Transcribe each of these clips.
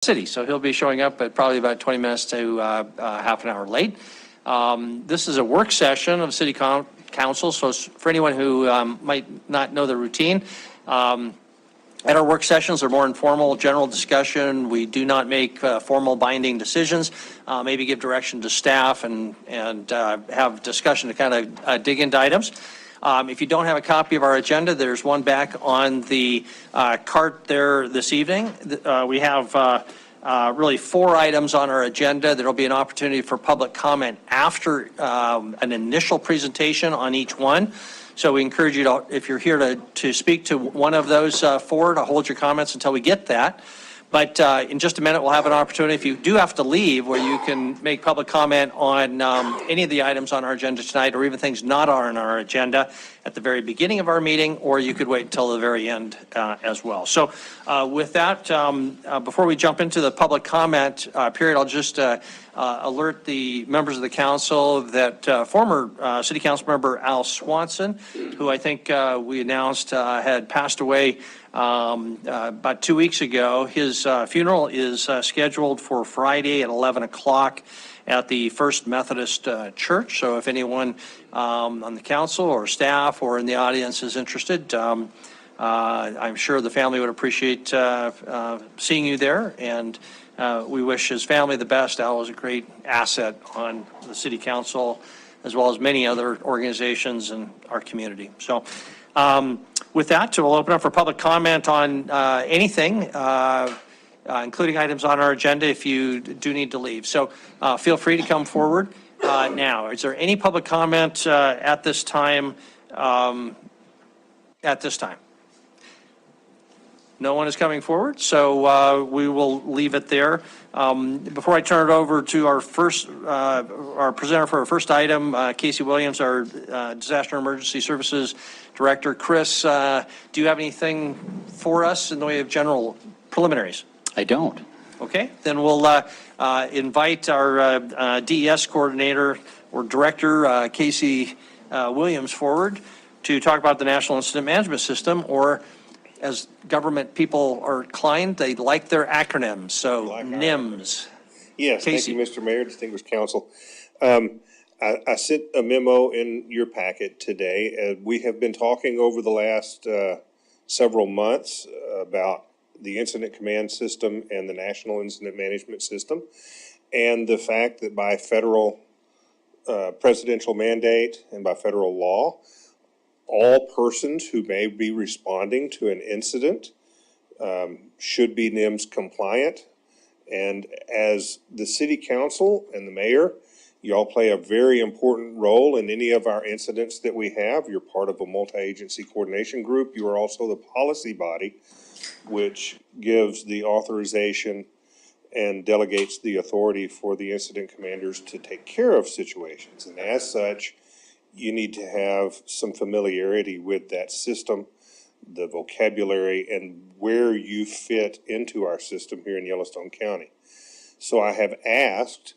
city, so he'll be showing up at probably about 20 minutes to half an hour late. This is a work session of City Council, so for anyone who might not know the routine, at our work sessions, they're more informal, general discussion. We do not make formal binding decisions. Maybe give direction to staff and have discussion to kind of dig into items. If you don't have a copy of our agenda, there's one back on the cart there this evening. We have really 4 items on our agenda. There'll be an opportunity for public comment after an initial presentation on each one. So we encourage you to, if you're here to speak to one of those 4, to hold your comments until we get that. But in just a minute, we'll have an opportunity, if you do have to leave, where you can make public comment on any of the items on our agenda tonight, or even things not on our agenda at the very beginning of our meeting, or you could wait until the very end as well. So with that, before we jump into the public comment period, I'll just alert the members of the council that former City Council member Al Swanson, who I think we announced had passed away about 2 weeks ago. His funeral is scheduled for Friday at 11 o'clock at the First Methodist Church. So if anyone on the council or staff or in the audience is interested, I'm sure the family would appreciate seeing you there, and we wish his family the best. Al was a great asset on the City Council, as well as many other organizations in our community. So with that, we'll open up for public comment on anything, including items on our agenda if you do need to leave. So feel free to come forward now. Is there any public comment at this time? No one is coming forward, so we will leave it there. Before I turn it over to our presenter for our first item, Casey Williams, our Disaster Emergency Services Director. Chris, do you have anything for us in the way of general preliminaries? I don't. Okay, then we'll invite our DES coordinator or director, Casey Williams, forward to talk about the National Incident Management System, or as government people are inclined, they like their acronyms, so like NIMS. Yes, Casey. Thank you, Mr. Mayor, distinguished council. I sent a memo in your packet today. We have been talking over the last several months about the Incident Command System and the National Incident Management System, and the fact that by federal presidential mandate and by federal law, all persons who may be responding to an incident should be NIMS compliant. And as the City Council and the Mayor, y'all play a very important role in any of our incidents that we have. You're part of a multi-agency coordination group. You are also the policy body, which gives the authorization and delegates the authority for the incident commanders to take care of situations. And as such, you need to have some familiarity with that system, the vocabulary, and where you fit into our system here in Yellowstone County. So I have asked,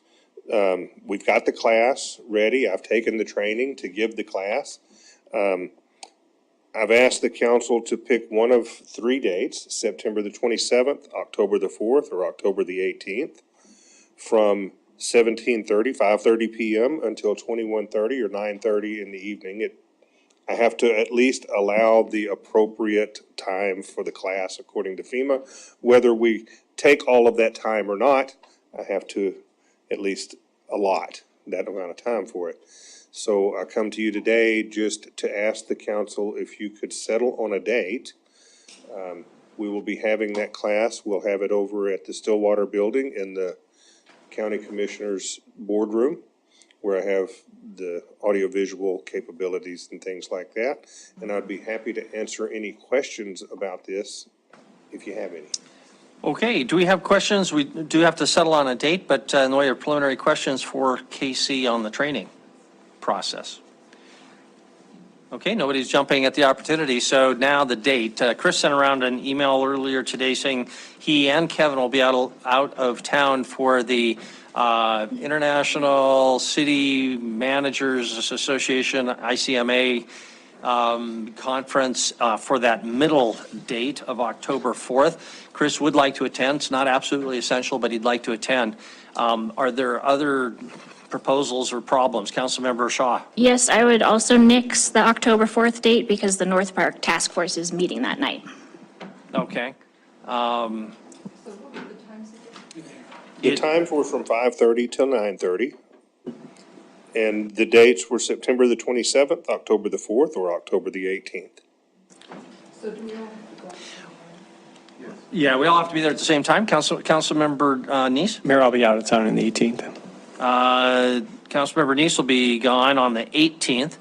we've got the class ready. I've taken the training to give the class. I've asked the council to pick one of 3 dates, September the 27th, October the 4th, or October the 18th, from 5:30 p.m. until 21:30 or 9:30 in the evening. I have to at least allow the appropriate time for the class according to FEMA. Whether we take all of that time or not, I have to at least allot that amount of time for it. So I come to you today just to ask the council if you could settle on a date. We will be having that class. We'll have it over at the Stillwater Building in the County Commissioner's boardroom, where I have the audiovisual capabilities and things like that. And I'd be happy to answer any questions about this if you have any. Okay, do we have questions? We do have to settle on a date, but in the way of preliminary questions for Casey on the training process. Okay, nobody's jumping at the opportunity, so now the date. Chris sent around an email earlier today saying he and Kevin will be out of town for the International City Managers Association, ICMA, conference for that middle date of October 4th. Chris would like to attend. It's not absolutely essential, but he'd like to attend. Are there other proposals or problems? Councilmember Shaw. Yes, I would also nix the October 4th date because the North Park Task Force is meeting that night. Okay. The times were from 5:30 till 9:30. And the dates were September the 27th, October the 4th, or October the 18th. Yeah, we all have to be there at the same time. Councilmember Neese? Mayor, I'll be out of town on the 18th. Councilmember Neese will be gone on the 18th.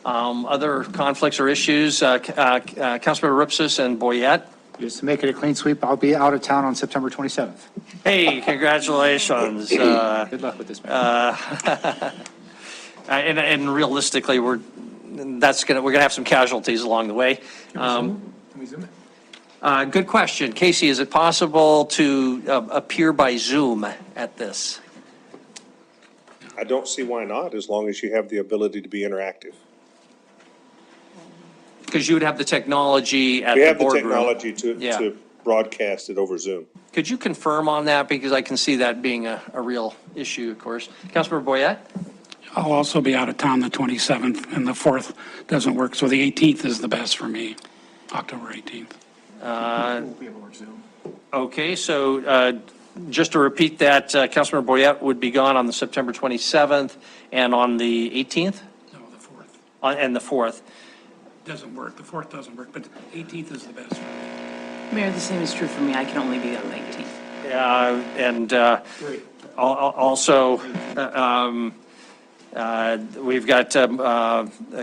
Other conflicts or issues, Councilmember Ripsis and Boyette? Just to make it a clean sweep, I'll be out of town on September 27th. Hey, congratulations. Good luck with this, Mayor. And realistically, we're gonna have some casualties along the way. Can we zoom it? Good question. Casey, is it possible to appear by Zoom at this? I don't see why not, as long as you have the ability to be interactive. Because you would have the technology at We the have the boardroom. technology Yeah. to broadcast it over Zoom. Could you confirm on that? Because I can see that being a real issue, of course. Councilmember Boyette? I'll also be out of town the 27th, and the 4th doesn't work, so the 18th is the best for me, October 18th. We'll be able to work Zoom. Okay, so just to repeat that, Councilmember Boyette would be gone on the September 27th and on the 18th? No, the 4th. And the 4th. Doesn't work, the 4th doesn't work, but 18th is the best for me. Mayor, the same is true for me. I can only be on the 18th. And also, we've got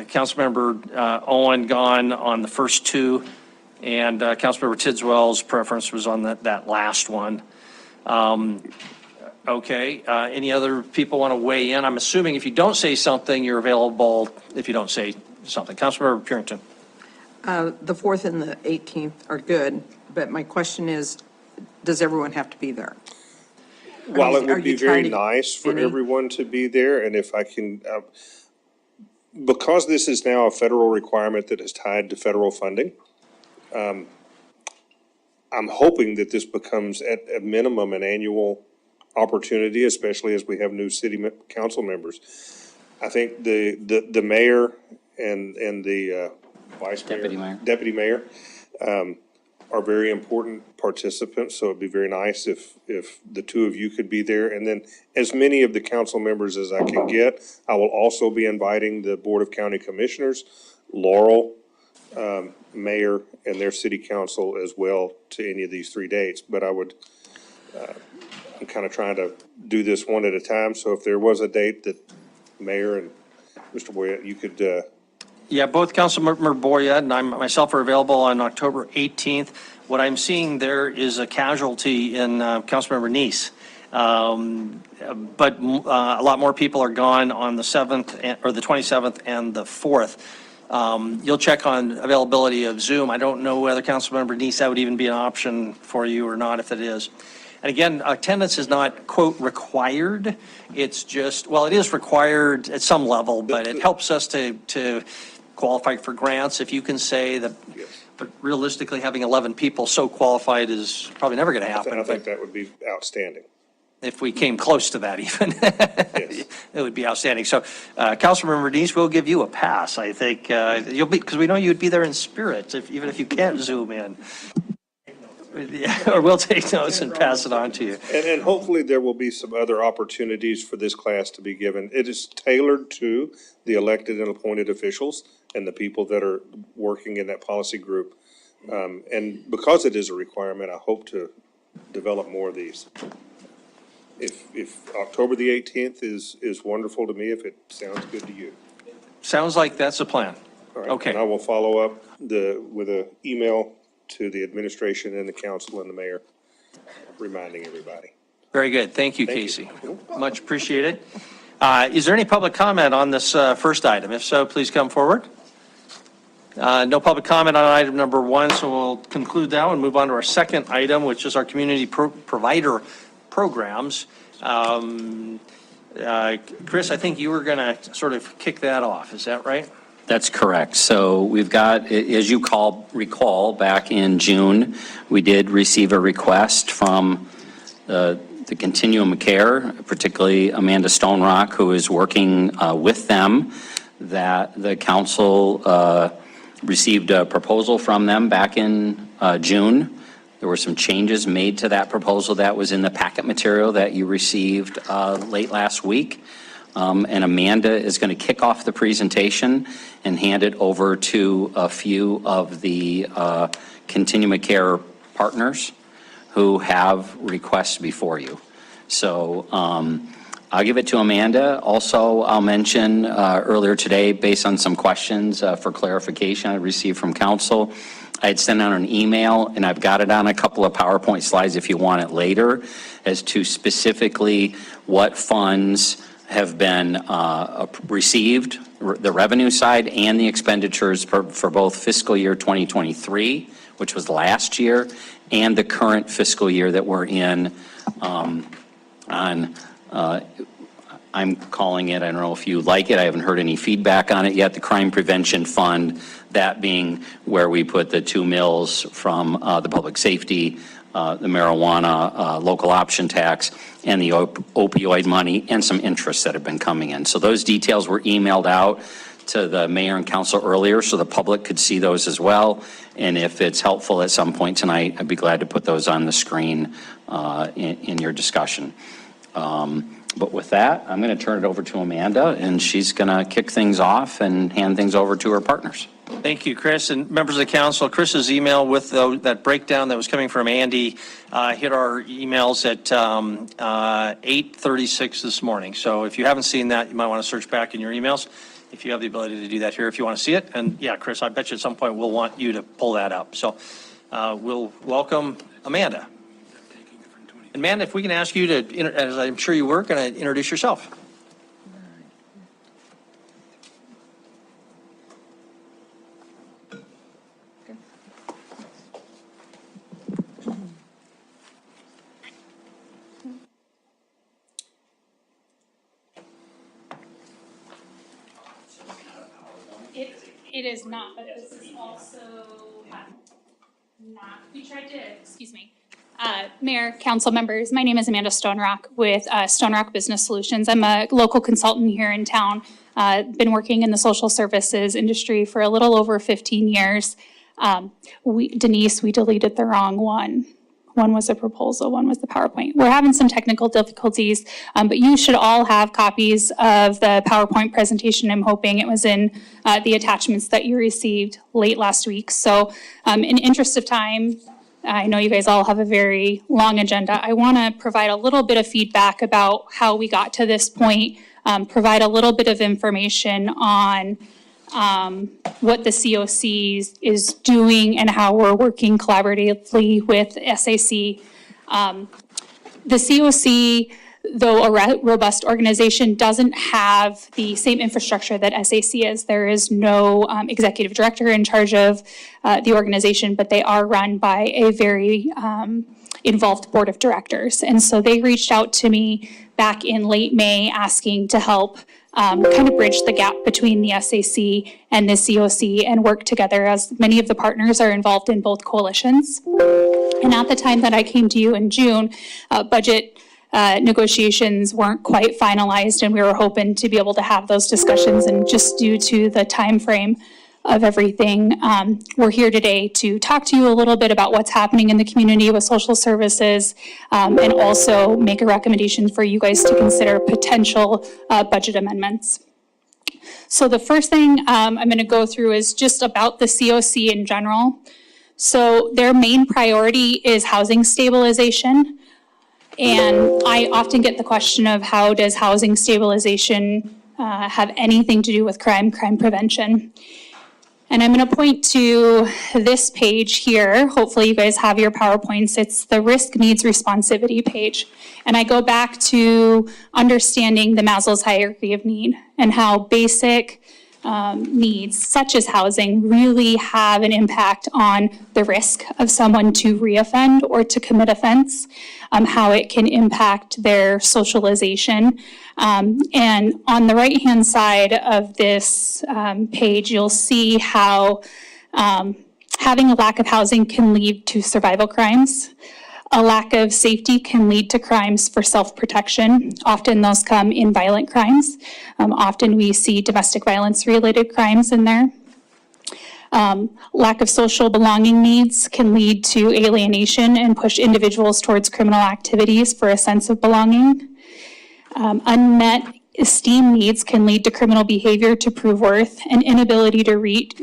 Councilmember Owen gone on the first two, and Councilmember Tidswell's preference was on that last one. Okay, any other people want to weigh in? I'm assuming if you don't say something, you're available if you don't say something. Councilmember Purington. The 4th and the 18th are good, but my question is, does everyone have to be there? While it Are would be you very trying to- nice for any- everyone to be there, and if I can, because this is now a federal requirement that is tied to federal funding, I'm hoping that this becomes at a minimum an annual opportunity, especially as we have new council members. I think the mayor and the vice mayor. Deputy mayor, are very important participants, so it'd be very nice if the two of you could be there. And then as many of the council members as I can get, I will also be inviting the Board of County Commissioners, Laurel, mayor, and their city council as well to any of these 3 dates. But I'm kind of trying to do this one at a time, so if there was a date that Mayor and Mr. Boyette, you could, Yeah, both Councilmember Boyette and I myself are available on October 18th. What I'm seeing there is a casualty in Councilmember Neese. But a lot more people are gone on the 7th or the 27th and the 4th. You'll check on availability of Zoom. I don't know whether Councilmember Neese, that would even be an option for you or not, if it is. And again, attendance is not, quote, required. It's just, well, it is required at some level, but it helps us to qualify for grants. If you can say that, but realistically, having 11 people so qualified is probably never going to happen. I think that would be outstanding. If we came close to that even, Yes. it would be outstanding. So, Councilmember Neese, we'll give you a pass, I think. You'll be, because we know you'd be there in spirit, even if you can't Zoom in. Or we'll take notes and pass it on to you. And hopefully there will be some other opportunities for this class to be given. It is tailored to the elected and appointed officials and the people that are working in that policy group. And because it is a requirement, I hope to develop more of these. If October the 18th is wonderful to me, if it sounds good to you. Sounds like that's a plan. All right. Okay. And I will follow up with an email to the administration and the council and the mayor, reminding everybody. Very good. Thank you, Thank you. Casey. Much appreciated. Is there any public comment on this first item? If so, please come forward. No public comment on item number 1, so we'll conclude that and move on to our second item, which is our community provider programs. Chris, I think you were going to sort of kick that off. Is that right? That's correct. So we've got, as you recall, back in June, we did receive a request from the Continuum of Care, particularly Amanda Stonerock, who is working with them, that the council received a proposal from them back in June. There were some changes made to that proposal that was in the packet material that you received late last week. And Amanda is going to kick off the presentation and hand it over to a few of the Continuum of Care partners who have requests before you. So I'll give it to Amanda. Also, I'll mention earlier today, based on some questions for clarification I received from council, I had sent out an email, and I've got it on a couple of PowerPoint slides if you want it later, as to specifically what funds have been received, the revenue side and the expenditures for both fiscal year 2023, which was last year, and the current fiscal year that we're in I'm calling it, I don't know if you like it, I haven't heard any feedback on it yet, the Crime Prevention Fund, that being where we put the 2 mills from the public safety, the marijuana local option tax, and the opioid money, and some interests that have been coming in. So those details were emailed out to the mayor and council earlier so the public could see those as well. And if it's helpful at some point tonight, I'd be glad to put those on the screen in your discussion. But with that, I'm going to turn it over to Amanda, and she's going to kick things off and hand things over to her partners. Thank you, Chris. And members of the council, Chris's email with that breakdown that was coming from Andy hit our emails at 8:36 this morning. So if you haven't seen that, you might want to search back in your emails if you have the ability to do that here if you want to see it. And yeah, Chris, I bet you at some point we'll want you to pull that up. So we'll welcome Amanda. And Amanda, if we can ask you to, as I'm sure you were, going to introduce yourself. It is not, but this is also not, we tried to, excuse me. Mayor, council members, my name is Amanda Stonerock with Stonerock Business Solutions. I'm a local consultant here in town. Been working in the social services industry for a little over 15 years. Denise, we deleted the wrong one. One was a proposal, one was the PowerPoint. We're having some technical difficulties, but you should all have copies of the PowerPoint presentation. I'm hoping it was in the attachments that you received late last week. So in interest of time, I know you guys all have a very long agenda. I want to provide a little bit of feedback about how we got to this point, provide a little bit of information on what the COC is doing and how we're working collaboratively with SAC. The COC, though a robust organization, doesn't have the same infrastructure that SAC is. There is no executive director in charge of the organization, but they are run by a very involved board of directors. And so they reached out to me back in late May asking to help kind of bridge the gap between the SAC and the COC and work together, as many of the partners are involved in both coalitions. And at the time that I came to you in June, budget negotiations weren't quite finalized, and we were hoping to be able to have those discussions. And just due to the time frame of everything, we're here today to talk to you a little bit about what's happening in the community with social services, and also make a recommendation for you guys to consider potential budget amendments. So the first thing I'm going to go through is just about the COC in general. So their main priority is housing stabilization. And I often get the question of how does housing stabilization have anything to do with crime prevention? And I'm going to point to this page here. Hopefully you guys have your PowerPoints. It's the risk needs responsivity page. And I go back to understanding the Maslow's hierarchy of need and how basic needs, such as housing, really have an impact on the risk of someone to reoffend or to commit offense, how it can impact their socialization. And on the right-hand side of this page, you'll see how having a lack of housing can lead to survival crimes. A lack of safety can lead to crimes for self-protection. Often those come in violent crimes. Often we see domestic violence-related crimes in there. Lack of social belonging needs can lead to alienation and push individuals towards criminal activities for a sense of belonging. Unmet esteem needs can lead to criminal behavior to prove worth, and inability to reach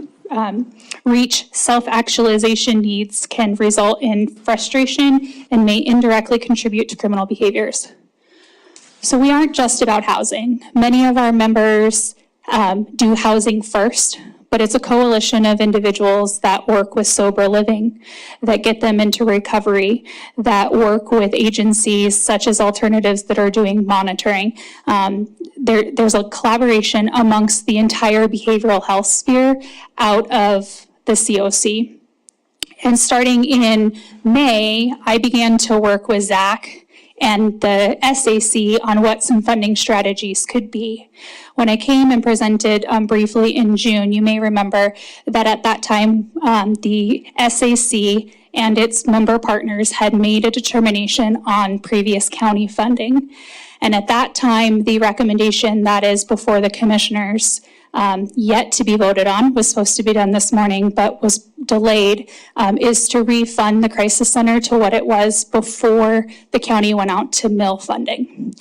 self-actualization needs can result in frustration and may indirectly contribute to criminal behaviors. So we aren't just about housing. Many of our members do housing first, but it's a coalition of individuals that work with sober living, that get them into recovery, that work with agencies such as Alternatives that are doing monitoring. There's a collaboration amongst the entire behavioral health sphere out of the COC. And starting in May, I began to work with Zach and the SAC on what some funding strategies could be. When I came and presented briefly in June, you may remember that at that time, the SAC and its member partners had made a determination on previous county funding. And at that time, the recommendation that is before the commissioners, yet to be voted on, was supposed to be done this morning, but was delayed, is to refund the crisis center to what it was before the county went out to mill funding.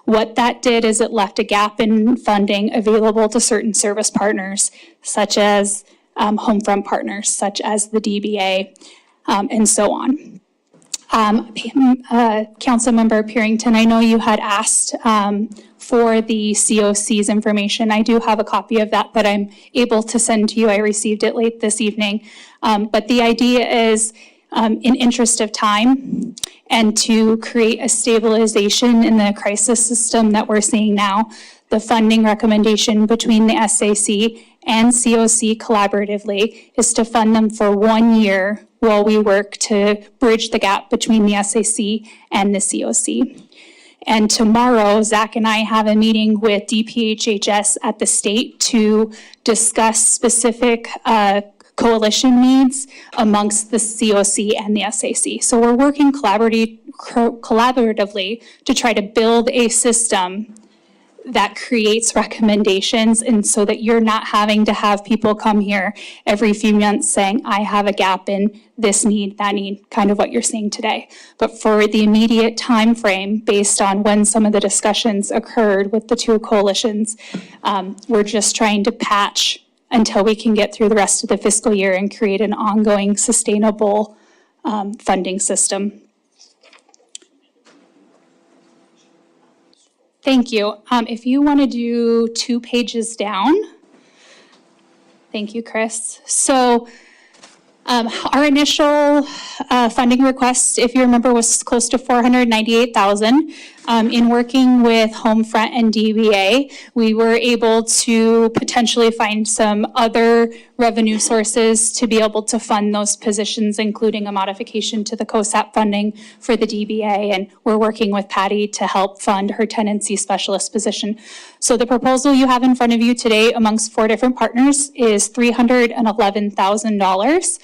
What that did is it left a gap in funding available to certain service partners, such as Homefront partners, such as the DBA, and so on. Councilmember Purington, I know you had asked for the COC's information. I do have a copy of that I'm able to send to you. I received it late this evening. But the idea is, in interest of time and to create a stabilization in the crisis system that we're seeing now, the funding recommendation between the SAC and COC collaboratively is to fund them for 1 year while we work to bridge the gap between the SAC and the COC. And tomorrow, Zach and I have a meeting with DPHHS at the state to discuss specific coalition needs amongst the COC and the SAC. So we're working collaboratively to try to build a system that creates recommendations, and so that you're not having to have people come here every few months saying, I have a gap in this need, that need, kind of what you're seeing today. But for the immediate time frame, based on when some of the discussions occurred with the two coalitions, we're just trying to patch until we can get through the rest of the fiscal year and create an ongoing sustainable funding system. Thank you. If you want to do 2 pages down. Thank you, Chris. So our initial funding request, if you remember, was close to $498,000. In working with Homefront and DBA, we were able to potentially find some other revenue sources to be able to fund those positions, including a modification to the COSAP funding for the DBA. And we're working with Patty to help fund her tenancy specialist position. So the proposal you have in front of you today amongst 4 different partners is $311,000.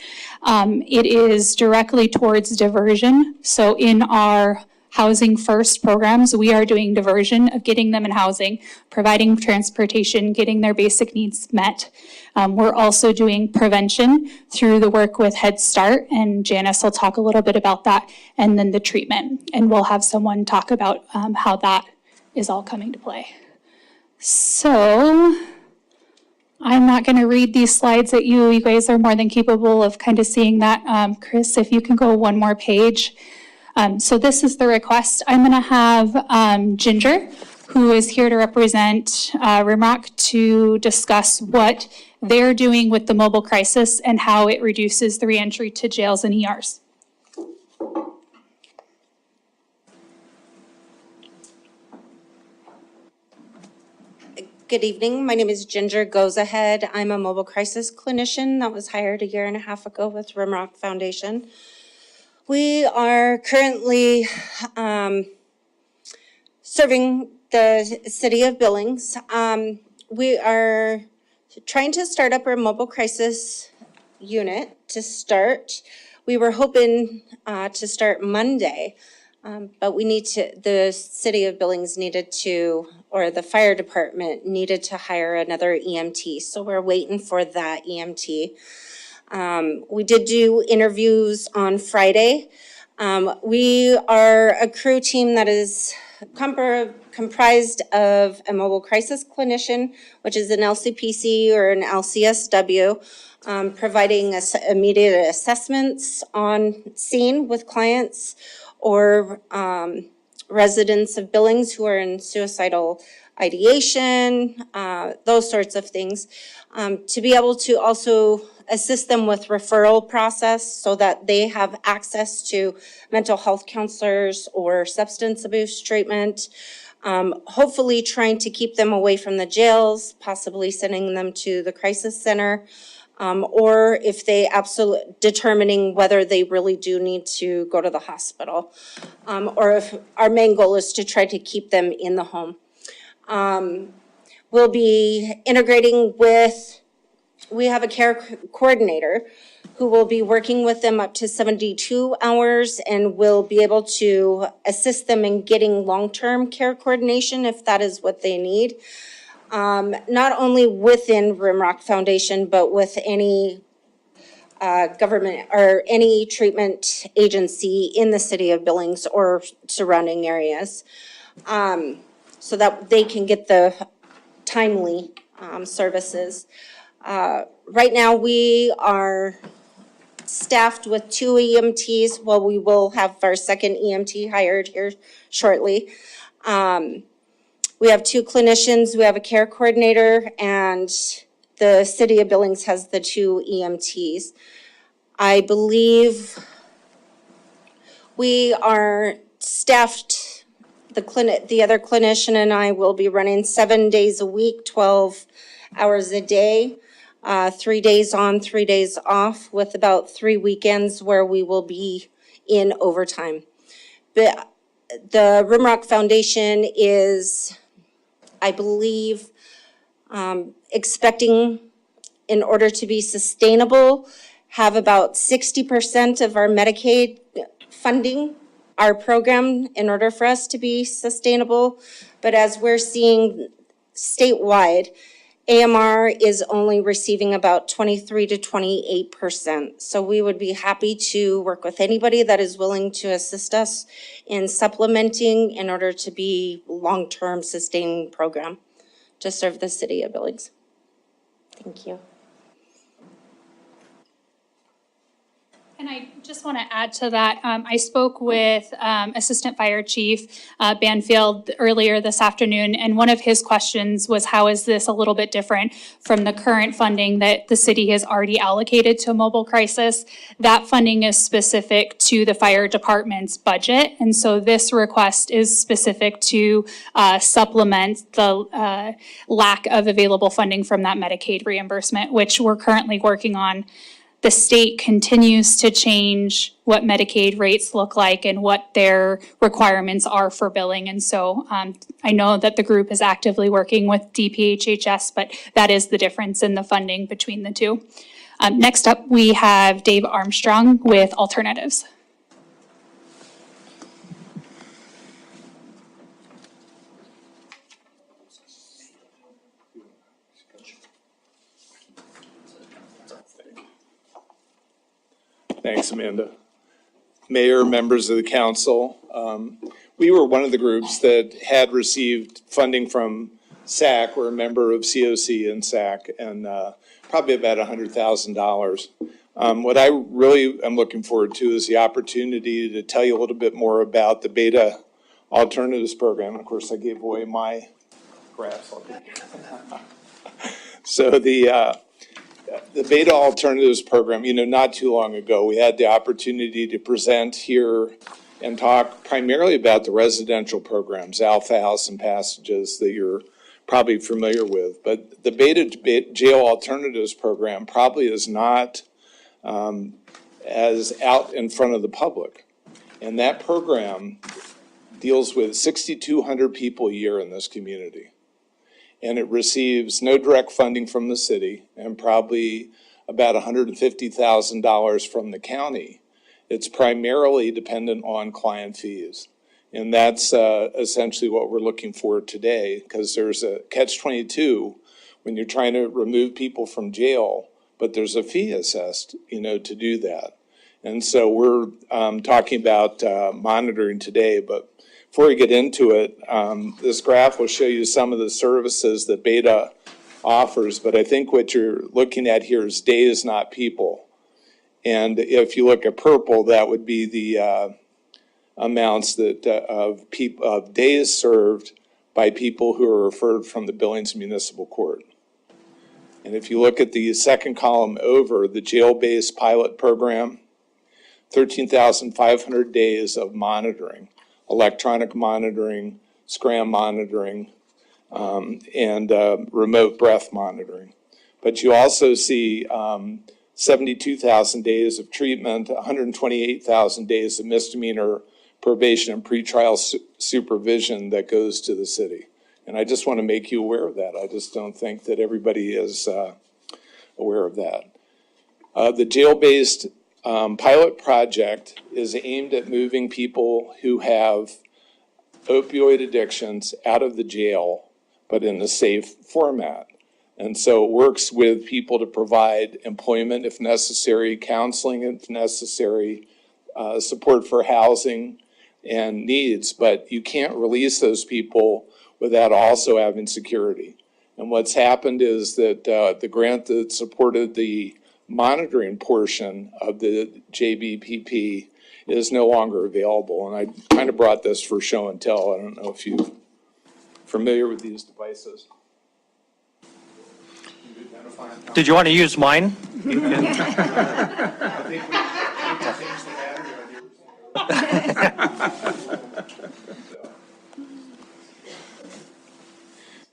It is directly towards diversion. So in our Housing First programs, we are doing diversion of getting them in housing, providing transportation, getting their basic needs met. We're also doing prevention through the work with Head Start, and Janice will talk a little bit about that, and then the treatment. And we'll have someone talk about how that is all coming to play. So I'm not going to read these slides at you. You guys are more than capable of kind of seeing that. Chris, if you can go 1 more page. So this is the request. I'm going to have Ginger, who is here to represent Rimrock, to discuss what they're doing with the mobile crisis and how it reduces the reentry to jails and ERs. Good evening. My name is Ginger Goes Ahead. I'm a mobile crisis clinician that was hired a year and a half ago with Rimrock Foundation. We are currently serving the city of Billings. We are trying to start up our mobile crisis unit to start. We were hoping to start Monday, but the city of Billings needed to, or the fire department needed to hire another EMT. So we're waiting for that EMT. We did do interviews on Friday. We are a crew team that is comprised of a mobile crisis clinician, which is an LCPC or an LCSW, providing immediate assessments on scene with clients or residents of Billings who are in suicidal ideation, those sorts of things, to be able to also assist them with referral process so that they have access to mental health counselors or substance abuse treatment, hopefully trying to keep them away from the jails, possibly sending them to the crisis center, or if they determining whether they really do need to go to the hospital, or if our main goal is to try to keep them in the home. We'll be integrating we have a care coordinator who will be working with them up to 72 hours and will be able to assist them in getting long-term care coordination if that is what they need. Not only within Rimrock Foundation, but with any government or any treatment agency in the city of Billings or surrounding areas, so that they can get the timely services. Right now we are staffed with 2 EMTs. Well, we will have our second EMT hired here shortly. We have 2 clinicians, we have a care coordinator, and the city of Billings has the 2 EMTs. I believe we are staffed, the other clinician and I will be running 7 days a week, 12 hours a day, 3 days on, 3 days off, with about 3 weekends where we will be in overtime. But the Rimrock Foundation is, I believe, expecting, in order to be sustainable, have about 60% of our Medicaid funding our program in order for us to be sustainable. But as we're seeing statewide, AMR is only receiving about 23 to 28%. So we would be happy to work with anybody that is willing to assist us in supplementing in order to be long-term sustaining program to serve the city of Billings. Thank you. And I just want to add to that. I spoke with Assistant Fire Chief Banfield earlier this afternoon, and one of his questions was, how is this a little bit different from the current funding that the city has already allocated to mobile crisis? That funding is specific to the fire department's budget, and so this request is specific to supplement the lack of available funding from that Medicaid reimbursement, which we're currently working on. The state continues to change what Medicaid rates look like and what their requirements are for billing. And so I know that the group is actively working with DPHHS, but that is the difference in the funding between the two. Next up, we have Dave Armstrong with Alternatives. Thanks, Amanda. Mayor, members of the council, we were one of the groups that had received funding from SAC. We're a member of COC and SAC, and probably about $100,000. What I really am looking forward to is the opportunity to tell you a little bit more about the Beta Alternatives Program. Of course, I gave away my graphs. So the Beta Alternatives Program, not too long ago, we had the opportunity to present here and talk primarily about the residential programs, Alpha House and Passages, that you're probably familiar with. But the Beta Jail Alternatives Program probably is not as out in front of the public. And that program deals with 6,200 people a year in this community. And it receives no direct funding from the city and probably about $150,000 from the county. It's primarily dependent on client fees. And that's essentially what we're looking for today, because there's a catch-22 when you're trying to remove people from jail, but there's a fee assessed, to do that. And so we're talking about monitoring today, but before we get into it, this graph will show you some of the services that Beta offers, but I think what you're looking at here is days, not people. And if you look at purple, that would be the amounts that of days served by people who are referred from the Billings Municipal Court. And if you look at the second column over, the jail-based pilot program, 13,500 days of monitoring, electronic monitoring, scram monitoring, and remote breath monitoring. But you also see 72,000 days of treatment, 128,000 days of misdemeanor probation and pretrial supervision that goes to the city. And I just want to make you aware of that. I just don't think that everybody is aware of that. The jail-based pilot project is aimed at moving people who have opioid addictions out of the jail, but in a safe format. And so it works with people to provide employment if necessary, counseling if necessary, support for housing and needs, but you can't release those people without also having security. And what's happened is that the grant that supported the monitoring portion of the JBPP is no longer available. And I kind of brought this for show and tell. I don't know if you're familiar with these devices. Did you want to use mine? I think we changed the battery.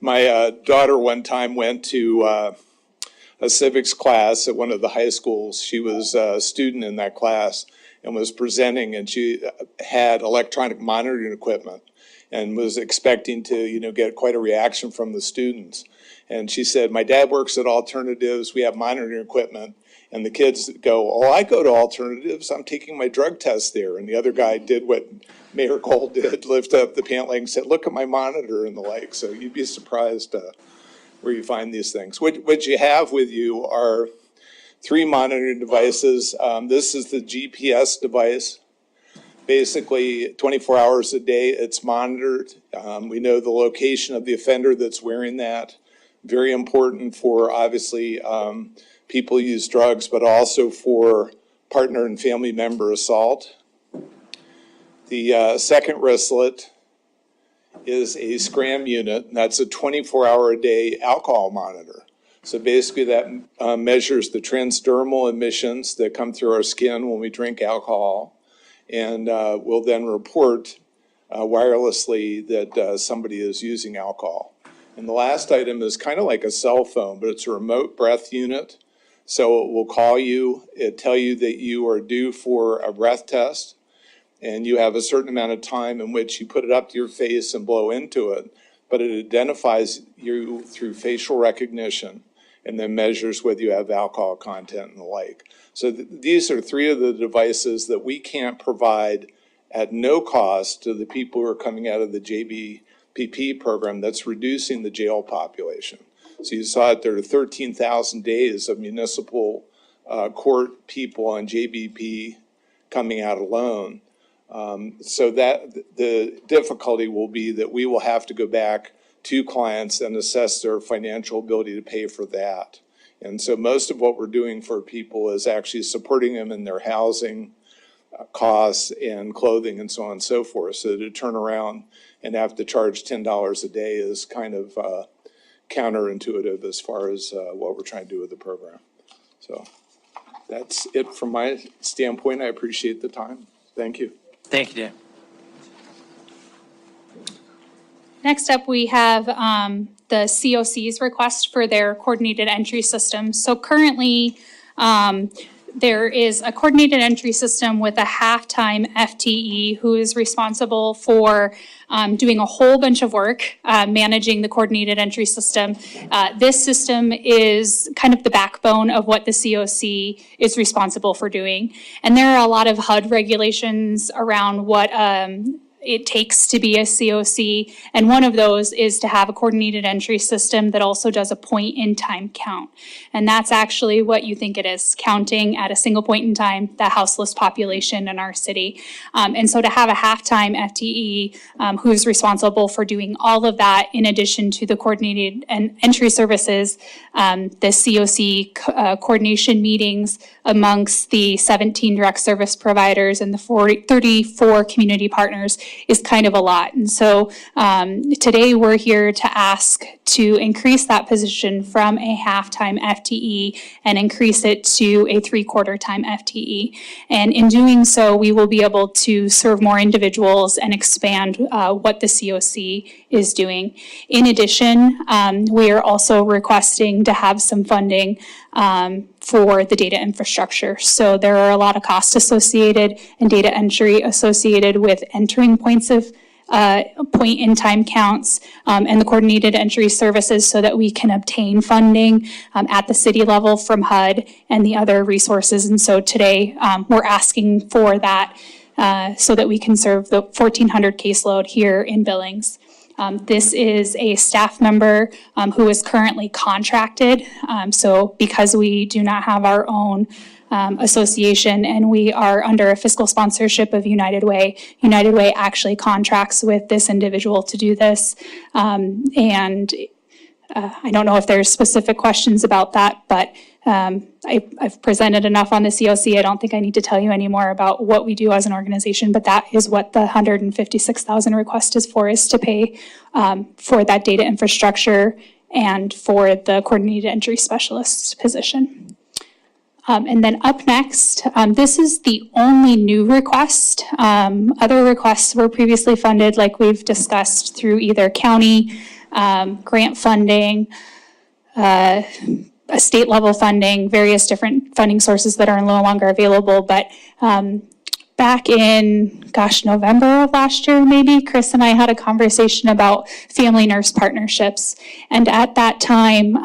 My daughter one time went to a civics class at one of the high schools. She was a student in that class and was presenting, and she had electronic monitoring equipment and was expecting to, get quite a reaction from the students. And she said, my dad works at Alternatives. We have monitoring equipment. And the kids go, oh, I go to Alternatives. I'm taking my drug test there. And the other guy did what Mayor Cole did, lift up the pant leg and said, look at my monitor and the like. So you'd be surprised where you find these things. What you have with you are 3 monitoring devices. This is the GPS device. Basically, 24 hours a day, it's monitored. We know the location of the offender that's wearing that. Very important for, obviously, people who use drugs, but also for partner and family member assault. The second wristlet is a scram unit, and that's a 24-hour-a-day alcohol monitor. So basically that measures the transdermal emissions that come through our skin when we drink alcohol, and will then report wirelessly that somebody is using alcohol. And the last item is kind of like a cell phone, but it's a remote breath unit. So it will call you, it tell you that you are due for a breath test, and you have a certain amount of time in which you put it up to your face and blow into it, but it identifies you through facial recognition and then measures whether you have alcohol content and the like. So these are 3 of the devices that we can't provide at no cost to the people who are coming out of the JBPP program that's reducing the jail population. So you saw it, there are 13,000 days of municipal court people on JBP coming out alone. So that the difficulty will be that we will have to go back to clients and assess their financial ability to pay for that. And so most of what we're doing for people is actually supporting them in their housing costs and clothing and so on and so forth. So to turn around and have to charge $10 a day is kind of counterintuitive as far as what we're trying to do with the program. So that's it from my standpoint. I appreciate the time. Thank you. Thank you, Dan. Next up, we have the COC's request for their coordinated entry system. So currently, there is a coordinated entry system with a half-time FTE who is responsible for doing a whole bunch of work, managing the coordinated entry system. This system is kind of the backbone of what the COC is responsible for doing. And there are a lot of HUD regulations around what it takes to be a COC, and one of those is to have a coordinated entry system that also does a point-in-time count. And that's actually what you think it is, counting at a single point in time the houseless population in our city. And so to have a half-time FTE who's responsible for doing all of that in addition to the coordinated entry services, the COC coordination meetings amongst the 17 direct service providers and the 34 community partners is kind of a lot. And so today we're here to ask to increase that position from a half-time FTE and increase it to a 3/4 time FTE. And in doing so, we will be able to serve more individuals and expand what the COC is doing. In addition, we are also requesting to have some funding for the data infrastructure. So there are a lot of costs associated and data entry associated with entering points of point-in-time counts and the coordinated entry services so that we can obtain funding at the city level from HUD and the other resources. And so today we're asking for that so that we can serve the 1,400 caseload here in Billings. This is a staff member who is currently contracted. So because we do not have our own association and we are under a fiscal sponsorship of United Way, United Way actually contracts with this individual to do this. I don't know if there's specific questions about that, but I've presented enough on the COC. I don't think I need to tell you any more about what we do as an organization, but that is what the $156,000 request is to pay for that data infrastructure and for the coordinated entry specialist position. And then up next, this is the only new request. Other requests were previously funded, like we've discussed, through either county grant funding, a state level funding, various different funding sources that are no longer available. But back in, November of last year, maybe, Chris and I had a conversation about family nurse partnerships. And at that time,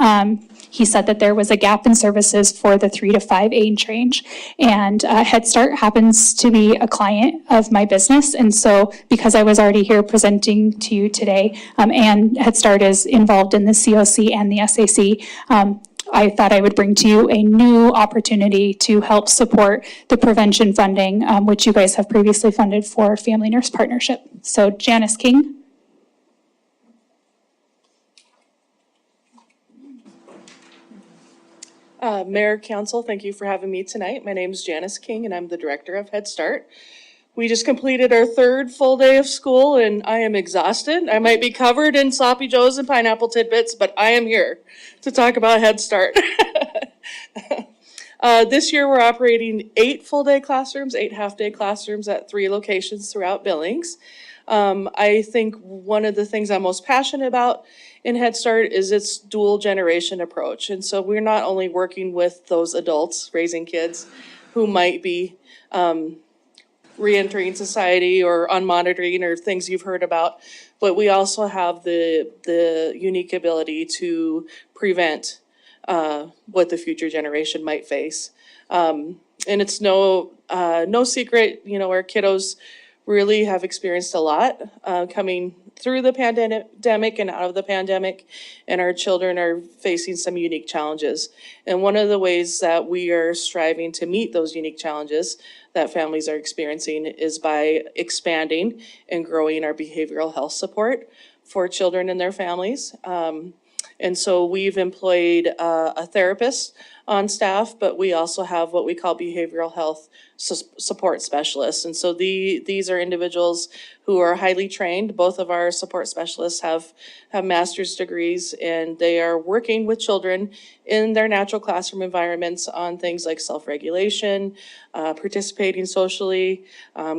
he said that there was a gap in services for the 3 to 5 age range. And Head Start happens to be a client of my business. And so because I was already here presenting to you today, and Head Start is involved in the COC and the SAC, I thought I would bring to you a new opportunity to help support the prevention funding, which you guys have previously funded for Family Nurse Partnership. So Janice King. Mayor, Council, thank you for having me tonight. My name is Janice King and I'm the Director of Head Start. We just completed our 3rd full day of school and I am exhausted. I might be covered in sloppy joes and pineapple tidbits, but I am here to talk about Head Start. This year we're operating 8 full day classrooms, 8 half day classrooms at 3 locations throughout Billings. I think one of the things I'm most passionate about in Head Start is its dual generation approach. And so we're not only working with those adults raising kids who might be re-entering society or on monitoring or things you've heard about, but we also have the unique ability to prevent what the future generation might face. And it's no secret, our kiddos really have experienced a lot coming through the pandemic and out of the pandemic, and our children are facing some unique challenges. And one of the ways that we are striving to meet those unique challenges that families are experiencing is by expanding and growing our behavioral health support for children and their families. And so we've employed a therapist on staff, but we also have what we call behavioral health support specialists. And so these are individuals who are highly trained. Both of our support specialists have master's degrees, and they are working with children in their natural classroom environments on things like self-regulation, participating socially,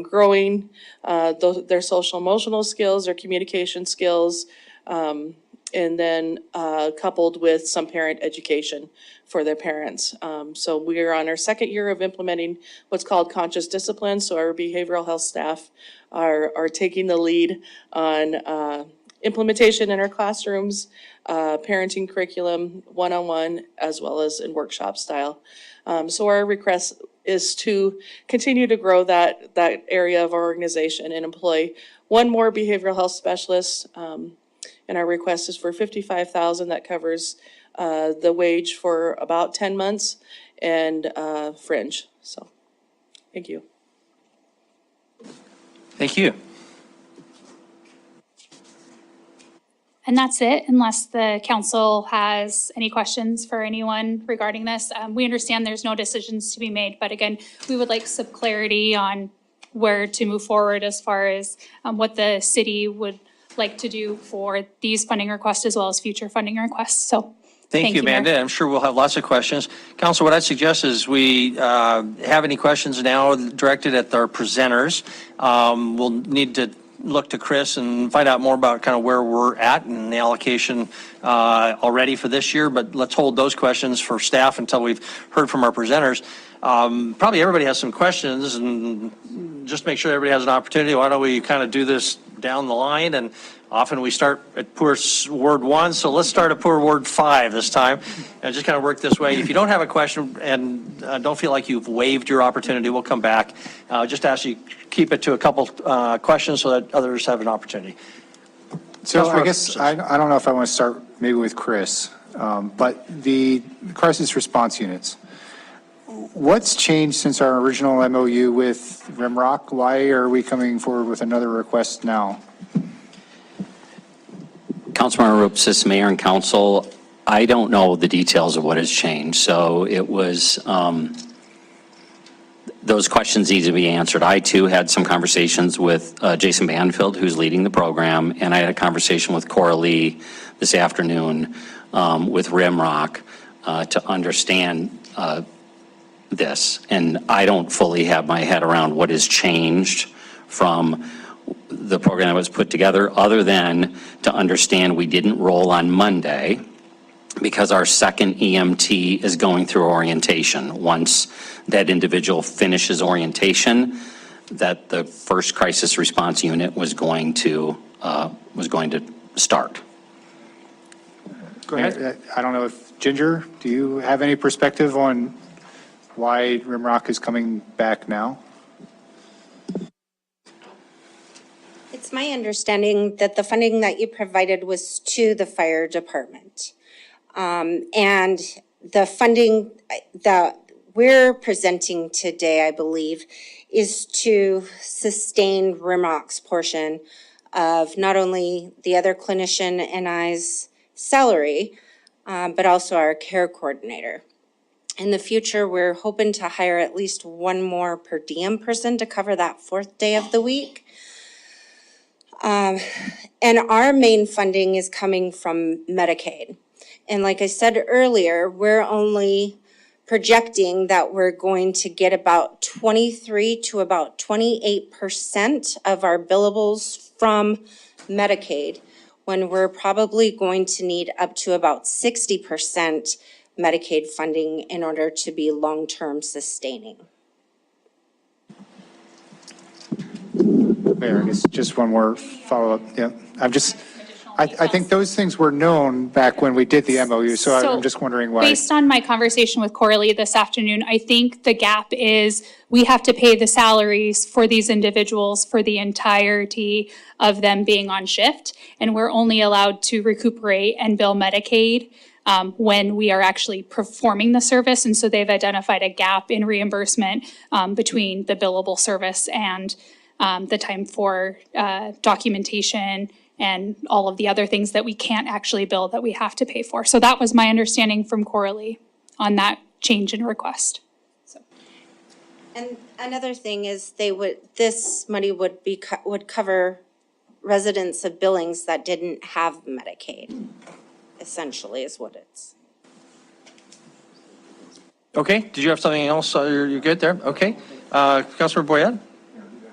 growing their social emotional skills, their communication skills, and then coupled with some parent education for their parents. So we are on our second year of implementing what's called conscious discipline. So our behavioral health staff are taking the lead on implementation in our classrooms, parenting curriculum, one-on-one, as well as in workshop style. So our request is to continue to grow that area of our organization and employ one more behavioral health specialist. And our request is for $55,000. That covers the wage for about 10 months and fringe. So, thank you. Thank you. And that's it, unless the council has any questions for anyone regarding this. We understand there's no decisions to be made, but again, we would like some clarity on where to move forward as far as what the city would like to do for these funding requests as well as future funding requests. So Thank you, Mayor. Amanda. I'm sure we'll have lots of questions. Council, what I'd suggest is we have any questions now directed at our presenters. We'll need to look to Chris and find out more about kind of where we're at and the allocation already for this year, but let's hold those questions for staff until we've heard from our presenters. Probably everybody has some questions, and just make sure everybody has an opportunity. Why don't we kind of do this down the line? And often we start at poor word 1, so let's start at poor word 5 this time, and just kind of work this way. If you don't have a question and don't feel like you've waived your opportunity, we'll come back. Just ask you keep it to a couple questions so that others have an opportunity. So I guess, I don't know if I want to start maybe with Chris, but the crisis response units, what's changed since our original MOU with Rimrock? Why are we coming forward with another request now? Councilmember Rupsis, Mayor and Council, I don't know the details of what has changed. So it was, those questions need to be answered. I too had some conversations with Jason Banfield, who's leading the program, and I had a conversation with Cora Lee this afternoon with Rimrock to understand this. And I don't fully have my head around what has changed from the program that was put together, other than to understand we didn't roll on Monday because our second EMT is going through orientation. Once that individual finishes orientation, that the first crisis response unit was going to start. Go ahead. I don't know if, Ginger, do you have any perspective on why Rimrock is coming back now? It's my understanding that the funding that you provided was to the fire department. And the funding that we're presenting today, I believe, is to sustain Rimrock's portion of not only the other clinician and I's salary, but also our care coordinator. In the future, we're hoping to hire at least one more per diem person to cover that 4th day of the week. And our main funding is coming from Medicaid. And like I said earlier, we're only projecting that we're going to get about 23 to about 28% of our billables from Medicaid, when we're probably going to need up to about 60% Medicaid funding in order to be long-term sustaining. Mayor, I guess just one more follow-up. Yeah, I think those things were known back when we did the MOU, so I'm just wondering why. Based on my conversation with Coralie this afternoon, I think the gap is we have to pay the salaries for these individuals for the entirety of them being on shift, and we're only allowed to recuperate and bill Medicaid when we are actually performing the service. And so they've identified a gap in reimbursement between the billable service and the time for documentation and all of the other things that we can't actually bill that we have to pay for. So that was my understanding from Coralie on that change in request. And another thing is this money would cover residents of Billings that didn't have Medicaid, essentially is what it's. Okay, did you have something else? You're good there? Okay. Councilor Boyette?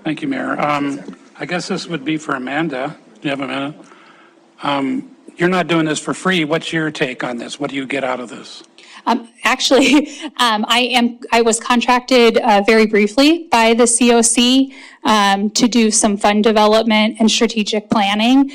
Thank you, Mayor. I guess this would be for Amanda. Do you have a minute? You're not doing this for free. What's your take on this? What do you get out of this? Actually, I was contracted very briefly by the COC to do some fund development and strategic planning.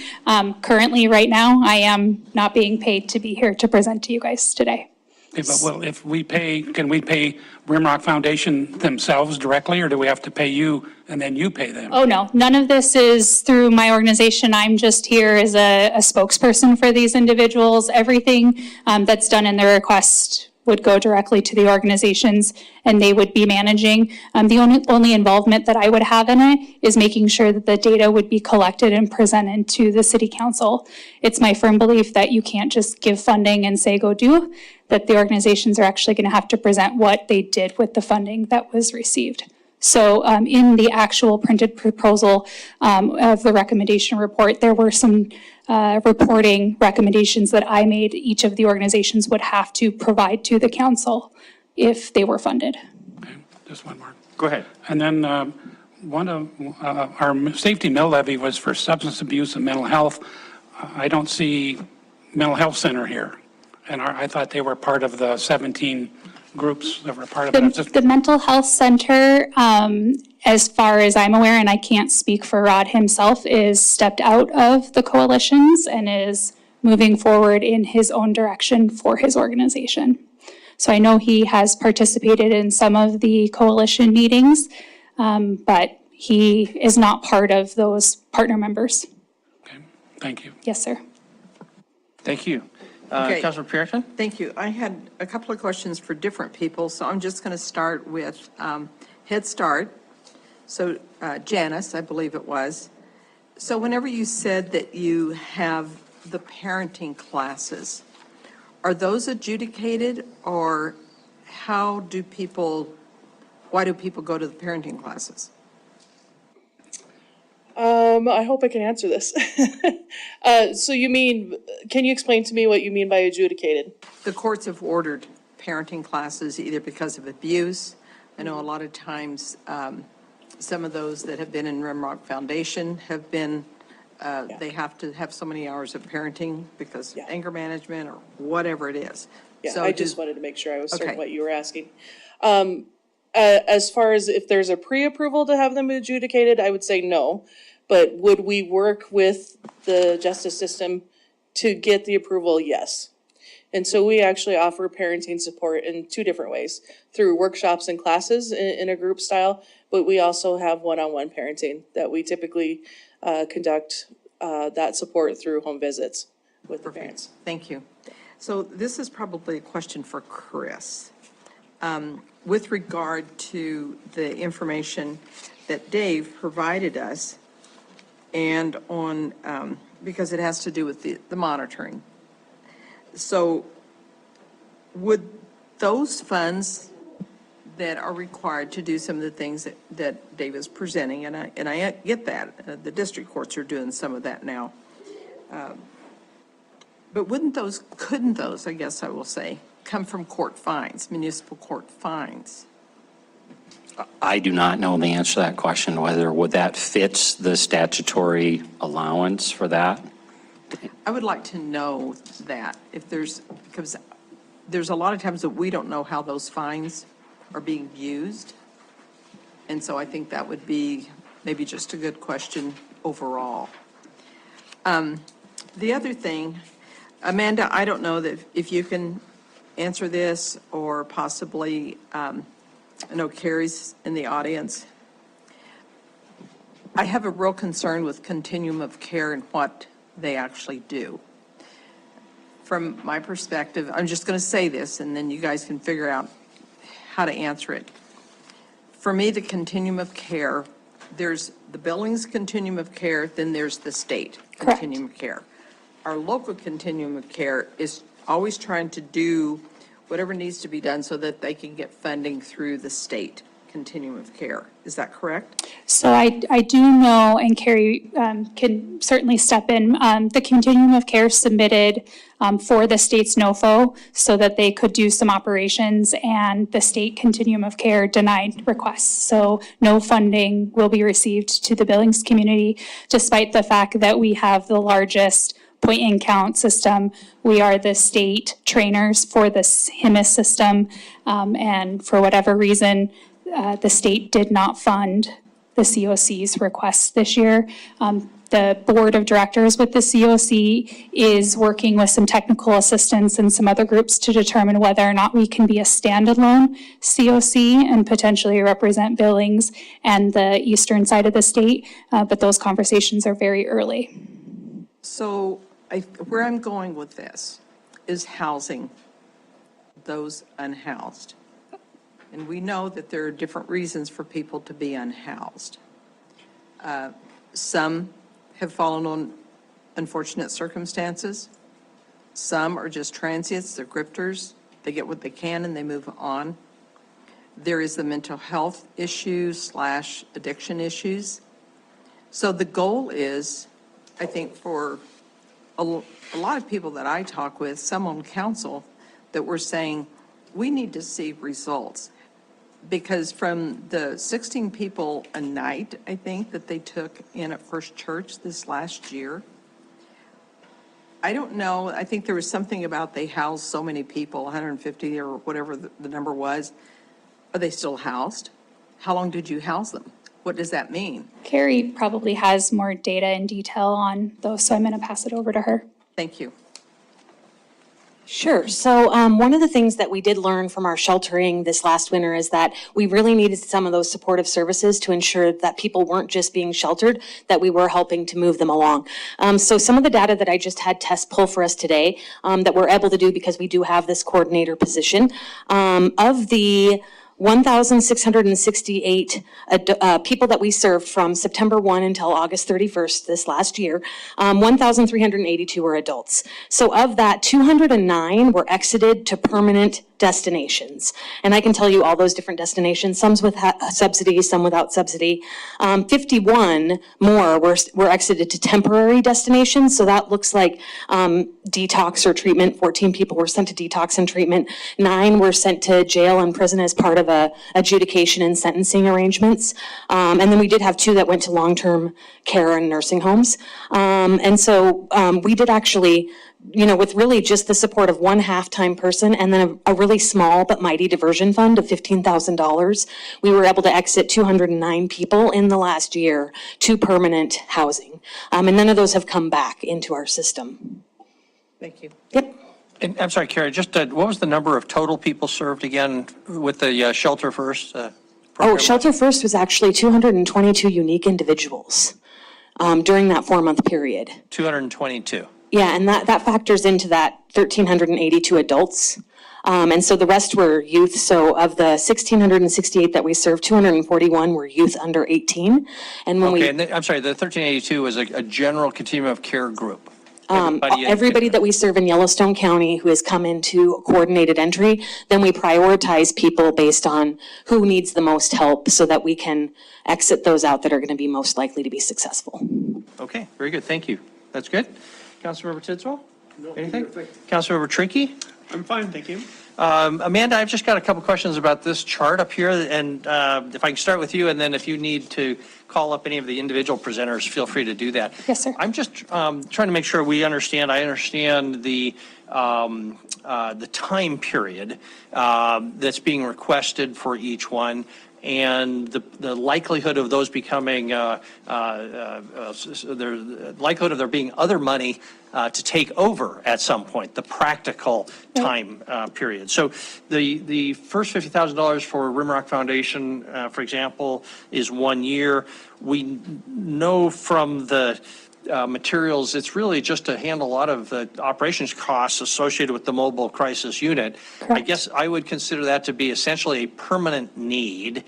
Currently, right now, I am not being paid to be here to present to you guys today. Okay, but well, if we pay, can we pay Rimrock Foundation themselves directly, or do we have to pay you and then you pay them? Oh, no, none of this is through my organization. I'm just here as a spokesperson for these individuals. Everything that's done in the request would go directly to the organizations and they would be managing. The only involvement that I would have in it is making sure that the data would be collected and presented to the city council. It's my firm belief that you can't just give funding and say, go do, that the organizations are actually going to have to present what they did with the funding that was received. So in the actual printed proposal of the recommendation report, there were some reporting recommendations that I made each of the organizations would have to provide to the council if they were funded. Okay, just one more. Go ahead. And then one of our safety mill levy was for substance abuse and mental health. I don't see mental health center here. And I thought they were part of the 17 groups that were part of it. The mental health center, as far as I'm aware, and I can't speak for Rod himself, is stepped out of the coalitions and is moving forward in his own direction for his organization. So I know he has participated in some of the coalition meetings, but he is not part of those partner members. Okay, thank you. Yes, sir. Thank you. Okay. Councilor Puritan? Thank you. I had a couple of questions for different people, so I'm just going to start with Head Start. So Janice, I believe it was. So whenever you said that you have the parenting classes, are those adjudicated, or why do people go to the parenting classes? I hope I can answer this. So you mean, can you explain to me what you mean by adjudicated? The courts have ordered parenting classes either because of abuse. I know a lot of times, some of those that have been in Rimrock Foundation have been, they have to have so many hours of parenting because of anger management or whatever it is. Yeah, So I just wanted to make sure I was certain Okay. what you were asking. As far as if there's a pre-approval to have them adjudicated, I would say no. But would we work with the justice system to get the approval? Yes. And so we actually offer parenting support in two different ways, through workshops and classes in a group style, but we also have one-on-one parenting that we typically conduct that support through home visits with the parents. Thank you. So this is probably a question for Chris. With regard to the information that Dave provided us, and on, because it has to do with the monitoring. So would those funds that are required to do some of the things that Dave is presenting, and I get that, the district courts are doing some of that now. But couldn't those, I guess I will say, come from court fines, municipal court fines? I do not know the answer to that question, would that fits the statutory allowance for that? I would like to know that, because there's a lot of times that we don't know how those fines are being used. And so I think that would be maybe just a good question overall. The other thing, Amanda, I don't know that if you can answer this, or possibly, I know Carrie's in the audience. I have a real concern with continuum of care and what they actually do. From my perspective, I'm just going to say this, and then you guys can figure out how to answer it. For me, the continuum of care there's the Billings continuum of care, then there's the state Correct. continuum of care. Our local continuum of care is always trying to do whatever needs to be done so that they can get funding through the state continuum of care. Is that correct? So I do know, and Carrie can certainly step in, the continuum of care submitted for the state's NOFO so that they could do some operations, and the state continuum of care denied requests. So no funding will be received to the Billings community, despite the fact that we have the largest point-and-count system. We are the state trainers for this HIMIS system, and for whatever reason, the state did not fund the COC's request this year. The board of directors with the COC is working with some technical assistance and some other groups to determine whether or not we can be a standalone COC and potentially represent Billings and the eastern side of the state, but those conversations are very early. So where I'm going with this is housing those unhoused. And we know that there are different reasons for people to be unhoused. Some have fallen on unfortunate circumstances. Some are just transients, they're grifters. They get what they can and they move on. There is the mental health issues / addiction issues. So the goal is, I think, for a lot of people that I talk with, some on council, that we're saying we need to see results. Because from the 16 people a night, I think, that they took in at First Church this last year, I don't know, I think there was something about they housed so many people, 150 or whatever the number was. Are they still housed? How long did you house them? What does that mean? Carrie probably has more data and detail on those, so I'm going to pass it over to her. Thank you. Sure. So one of the things that we did learn from our sheltering this last winter is that we really needed some of those supportive services to ensure that people weren't just being sheltered, that we were helping to move them along. So some of the data that I just had Tess pull for us today that we're able to do because we do have this coordinator position, of the 1,668 people that we served from September 1 until August 31st this last year, 1,382 were adults. So of that, 209 were exited to permanent destinations. And I can tell you all those different destinations, some with subsidy, some without subsidy. 51 more were exited to temporary destinations. So that looks like detox or treatment. 14 people were sent to detox and treatment. 9 were sent to jail and prison as part of adjudication and sentencing arrangements. And then we did have 2 that went to long-term care and nursing homes. And so we did actually, with really just the support of one half-time person and then a really small but mighty diversion fund of $15,000, we were able to exit 209 people in the last year to permanent housing. And none of those have come back into our system. Thank you. Yep. And I'm sorry, Carrie, just what was the number of total people served again with the Shelter First program? Shelter First was actually 222 unique individuals during that 4-month period. 222. Yeah, and that factors into that 1,382 adults. And so the rest were youth. So of the 1,668 that we served, 241 were youth under 18. And when I'm sorry, the 1382 was a general continuum of care group. Everybody that we serve in Yellowstone County who has come into coordinated entry, then we prioritize people based on who needs the most help so that we can exit those out that are going to be most likely to be successful. Okay, very good. Thank you. That's good. Councilmember Tidswell? No, anything? Councilmember Trinky? I'm fine, thank you. Amanda, I've just got a couple questions about this chart up here, and if I can start with you, and then if you need to call up any of the individual presenters, feel free to do that. Yes, sir. I'm just trying to make sure I understand the time period that's being requested for each one, and the likelihood of those becoming, the likelihood of there being other money to take over at some point, the practical time period. So the first $50,000 for Rimrock Foundation, for example, is 1 year. We know from the materials, it's really just to handle a lot of the operations costs associated with the mobile crisis unit. Correct. I guess I would consider that to be essentially a permanent need,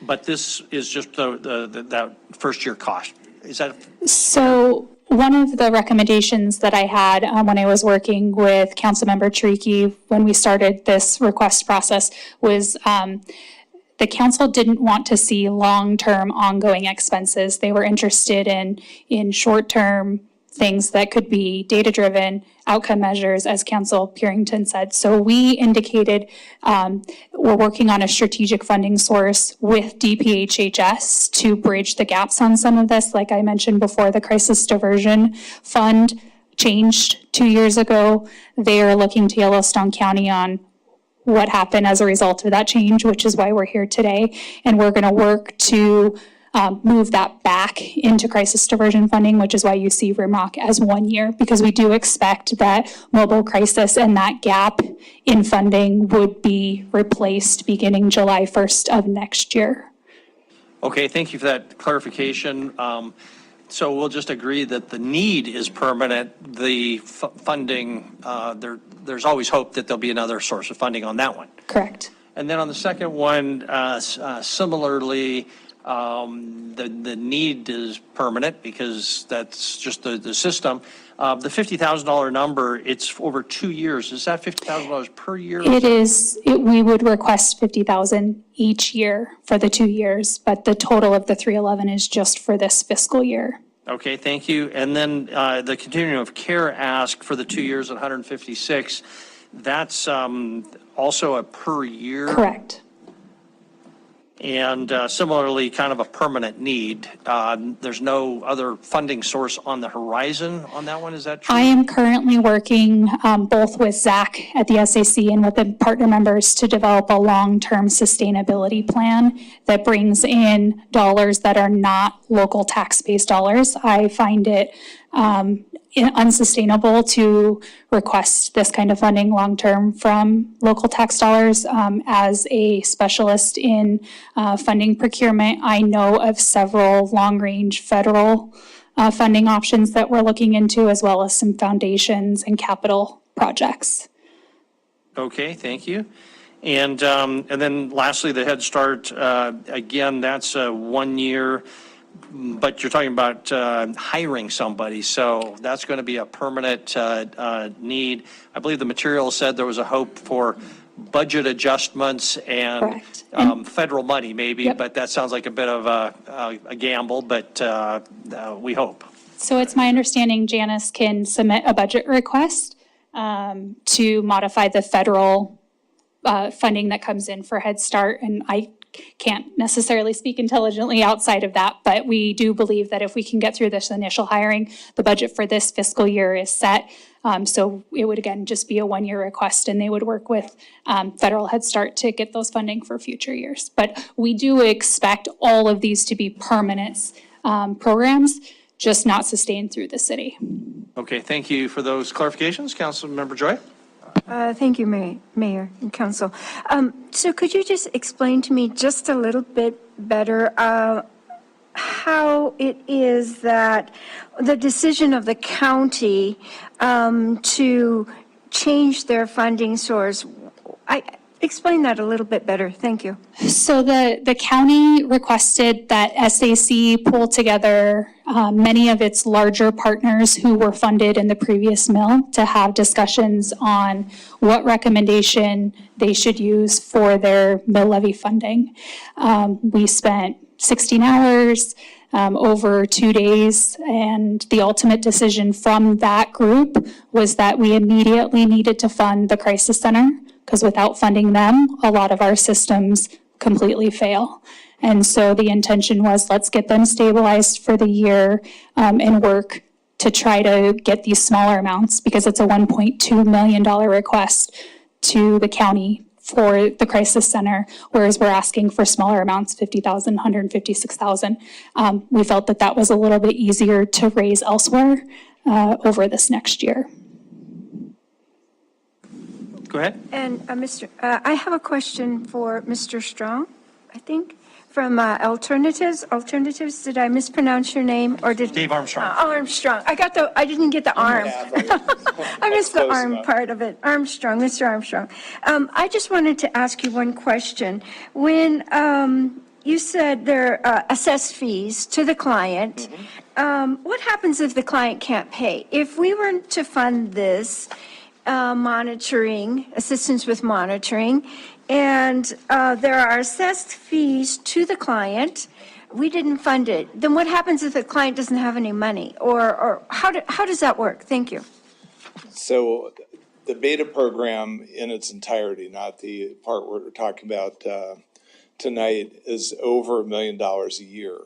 but this is just that first-year cost. Is that, So one of the recommendations that I had when I was working with Councilmember Chiriki when we started this request process was the council didn't want to see long-term ongoing expenses. They were interested in short-term things that could be data-driven outcome measures, as Council Purington said. So we indicated we're working on a strategic funding source with DPHHS to bridge the gaps on some of this. Like I mentioned before, the Crisis Diversion Fund changed 2 years ago. They are looking to Yellowstone County on what happened as a result of that change, which is why we're here today. And we're going to work to move that back into crisis diversion funding, which is why you see RIMROC as 1 year, because we do expect that mobile crisis and that gap in funding would be replaced beginning July 1st of next year. okay, thank you for that clarification. So we'll just agree that the need is permanent, the funding, there's always hope that there'll be another source of funding on that one. Correct. And then on the second one, similarly, the need is permanent because that's just the system. The $50,000 number, it's over 2 years. Is that $50,000 per year? It is, we would request 50,000 each year for the 2 years, but the total of the 311 is just for this fiscal year. Okay, thank you. And then the continuum of care ask for the 2 years at 156, that's also a per year? Correct. And similarly, kind of a permanent need. There's no other funding source on the horizon on that one, is that true? I am currently working both with Zach at the SAC and with the partner members to develop a long-term sustainability plan that brings in dollars that are not local tax-based dollars. I find it unsustainable to request this kind of funding long-term from local tax dollars. As a specialist in funding procurement, I know of several long-range federal funding options that we're looking into, as well as some foundations and capital projects. Okay, thank you. And then lastly, the Head Start, again, that's a 1 year, but you're talking about hiring somebody, so that's going to be a permanent need. I believe the material said there was a hope for budget adjustments and federal money maybe, Yep. but that sounds like a bit of a gamble, but we hope. So it's my understanding Janice can submit a budget request to modify the federal funding that comes in for Head Start, and I can't necessarily speak intelligently outside of that, but we do believe that if we can get through this initial hiring, the budget for this fiscal year is set. So it would, again, just be a 1 year request, and they would work with federal Head Start to get those funding for future years. But we do expect all of these to be permanent programs, just not sustained through the city. Okay, thank you for those clarifications. Councilmember Joy? Thank you, Mayor and Council. So could you just explain to me just a little bit better how it is that the decision of the county to change their funding source, explain that a little bit better. Thank you. So the county requested that SAC pull together many of its larger partners who were funded in the previous mill to have discussions on what recommendation they should use for their mill levy funding. We spent 16 hours over 2 days, and the ultimate decision from that group was that we immediately needed to fund the crisis center, because without funding them, a lot of our systems completely fail. And so the intention was, let's get them stabilized for the year and work to try to get these smaller amounts, because it's a $1.2 million request to the county for the crisis center, whereas we're asking for smaller amounts, 50,000, 156,000. We felt that that was a little bit easier to raise elsewhere over this next year. Go ahead. And I have a question for Mr. Strong, I think, from Alternatives. Alternatives, did I mispronounce your name, or did? Dave Armstrong. Armstrong. I didn't get the arm. I missed the arm part of it. Armstrong, Mr. Armstrong. I just wanted to ask you one question. When you said there are assessed fees to the client. What happens if the client can't pay? If we were to fund this monitoring, assistance with monitoring, and there are assessed fees to the client, we didn't fund it, then what happens if the client doesn't have any money? Or how does that work? Thank you. So the beta program in its entirety, not the part we're talking about tonight, is over $1 million a year.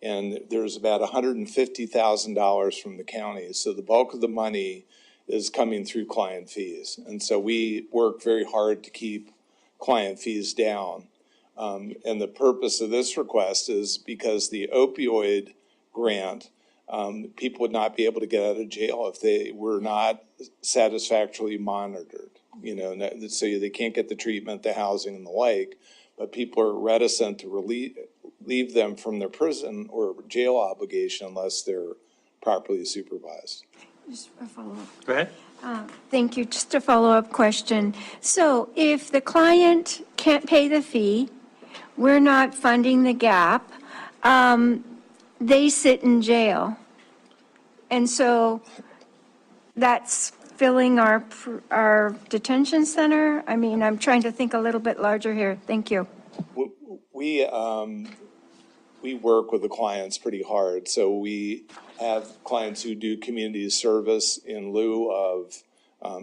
And there's about $150,000 from the county. So the bulk of the money is coming through client fees. And so we work very hard to keep client fees down. And the purpose of this request is because the opioid grant, people would not be able to get out of jail if they were not satisfactorily monitored. You know, so they can't get the treatment, the housing, and the like, but people are reticent to leave them from their prison or jail obligation unless they're properly supervised. Just a follow-up. Go ahead. Thank you. Just a follow-up question. So if the client can't pay the fee, we're not funding the gap, they sit in jail. And so that's filling our detention center? I mean, I'm trying to think a little bit larger here. Thank you. We work with the clients pretty hard. So we have clients who do community service in lieu of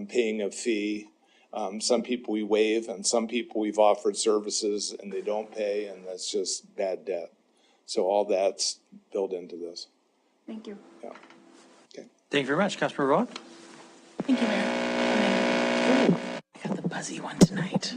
paying a fee. Some people we waive, and some people we've offered services and they don't pay, and that's just bad debt. So all that's built into this. Thank you. Yeah. Okay. Thank you very much. Councilmember Rowan? Thank you, Mayor. I got the buzzy one tonight.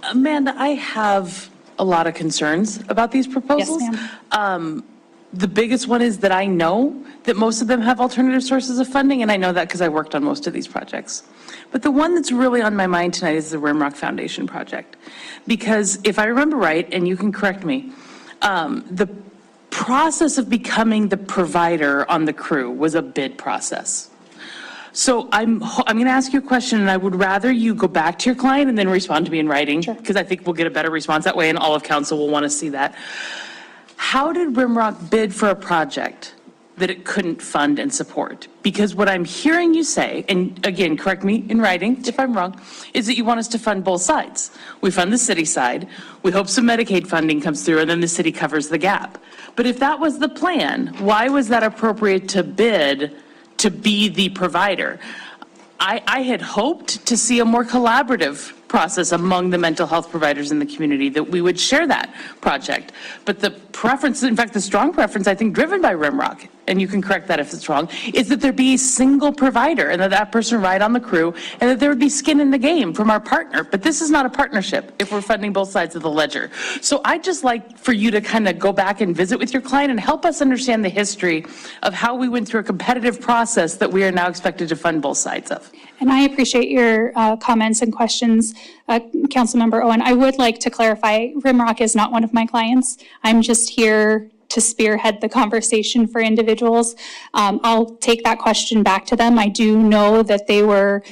Amanda, I have a lot of concerns about these proposals. Yes, ma'am. The biggest one is that I know that most of them have alternative sources of funding, and I know that because I worked on most of these projects. But the one that's really on my mind tonight is the Rimrock Foundation project. Because if I remember right, and you can correct me, the process of becoming the provider on the crew was a bid process. So I'm going to ask you a question, and I would rather you go back to your client and then respond to me in writing, because I think we'll get a better response that way, and all of council will want to see that. How did Rimrock bid for a project that it couldn't fund and support? Because what I'm hearing you say, and again, correct me in writing if I'm wrong, is that you want us to fund both sides. We fund the city side, we hope some Medicaid funding comes through, and then the city covers the gap. But if that was the plan, why was that appropriate to bid to be the provider? I had hoped to see a more collaborative process among the mental health providers in the community, that we would share that project. But the preference, in fact, the strong preference, I think, driven by Rimrock, and you can correct that if it's wrong, is that there be a single provider and that that person ride on the crew, and that there would be skin in the game from our partner. But this is not a partnership if we're funding both sides of the ledger. So I'd just like for you to kind of go back and visit with your client and help us understand the history of how we went through a competitive process that we are now expected to fund both sides of. And I appreciate your comments and questions, Councilmember Owen. I would like to clarify, Rimrock is not one of my clients. I'm just here to spearhead the conversation for individuals. I'll take that question back to them. I do know that they were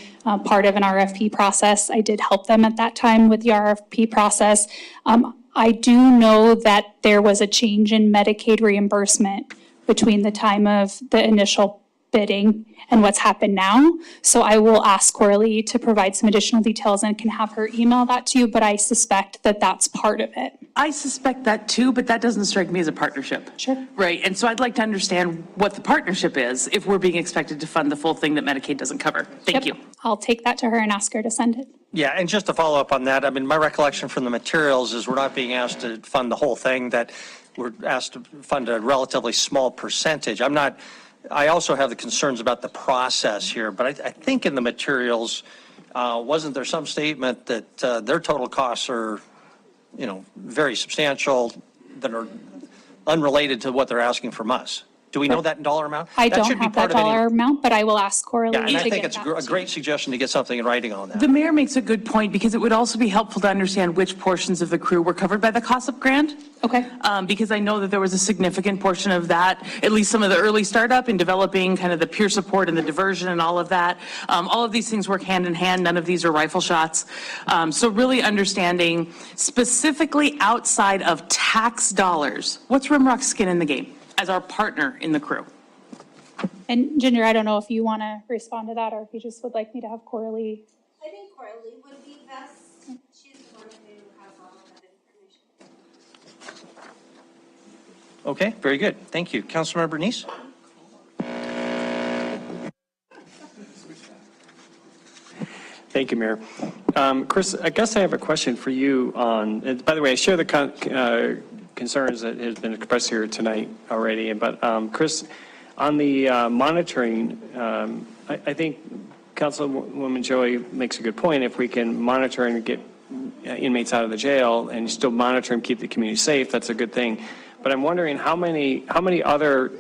part of an RFP process. I did help them at that time with the RFP process. I do know that there was a change in Medicaid reimbursement between the time of the initial bidding and what's happened now. So I will ask Coralie to provide some additional details and can have her email that to you, but I suspect that that's part of it. I suspect that too, but that doesn't strike me as a partnership. Sure. Right, and so I'd like to understand what the partnership is if we're being expected to fund the full thing that Medicaid doesn't cover. Thank you. I'll take that to her and ask her to send it. Yeah, and just to follow up on that, I mean, my recollection from the materials is we're not being asked to fund the whole thing, that we're asked to fund a relatively small percentage. I also have the concerns about the process here, but I think in the materials, wasn't there some statement that their total costs are, very substantial, that are unrelated to what they're asking from us? Do we know that in dollar amount? I That don't should be have part that of any- dollar amount, but I will ask Coralie Yeah, and I to think get it's that a to great you. suggestion to get something in writing on that. The mayor makes a good point, because it would also be helpful to understand which portions of the crew were covered by the COSUP grant. Okay. Because I know that there was a significant portion of that, at least some of the early startup in developing kind of the peer support and the diversion and all of that. All of these things work hand in hand. None of these are rifle shots. So really understanding specifically outside of tax dollars, what's Rimrock's skin in the game as our partner in the crew? And Ginger, I don't know if you want to respond to that or if you just would like me to have Coralie. I think Coralie would be best. She's the one who has all of that information. Okay, very good. Thank you. Councilmember Neese? Thank you, Mayor. Chris, I guess I have a question for you on, and by the way, I share the concerns that has been expressed here tonight already, but Chris, on the monitoring, I think Councilwoman Joey makes a good point. If we can monitor and get inmates out of the jail and still monitor and keep the community safe, that's a good thing. But I'm wondering how many other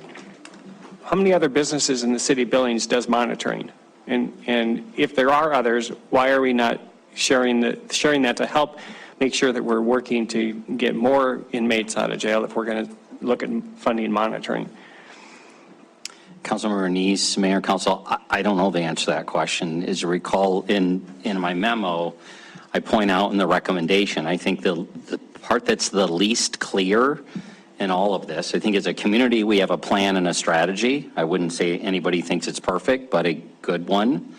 businesses in the city of Billings does monitoring? And if there are others, why are we not sharing that to help make sure that we're working to get more inmates out of jail if we're going to look at funding and monitoring? Councilmember Neese, Mayor, Council, I don't know the answer to that question. As you recall, in my memo, I point out in the recommendation, I think the part that's the least clear in all of this, I think as a community, we have a plan and a strategy. I wouldn't say anybody thinks it's perfect, but a good one.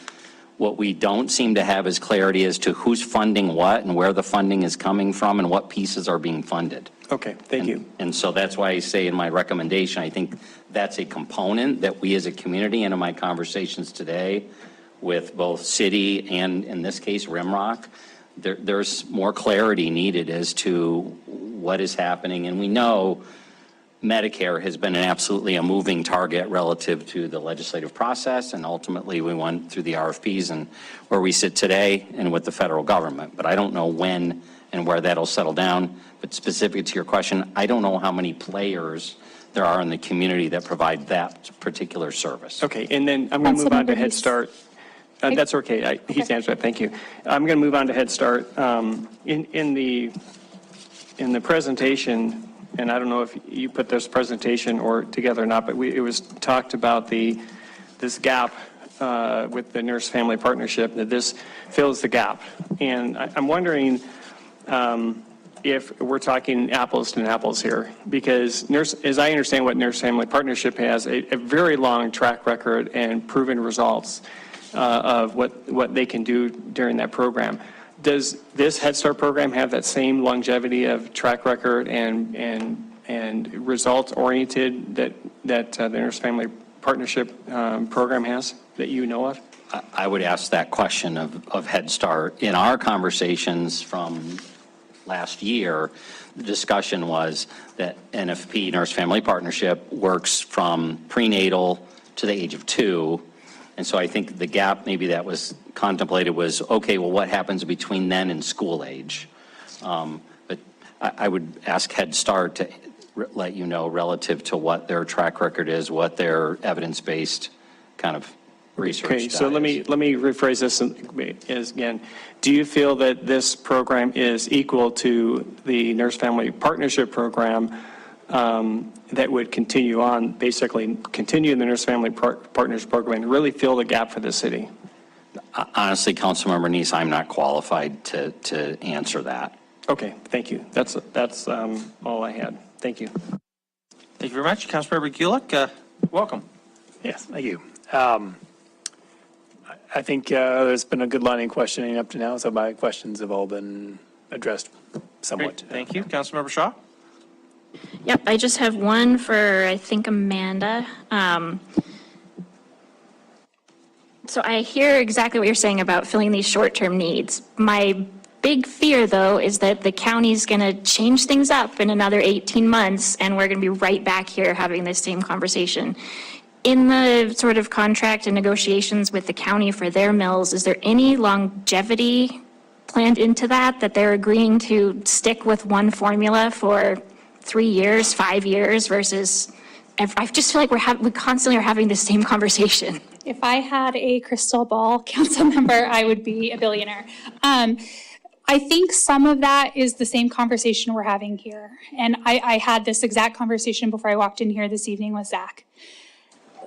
What we don't seem to have is clarity as to who's funding what and where the funding is coming from and what pieces are being funded. Okay, thank you. And so that's why I say in my recommendation, I think that's a component that we as a community and in my conversations today with both city and in this case, Rimrock, there's more clarity needed as to what is happening. And we know Medicare has been absolutely a moving target relative to the legislative process. And ultimately we went through the RFPs and where we sit today and with the federal government. But I don't know when and where that'll settle down. But specific to your question, I don't know how many players there are in the community that provide that particular service. Okay, and then I'm going to move on to Councilmember Head Neese. Start. That's okay. He's answered that. Thank you. I'm going to move on to Head Start. In the presentation, and I don't know if you put this presentation or together or not, but it was talked about this gap with the Nurse Family Partnership, that this fills the gap. And I'm wondering if we're talking apples to apples here, because as I understand what Nurse Family Partnership has, a very long track record and proven results of what they can do during that program. Does this Head Start program have that same longevity of track record and results oriented that the Nurse Family Partnership program has that you know of? I would ask that question of Head Start. In our conversations from last year, the discussion was that NFP, Nurse Family Partnership, works from prenatal to the age of 2. And so I think the gap maybe that was contemplated was, okay, well, what happens between then and school age? But I would ask Head Start to let you know relative to what their track record is, what their evidence-based kind of research Okay, so is. let me rephrase this as again. Do you feel that this program is equal to the Nurse Family Partnership program that would continue on, basically continue the Nurse Family Partnership program and really fill the gap for the city? Honestly, Councilmember Neese, I'm not qualified to answer that. Okay, thank you. That's all I had. Thank you. Thank you very much. Councilmember Gulick, welcome. Yes, thank you. I think there's been a good line of questioning up to now, so my questions have all been addressed somewhat. Great. Thank you. Councilmember Shaw? Yep, I just have one for, I think, Amanda. So I hear exactly what you're saying about filling these short-term needs. My big fear, though, is that the county's going to change things up in another 18 months, and we're going to be right back here having this same conversation. In the sort of contract and negotiations with the county for their mills, is there any longevity planned into that they're agreeing to stick with one formula for 3 years, 5 years versus I just feel like we constantly are having the same conversation. If I had a crystal ball, council member, I would be a billionaire. I think some of that is the same conversation we're having here. And I had this exact conversation before I walked in here this evening with Zach.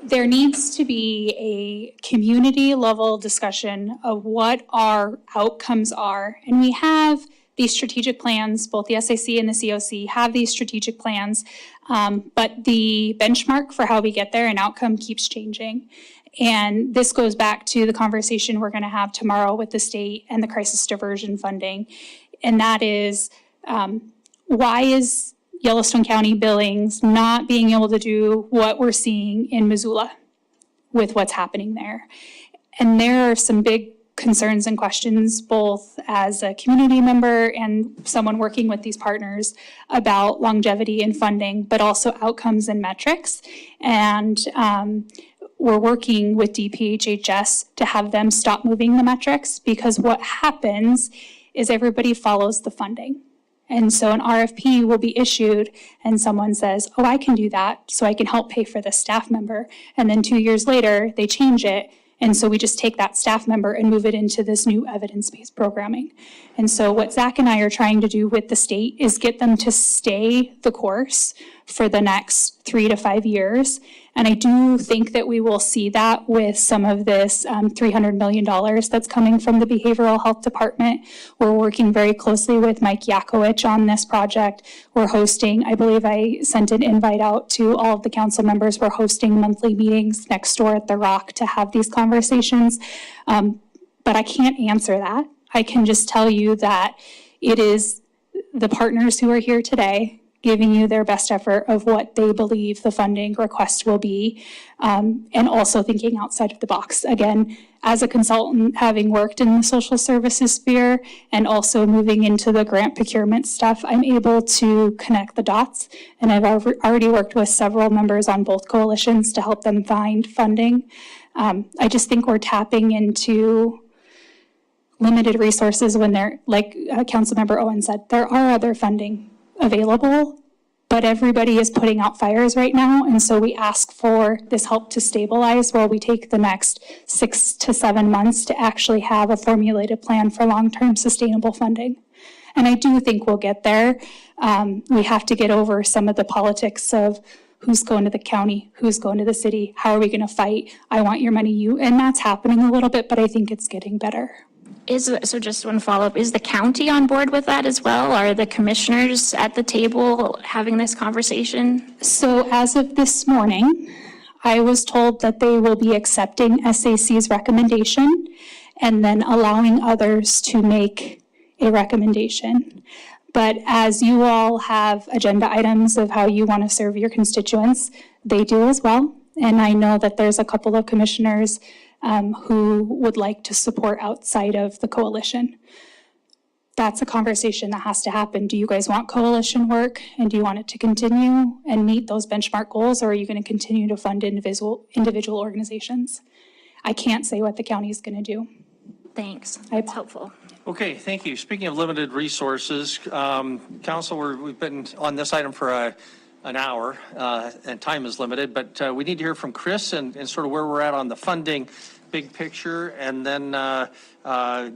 There needs to be a community level discussion of what our outcomes are. And we have these strategic plans, both the SAC and the COC have these strategic plans, but the benchmark for how we get there and outcome keeps changing. And this goes back to the conversation we're going to have tomorrow with the state and the crisis diversion funding. And that is, why is Yellowstone County Billings not being able to do what we're seeing in Missoula with what's happening there? And there are some big concerns and questions, both as a community member and someone working with these partners, about longevity and funding, but also outcomes and metrics. And we're working with DPHHS to have them stop moving the metrics, because what happens is everybody follows the funding. And so an RFP will be issued and someone says, oh, I can do that, so I can help pay for this staff member. And then 2 years later, they change it. And so we just take that staff member and move it into this new evidence-based programming. And so what Zach and I are trying to do with the state is get them to stay the course for the next 3 to 5 years. And I do think that we will see that with some of this $300 million that's coming from the Behavioral Health Department. We're working very closely with Mike Yakowicz on this project. We're hosting, I believe I sent an invite out to all of the council members. We're hosting monthly meetings next door at the Rock to have these conversations. But I can't answer that. I can just tell you that it is the partners who are here today giving you their best effort of what they believe the funding request will be, and also thinking outside of the box. Again, as a consultant, having worked in the social services sphere and also moving into the grant procurement stuff, I'm able to connect the dots. And I've already worked with several members on both coalitions to help them find funding. I just think we're tapping into limited resources when they're, like Councilmember Owen said, there are other funding available, but everybody is putting out fires right now. And so we ask for this help to stabilize while we take the next 6 to 7 months to actually have a formulated plan for long-term sustainable funding. And I do think we'll get there. We have to get over some of the politics of who's going to the county, who's going to the city, how are we going to fight? I want your money, you, and that's happening a little bit, but I think it's getting better. So just one follow-up, is the county on board with that as well? Are the commissioners at the table having this conversation? So as of this morning, I was told that they will be accepting SAC's recommendation and then allowing others to make a recommendation. But as you all have agenda items of how you want to serve your constituents, they do as well. And I know that there's a couple of commissioners who would like to support outside of the coalition. That's a conversation that has to happen. Do you guys want coalition work, and do you want it to continue and meet those benchmark goals, or are you going to continue to fund individual organizations? I can't say what the county is going to do. Thanks, that's helpful. Okay, thank you. Speaking of limited resources, Council, we've been on this item for an hour, and time is limited, but we need to hear from Chris and sort of where we're at on the funding, big picture, and then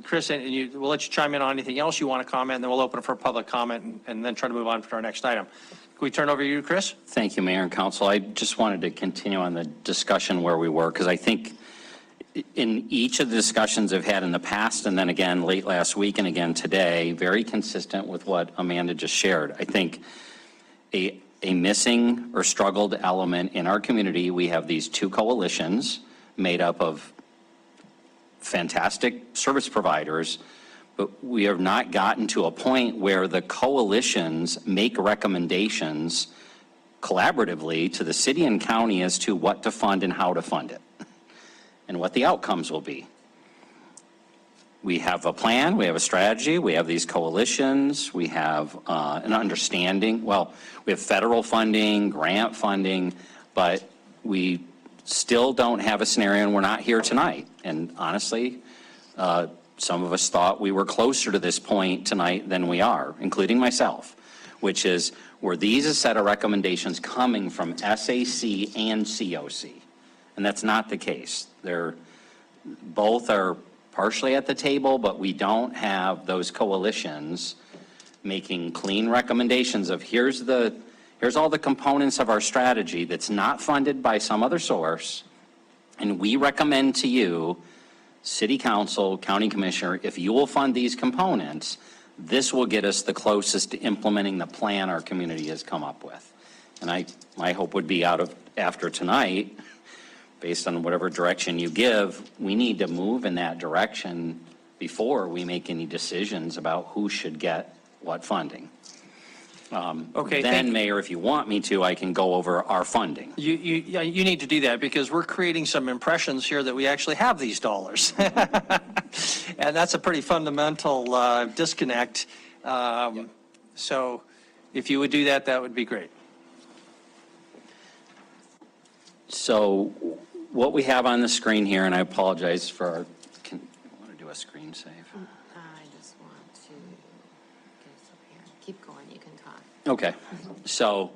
Chris, and we'll let you chime in on anything else you want to comment, and then we'll open it for public comment and then try to move on to our next item. Can we turn over to you, Chris? Thank you, Mayor and Council. I just wanted to continue on the discussion where we were, because I think in each of the discussions I've had in the past, and then again late last week and again today, very consistent with what Amanda just shared. I think a missing or struggled element in our community, we have these two coalitions made up of fantastic service providers, but we have not gotten to a point where the coalitions make recommendations collaboratively to the city and county as to what to fund and how to fund it and what the outcomes will be. We have a plan, we have a strategy, we have these coalitions, we have an understanding. Well, we have federal funding, grant funding, but we still don't have a scenario, and we're not here tonight. And honestly, some of us thought we were closer to this point tonight than we are, including myself, which is were these a set of recommendations coming from SAC and COC? And that's not the case. Both are partially at the table, but we don't have those coalitions making clean recommendations of here's all the components of our strategy that's not funded by some other source, and we recommend to you, city council, county commissioner, if you will fund these components, this will get us the closest to implementing the plan our community has come up with. And my hope would be after tonight, based on whatever direction you give, we need to move in that direction before we make any decisions about who should get what funding. Okay, Then, Mayor, if you want me to, I can go over our funding. You need to do that because we're creating some impressions here that we actually have these dollars. And that's a pretty fundamental disconnect. So if you would do that, that would be great. So what we have on the screen here, and I apologize for our, I want to do a screen save. I just want to get us up here. Keep going, you can talk. Okay, so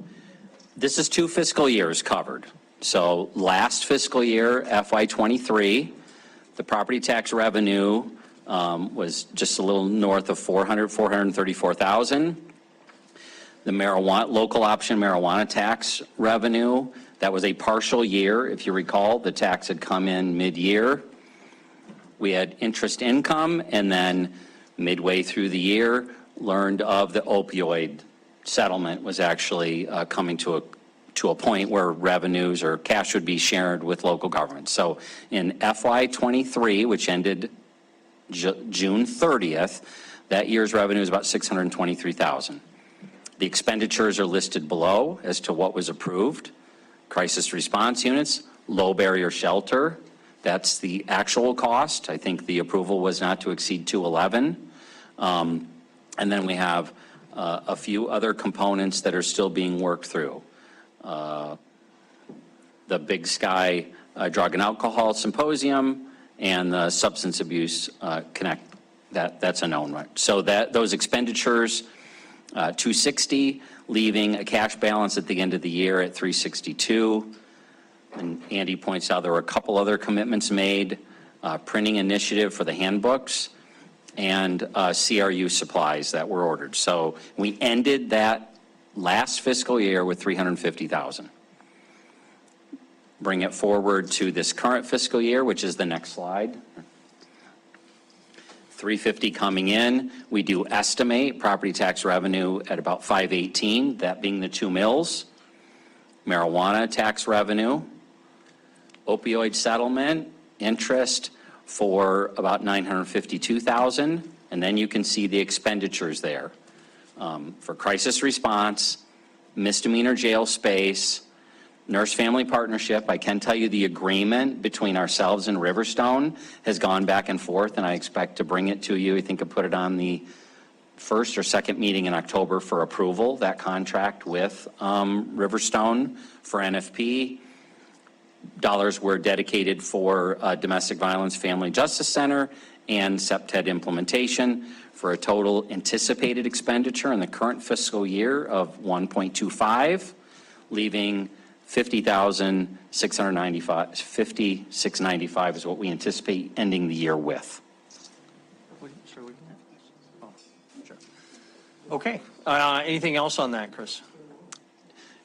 this is 2 fiscal years covered. So last fiscal year, FY '23, the property tax revenue was just a little north of 434,000. The local option marijuana tax revenue, that was a partial year. If you recall, the tax had come in mid-year. We had interest income, and then midway through the year, learned of the opioid settlement was actually coming to a point where revenues or cash would be shared with local governments. So in FY '23, which ended June 30th, that year's revenue is about 623,000. The expenditures are listed below as to what was approved. Crisis response units, low barrier shelter, that's the actual cost. I think the approval was not to exceed 211. And then we have a few other components that are still being worked through. The Big Sky Drug and Alcohol Symposium and the Substance Abuse Connect, that's a known one. So those expenditures, 260, leaving a cash balance at the end of the year at 362. And Andy points out there were a couple other commitments made, printing initiative for the handbooks and CRU supplies that were ordered. So we ended that last fiscal year with 350,000. Bring it forward to this current fiscal year, which is the next slide. 350 coming in. We do estimate property tax revenue at about 518, that being the 2 mills. Marijuana tax revenue, opioid settlement, interest for about 952,000. And then you can see the expenditures there for crisis response, misdemeanor jail space, Nurse Family Partnership. I can tell you the agreement between ourselves and Riverstone has gone back and forth, and I expect to bring it to you. I think I put it on the first or second meeting in October for approval, that contract with Riverstone for NFP. Dollars were dedicated for Domestic Violence Family Justice Center and SEPTED implementation for a total anticipated expenditure in the current fiscal year of 1.25, leaving 5695 is what we anticipate ending the year with. Okay. Anything else on that, Chris?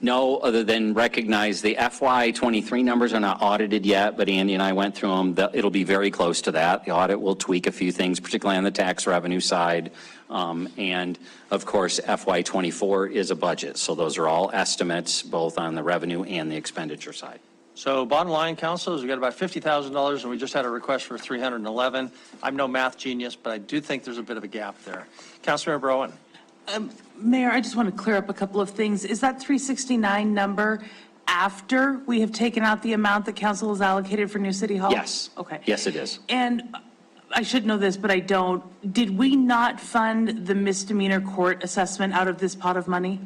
No, other than recognize the FY '23 numbers are not audited yet, but Andy and I went through them. It'll be very close to that. The audit will tweak a few things, particularly on the tax revenue side. And of course, FY '24 is a budget. So those are all estimates, both on the revenue and the expenditure side. So bottom line, council, is we got about $50,000 and we just had a request for 311. I'm no math genius, but I do think there's a bit of a gap there. Councilmember Owen. Mayor, I just want to clear up a couple of things. Is that 369 number after we have taken out the amount that council has allocated for new city hall? Yes. Okay. Yes, it is. And I should know this, but I don't. Did we not fund the misdemeanor court assessment out of this pot of money?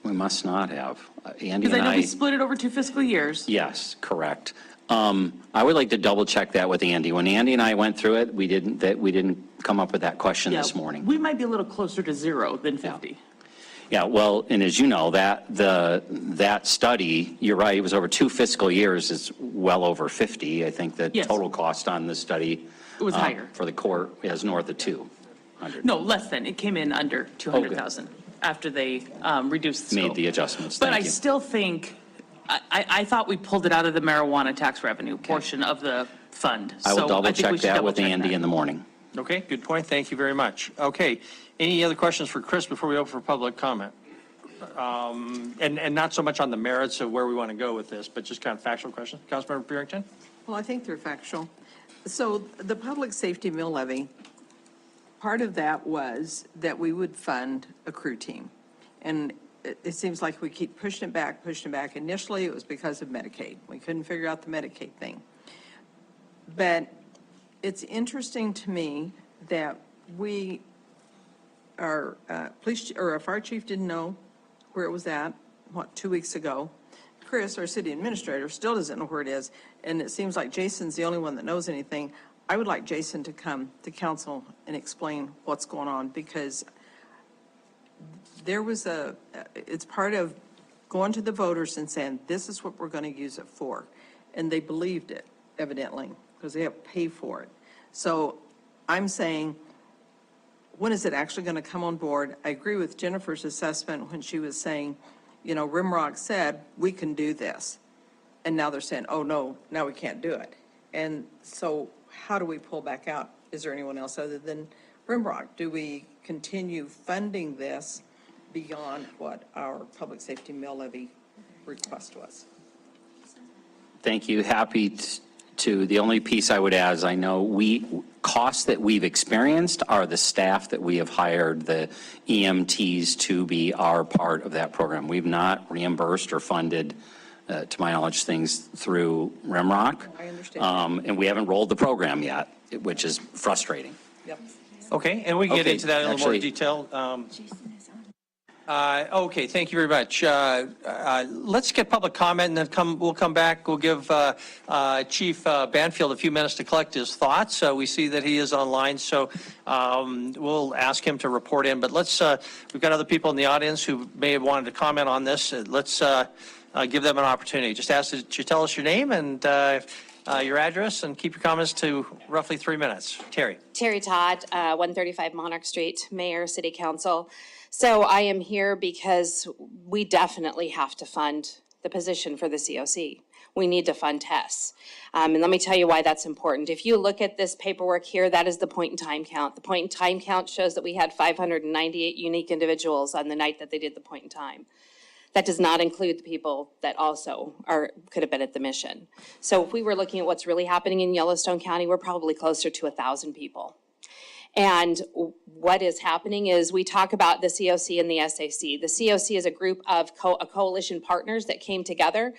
We must not have. Andy Because and I know we split it over 2 fiscal years. Yes, correct. I would like to double check that with Andy. When Andy and I went through it, we didn't come up with that question this morning. We might be a little closer to 0 than 50. Yeah, well, and as you know, that study, you're right, it was over 2 fiscal years, it's well over 50. I think the Yes. total cost on this study. It was higher. For the court is north of 200. No, less than. It came in under 200,000 after they reduced the scope. Made the adjustments, But I thank you. still think, I thought we pulled it out of the marijuana tax revenue portion of the fund. I will So double think we check should that with double-check Andy that. in the morning. Okay, good point. Thank you very much. Okay, any other questions for Chris before we open for public comment? And not so much on the merits of where we want to go with this, but just kind of factual questions. Councilmember Purington? Well, I think they're factual. So the public safety mill levy, part of that was that we would fund a crew team. And it seems like we keep pushing it back, pushing it back. Initially, it was because of Medicaid. We couldn't figure out the Medicaid thing. But it's interesting to me that our our fire chief didn't know where it was at, 2 weeks ago. Chris, our city administrator, still doesn't know where it is, and it seems like Jason's the only one that knows anything. I would like Jason to come to council and explain what's going on, because it's part of going to the voters and saying, this is what we're going to use it for. And they believed it, evidently, because they have to pay for it. So I'm saying, when is it actually going to come on board? I agree with Jennifer's assessment when she was saying, Rimrock said, we can do this. And now they're saying, oh, no, now we can't do it. And so how do we pull back out? Is there anyone else other than Rimrock? Do we continue funding this beyond what our public safety mill levy request was? Thank you. Happy to. The only piece I would add is I know costs that we've experienced are the staff that we have hired, the EMTs, to be our part of that program. We've not reimbursed or funded, to my knowledge, things through Rimrock. I understand. And we haven't rolled the program yet, which is frustrating. Yep. Okay, and we can get Okay, into that in a little more actually- detail. Okay, thank you very much. Let's get public comment, and then we'll come back. We'll give Chief Banfield a few minutes to collect his thoughts. We see that he is online, so we'll ask him to report in. But we've got other people in the audience who may have wanted to comment on this. Let's give them an opportunity. Just ask that you tell us your name and your address, and keep your comments to roughly 3 minutes. Terry. Terry Todd, 135 Monarch Street, Mayor, City Council. So I am here because we definitely have to fund the position for the COC. We need to fund tests. And let me tell you why that's important. If you look at this paperwork here, that is the point in time count. The point in time count shows that we had 598 unique individuals on the night that they did the point in time. That does not include the people that also could have been at the mission. So if we were looking at what's really happening in Yellowstone County, we're probably closer to 1,000 people. And what is happening is we talk about the COC and the SAC. The COC is a group of a coalition partners that came together.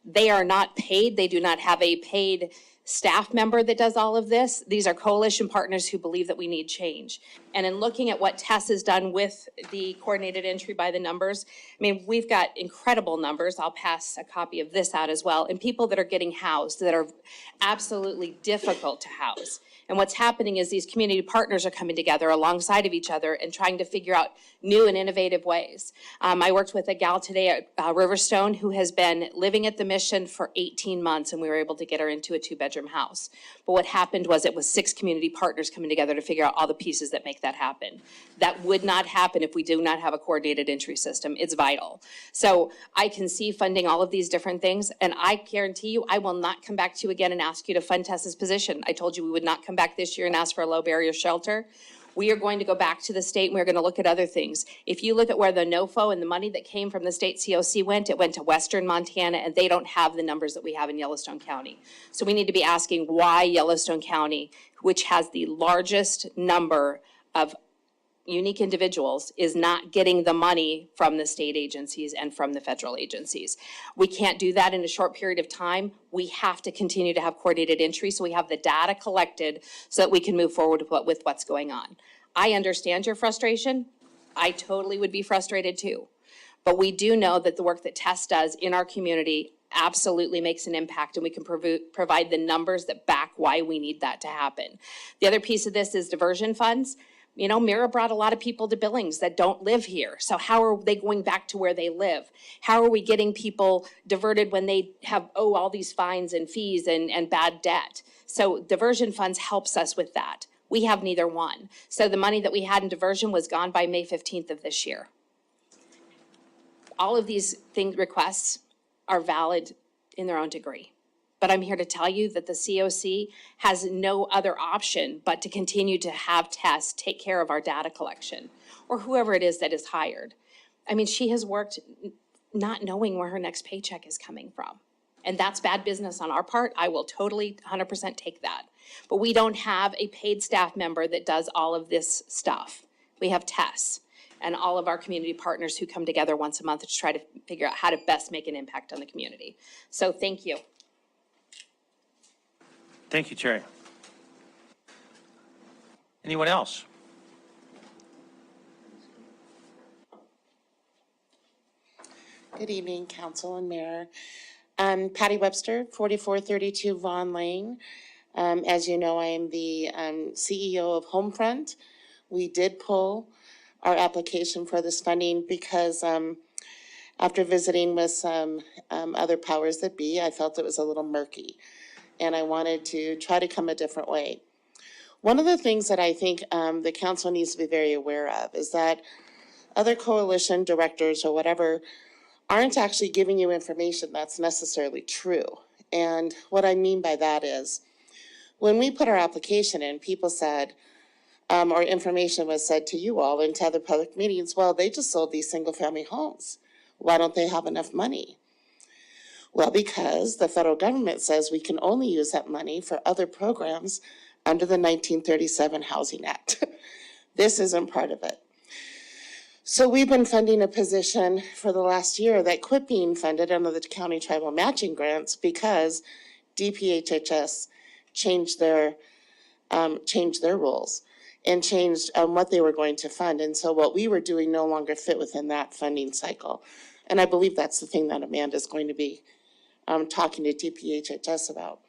They are not paid. They do not have a paid staff member that does all of this. These are coalition partners who believe that we need change. And in looking at what Tess has done with the coordinated entry by the numbers, I mean, we've got incredible numbers. I'll pass a copy of this out as well. And people that are getting housed that are absolutely difficult to house. And what's happening is these community partners are coming together alongside of each other and trying to figure out new and innovative ways. I worked with a gal today at Riverstone who has been living at the mission for 18 months, and we were able to get her into a 2-bedroom house. But what happened was it was 6 community partners coming together to figure out all the pieces that make that happen. That would not happen if we do not have a coordinated entry system. It's vital. So I can see funding all of these different things, and I guarantee you I will not come back to you again and ask you to fund Tessa's position. I told you we would not come back this year and ask for a low barrier shelter. We are going to go back to the state and we're going to look at other things. If you look at where the NOFO and the money that came from the state COC went, it went to Western Montana, and they don't have the numbers that we have in Yellowstone County. So we need to be asking why Yellowstone County, which has the largest number of unique individuals, is not getting the money from the state agencies and from the federal agencies. We can't do that in a short period of time. We have to continue to have coordinated entry so we have the data collected so that we can move forward with what's going on. I understand your frustration. I totally would be frustrated too. But we do know that the work that Tess does in our community absolutely makes an impact, and we can provide the numbers that back why we need that to happen. The other piece of this is diversion funds. You know, Mira brought a lot of people to Billings that don't live here. So how are they going back to where they live? How are we getting people diverted when they have, all these fines and fees and bad debt? So diversion funds helps us with that. We have neither one. So the money that we had in diversion was gone by May 15th of this year. All of these requests are valid in their own degree. But I'm here to tell you that the COC has no other option but to continue to have Tess take care of our data collection, or whoever it is that is hired. I mean, she has worked not knowing where her next paycheck is coming from. And that's bad business on our part. I will totally 100% take that. But we don't have a paid staff member that does all of this stuff. We have Tess and all of our community partners who come together once a month to try to figure out how to best make an impact on the community. So thank you. Thank you, Terry. Anyone else? Good evening, Council and Mayor. Patty Webster, 4432 Vaughn Lane. As you know, I am the CEO of Homefront. We did pull our application for this funding because after visiting with some other powers that be, I felt it was a little murky. And I wanted to try to come a different way. One of the things that I think the council needs to be very aware of is that other coalition directors or whatever aren't actually giving you information that's necessarily true. And what I mean by that is, when we put our application in, people said, or information was said to you all and to other public meetings, well, they just sold these single-family homes. Why don't they have enough money? Well, because the federal government says we can only use that money for other programs under the 1937 Housing Act. This isn't part of it. So we've been funding a position for the last year that quit being funded under the county tribal matching grants because DPHHS changed their rules and changed what they were going to fund. And so what we were doing no longer fit within that funding cycle. And I believe that's the thing that Amanda's going to be talking to DPHHS about.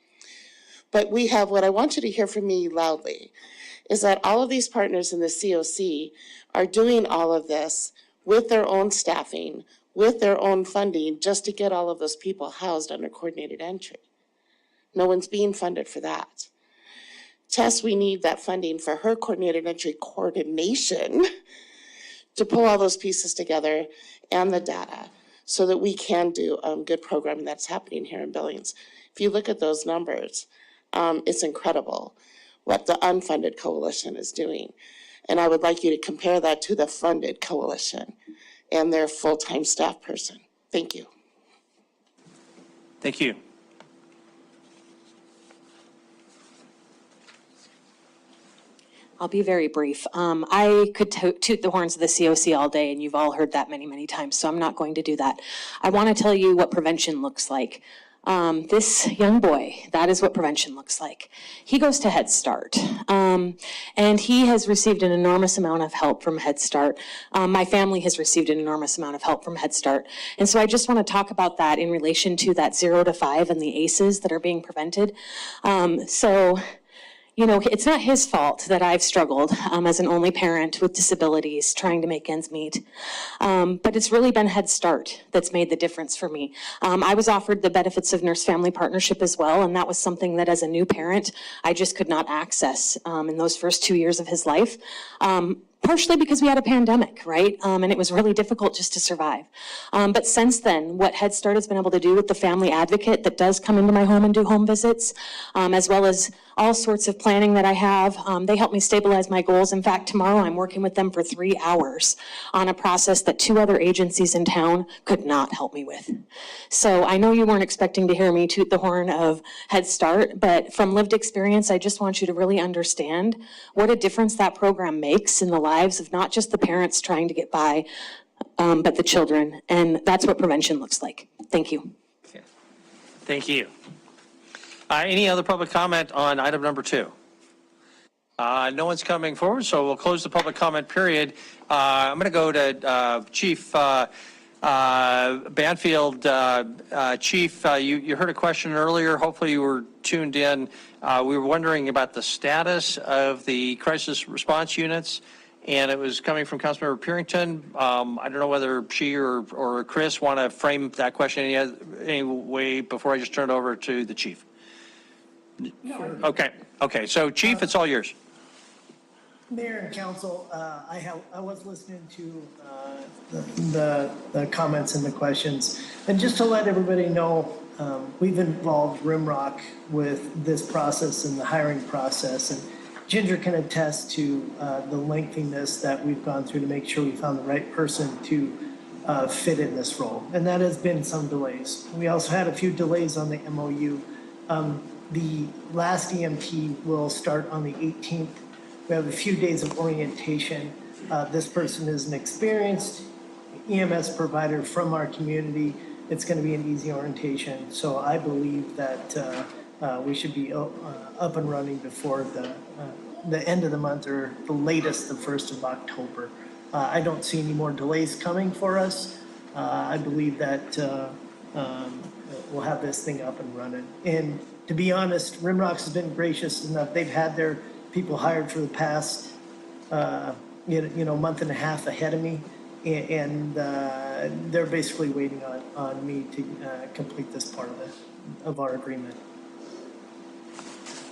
But we have, what I want you to hear from me loudly, is that all of these partners in the COC are doing all of this with their own staffing, with their own funding, just to get all of those people housed under coordinated entry. No one's being funded for that. Tess, we need that funding for her coordinated entry coordination to pull all those pieces together and the data so that we can do good programming that's happening here in Billings. If you look at those numbers, it's incredible what the unfunded coalition is doing. And I would like you to compare that to the funded coalition and their full-time staff person. Thank you. Thank you. I'll be very brief. I could toot the horns of the COC all day, and you've all heard that many, many times, so I'm not going to do that. I want to tell you what prevention looks like. This young boy, that is what prevention looks like. He goes to Head Start, and he has received an enormous amount of help from Head Start. My family has received an enormous amount of help from Head Start. And so I just want to talk about that in relation to that 0 to 5 and the ACEs that are being prevented. You know, it's not his fault that I've struggled as an only parent with disabilities trying to make ends meet. But it's really been Head Start that's made the difference for me. I was offered the benefits of nurse-family partnership as well, and that was something that as a new parent, I just could not access in those first 2 years of his life. Partially because we had a pandemic, right? And it was really difficult just to survive. But since then, what Head Start has been able to do with the family advocate that does come into my home and do home visits, as well as all sorts of planning that I have, they help me stabilize my goals. In fact, tomorrow I'm working with them for 3 hours on a process that 2 other agencies in town could not help me with. So I know you weren't expecting to hear me toot the horn of Head Start, but from lived experience, I just want you to really understand what a difference that program makes in the lives of not just the parents trying to get by, but the children. And that's what prevention looks like. Thank you. Thank you. Any other public comment on item number 2? No one's coming forward, so we'll close the public comment period. I'm going to go to Chief Banfield, Chief, you heard a question earlier. Hopefully you were tuned in. We were wondering about the status of the crisis response units, and it was coming from Councilmember Purington. I don't know whether she or Chris want to frame that question any way before I just turn it over to the chief. Okay. So Chief, it's all yours. Mayor and council, I was listening to the comments and the questions. And just to let everybody know, we've involved Rimrock with this process and the hiring process. And Ginger can attest to the lengthiness that we've gone through to make sure we found the right person to fit in this role. And that has been some delays. We also had a few delays on the MOU. The last EMT will start on the 18th. We have a few days of orientation. This person is an experienced EMS provider from our community. It's going to be an easy orientation. So I believe that we should be up and running before the end of the month or the latest, the 1st of October. I don't see any more delays coming for us. I believe that we'll have this thing up and running. And to be honest, Rimrocks has been gracious enough. They've had their people hired for the past, month and a half ahead of me. And they're basically waiting on me to complete this part of our agreement.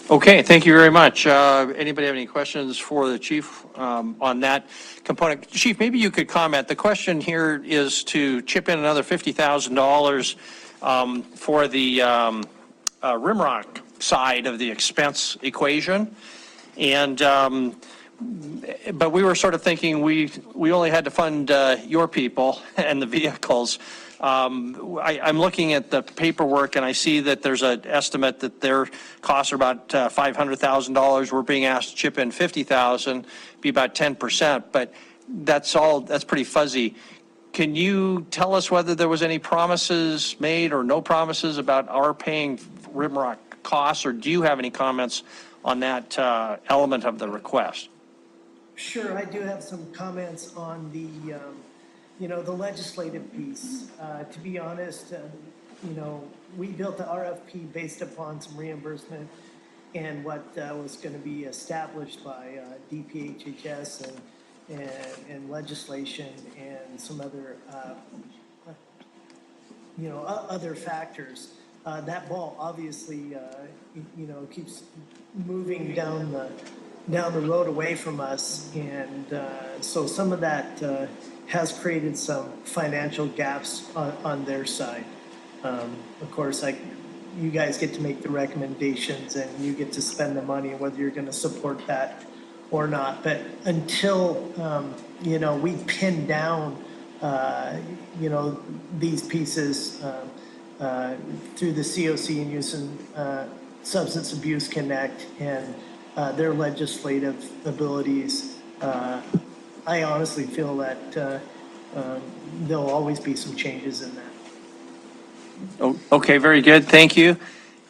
Okay, thank you very much. Anybody have any questions for the chief on that component? Chief, maybe you could comment. The question here is to chip in another $50,000 for the Rimrock side of the expense equation. And but we were sort of thinking we only had to fund your people and the vehicles. I'm looking at the paperwork and I see that there's an estimate that their costs are about $500,000. We're being asked to chip in $50,000, be about 10%, but that's pretty fuzzy. Can you tell us whether there was any promises made or no promises about our paying Rimrock costs, or do you have any comments on that element of the request? Sure, I do have some comments on the legislative piece. To be honest, we built the RFP based upon some reimbursement and what was going to be established by DPHHS and legislation and some other, other factors. That ball obviously, keeps moving down the road away from us. And so some of that has created some financial gaps on their side. Of course, you guys get to make the recommendations and you get to spend the money, whether you're going to support that or not. But until, we pin down, these pieces through the COC and using Substance Abuse Connect and their legislative abilities, I honestly feel that there'll always be some changes in that. Okay, very good. Thank you.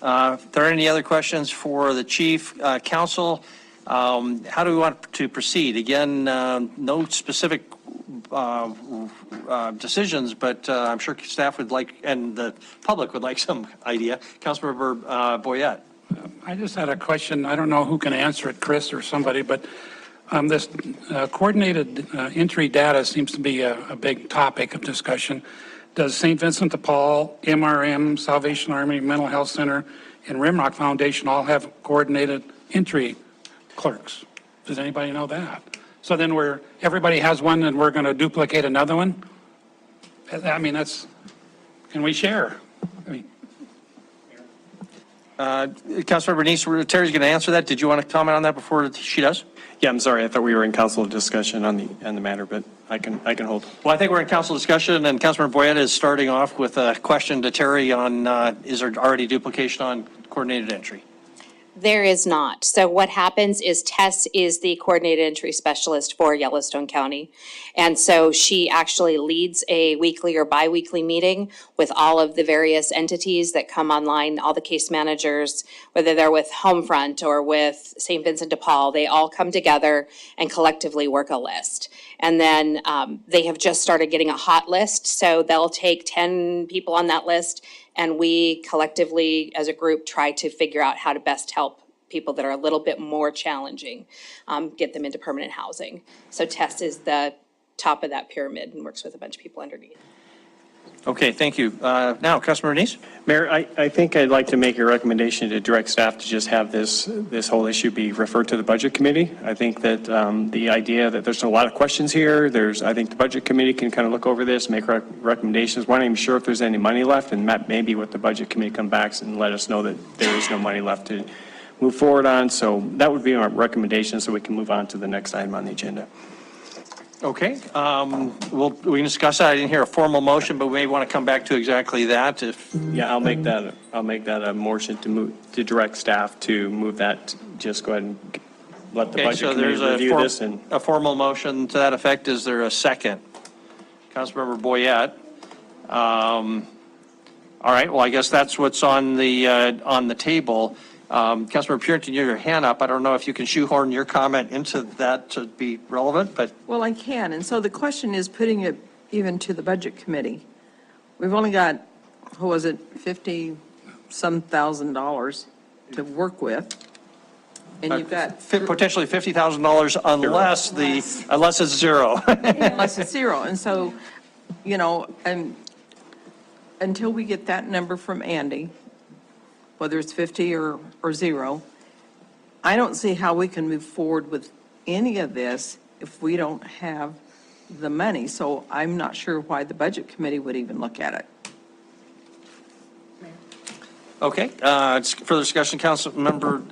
If there are any other questions for the chief, council, how do we want to proceed? Again, no specific decisions, but I'm sure staff would like, and the public would like some idea. Councilmember Boyette. I just had a question. I don't know who can answer it, Chris or somebody, but this coordinated entry data seems to be a big topic of discussion. Does St. Vincent de Paul, MRM, Salvation Army, Mental Health Center, and Rimrock Foundation all have coordinated entry clerks? Does anybody know that? So then everybody has one and we're going to duplicate another one? I mean, can we share? Councilmember Bernice, Terry's going to answer that. Did you want to comment on that before she does? Yeah, I'm sorry. I thought we were in council discussion on the matter, but I can hold. Well, I think we're in council discussion, and Councilmember Boyette is starting off with a question to Terry on, is there already duplication on coordinated entry? There is not. So what happens is Tess is the coordinated entry specialist for Yellowstone County. And so she actually leads a weekly or bi-weekly meeting with all of the various entities that come online, all the case managers, whether they're with Homefront or with St. Vincent de Paul, they all come together and collectively work a list. And then they have just started getting a hot list. So they'll take 10 people on that list, and we collectively, as a group, try to figure out how to best help people that are a little bit more challenging, get them into permanent housing. So Tess is the top of that pyramid and works with a bunch of people underneath. Okay, thank you. Now, Councilmember Neese? Mayor, I think I'd like to make a recommendation to direct staff to just have this whole issue be referred to the Budget Committee. I think that the idea that there's a lot of questions here, I think the Budget Committee can kind of look over this, make recommendations. We're not even sure if there's any money left, and maybe what the Budget Committee come back and let us know that there is no money left to move forward on. So that would be our recommendation, so we can move on to the next item on the agenda. Okay, we can discuss that. I didn't hear a formal motion, but we may want to come back to exactly that if. Yeah, I'll make that a motion to direct staff to move that. Just go ahead and let the Okay, Budget so Committee there's review this. And a formal motion to that effect. Is there a second? Councilmember Boyette. All right, well, I guess that's what's on the table. Councilmember Purinton, you have your hand up. I don't know if you can shoehorn your comment into that to be relevant, but. Well, I can, and so the question is putting it even to the Budget Committee. We've only got, what was it, $50-some thousand to work with, and you've got. Potentially $50,000 unless it's zero. Unless it's zero, and so, and until we get that number from Andy, whether it's 50 or zero, I don't see how we can move forward with any of this if we don't have the money. So I'm not sure why the Budget Committee would even look at it. Okay, it's further discussion. Councilmember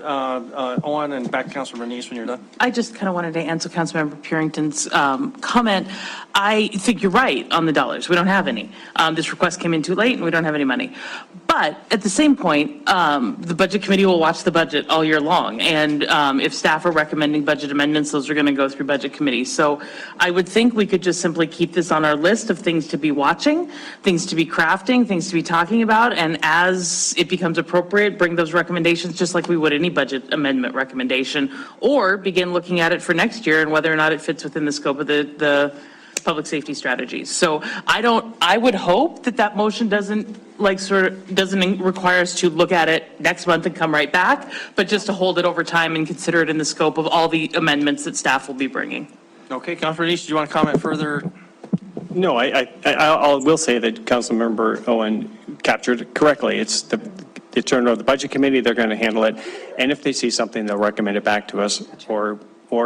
Owen, and back to Councilmember Neese when you're done. I just kind of wanted to answer Councilmember Purington's comment. I think you're right on the dollars. We don't have any. This request came in too late and we don't have any money. But at the same point, the Budget Committee will watch the budget all year long. And if staff are recommending budget amendments, those are going to go through Budget Committee. So I would think we could just simply keep this on our list of things to be watching, things to be crafting, things to be talking about. And as it becomes appropriate, bring those recommendations just like we would any budget amendment recommendation, or begin looking at it for next year and whether or not it fits within the scope of the public safety strategies. So I would hope that motion doesn't require us to look at it next month and come right back, but just to hold it over time and consider it in the scope of all the amendments that staff will be bringing. Okay, Councilmember Neese, do you want to comment further? no, I will say that Councilmember Owen captured it correctly. It's the turn of the Budget Committee. They're going to handle it. And if they see something, they'll recommend it back to us, or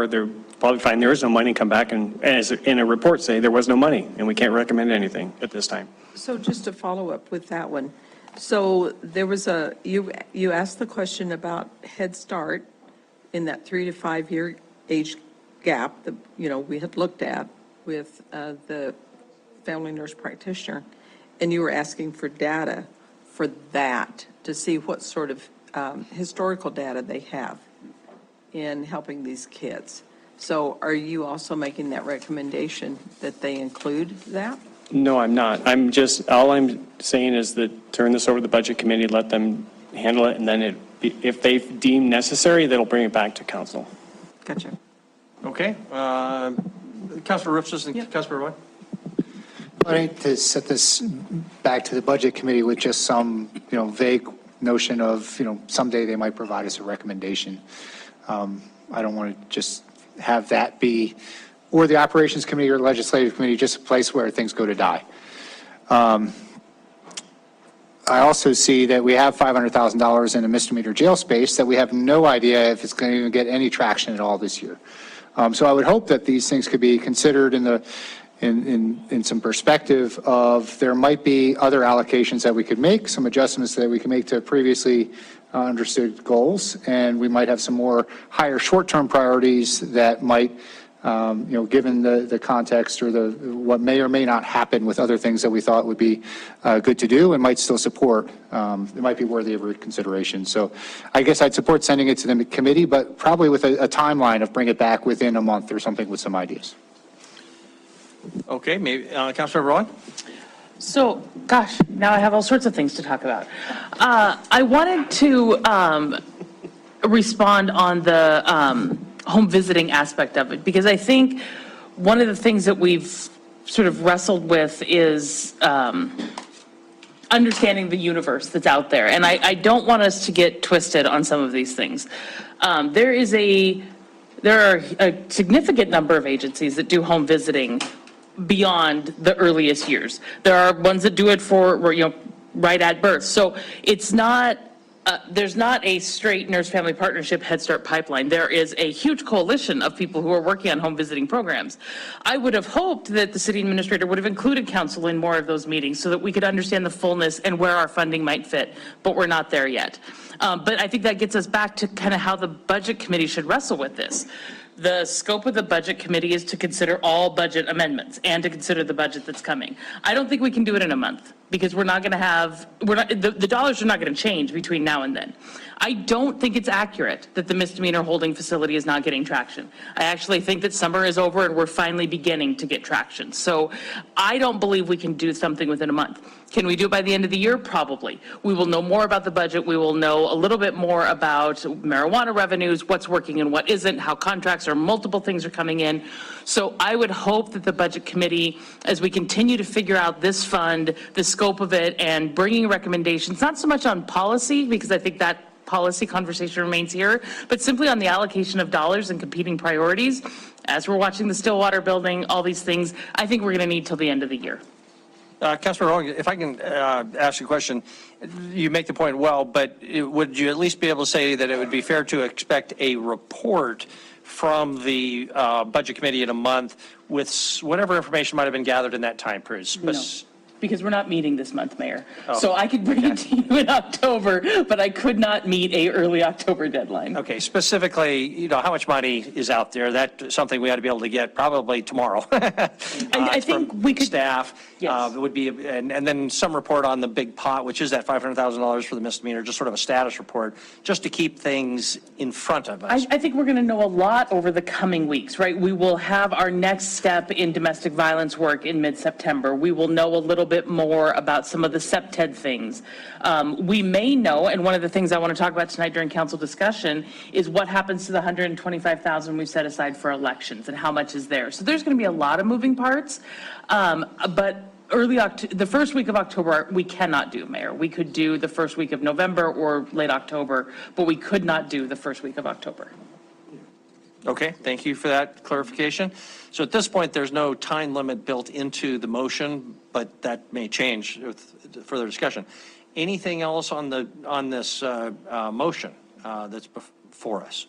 they're probably find there is no money, come back and as in a report say there was no money and we can't recommend anything at this time. So just to follow up with that one. So there was you asked the question about Head Start in that 3 to 5 year age gap that, we had looked at with the family nurse practitioner. And you were asking for data for that to see what sort of historical data they have in helping these kids. So are you also making that recommendation that they include that? No, I'm not. All I'm saying is that turn this over to the Budget Committee, let them handle it, and then if they deem necessary, they'll bring it back to council. Gotcha. Okay. Councilor Ripsis and Councilor Roy. I need to set this back to the Budget Committee with just some, vague notion of, someday they might provide us a recommendation. I don't want to just have that be, or the Operations Committee or Legislative Committee, just a place where things go to die. I also see that we have $500,000 in a misdemeanor jail space that we have no idea if it's going to even get any traction at all this year. So I would hope that these things could be considered in some perspective of there might be other allocations that we could make, some adjustments that we can make to previously understood goals, and we might have some more higher short-term priorities that might given the context or what may or may not happen with other things that we thought would be good to do and might still support, it might be worthy of reconsideration. So I guess I'd support sending it to the committee, but probably with a timeline of bring it back within a month or something with some ideas. Okay, maybe, Councilmember Rowan? So, gosh, now I have all sorts of things to talk about. I wanted to respond on the home visiting aspect of it, because I think one of the things that we've sort of wrestled with is understanding the universe that's out there. And I don't want us to get twisted on some of these things. There are a significant number of agencies that do home visiting beyond the earliest years. There are ones that do it for, right at birth. So it's not, there's not a straight nurse family partnership Head Start pipeline. There is a huge coalition of people who are working on home visiting programs. I would have hoped that the city administrator would have included council in more of those meetings so that we could understand the fullness and where our funding might fit, but we're not there yet. But I think that gets us back to kind of how the budget committee should wrestle with this. The scope of the budget committee is to consider all budget amendments and to consider the budget that's coming. I don't think we can do it in a month because we're not going to have, the dollars are not going to change between now and then. I don't think it's accurate that the misdemeanor holding facility is not getting traction. I actually think that summer is over and we're finally beginning to get traction. So I don't believe we can do something within a month. Can we do it by the end of the year? Probably. We will know more about the budget. We will know a little bit more about marijuana revenues, what's working and what isn't, how contracts or multiple things are coming in. So I would hope that the budget committee, as we continue to figure out this fund, the scope of it, and bringing recommendations, not so much on policy, because I think that policy conversation remains here, but simply on the allocation of dollars and competing priorities. As we're watching the Stillwater building, all these things, I think we're going to need till the end of the year. Councilor Rowan, if I can ask you a question, you make the point well, but would you at least be able to say that it would be fair to expect a report from the budget committee in a month with whatever information might have been gathered in that time period? No, because we're not meeting this month, Mayor. Oh, so I could bring it to you in October, but I could not meet a early October deadline. Okay, specifically, how much money is out there? That's something we ought to be able to get probably tomorrow. I think we could. Staff, Yes. would be, and then some report on the big pot, which is that $500,000 for the misdemeanor, just sort of a status report, just to keep things in front of us. I think we're going to know a lot over the coming weeks, right? We will have our next step in domestic violence work in mid-September. We will know a little bit more about some of the SEPTED things. We may know, and one of the things I want to talk about tonight during council discussion is what happens to the $125,000 we've set aside for elections and how much is there. So there's going to be a lot of moving parts, but the first week of October, we cannot do, Mayor. We could do the first week of November or late October, but we could not do the first week of October. Okay, thank you for that clarification. So at this point, there's no time limit built into the motion, but that may change with further discussion. Anything else on this motion that's before us?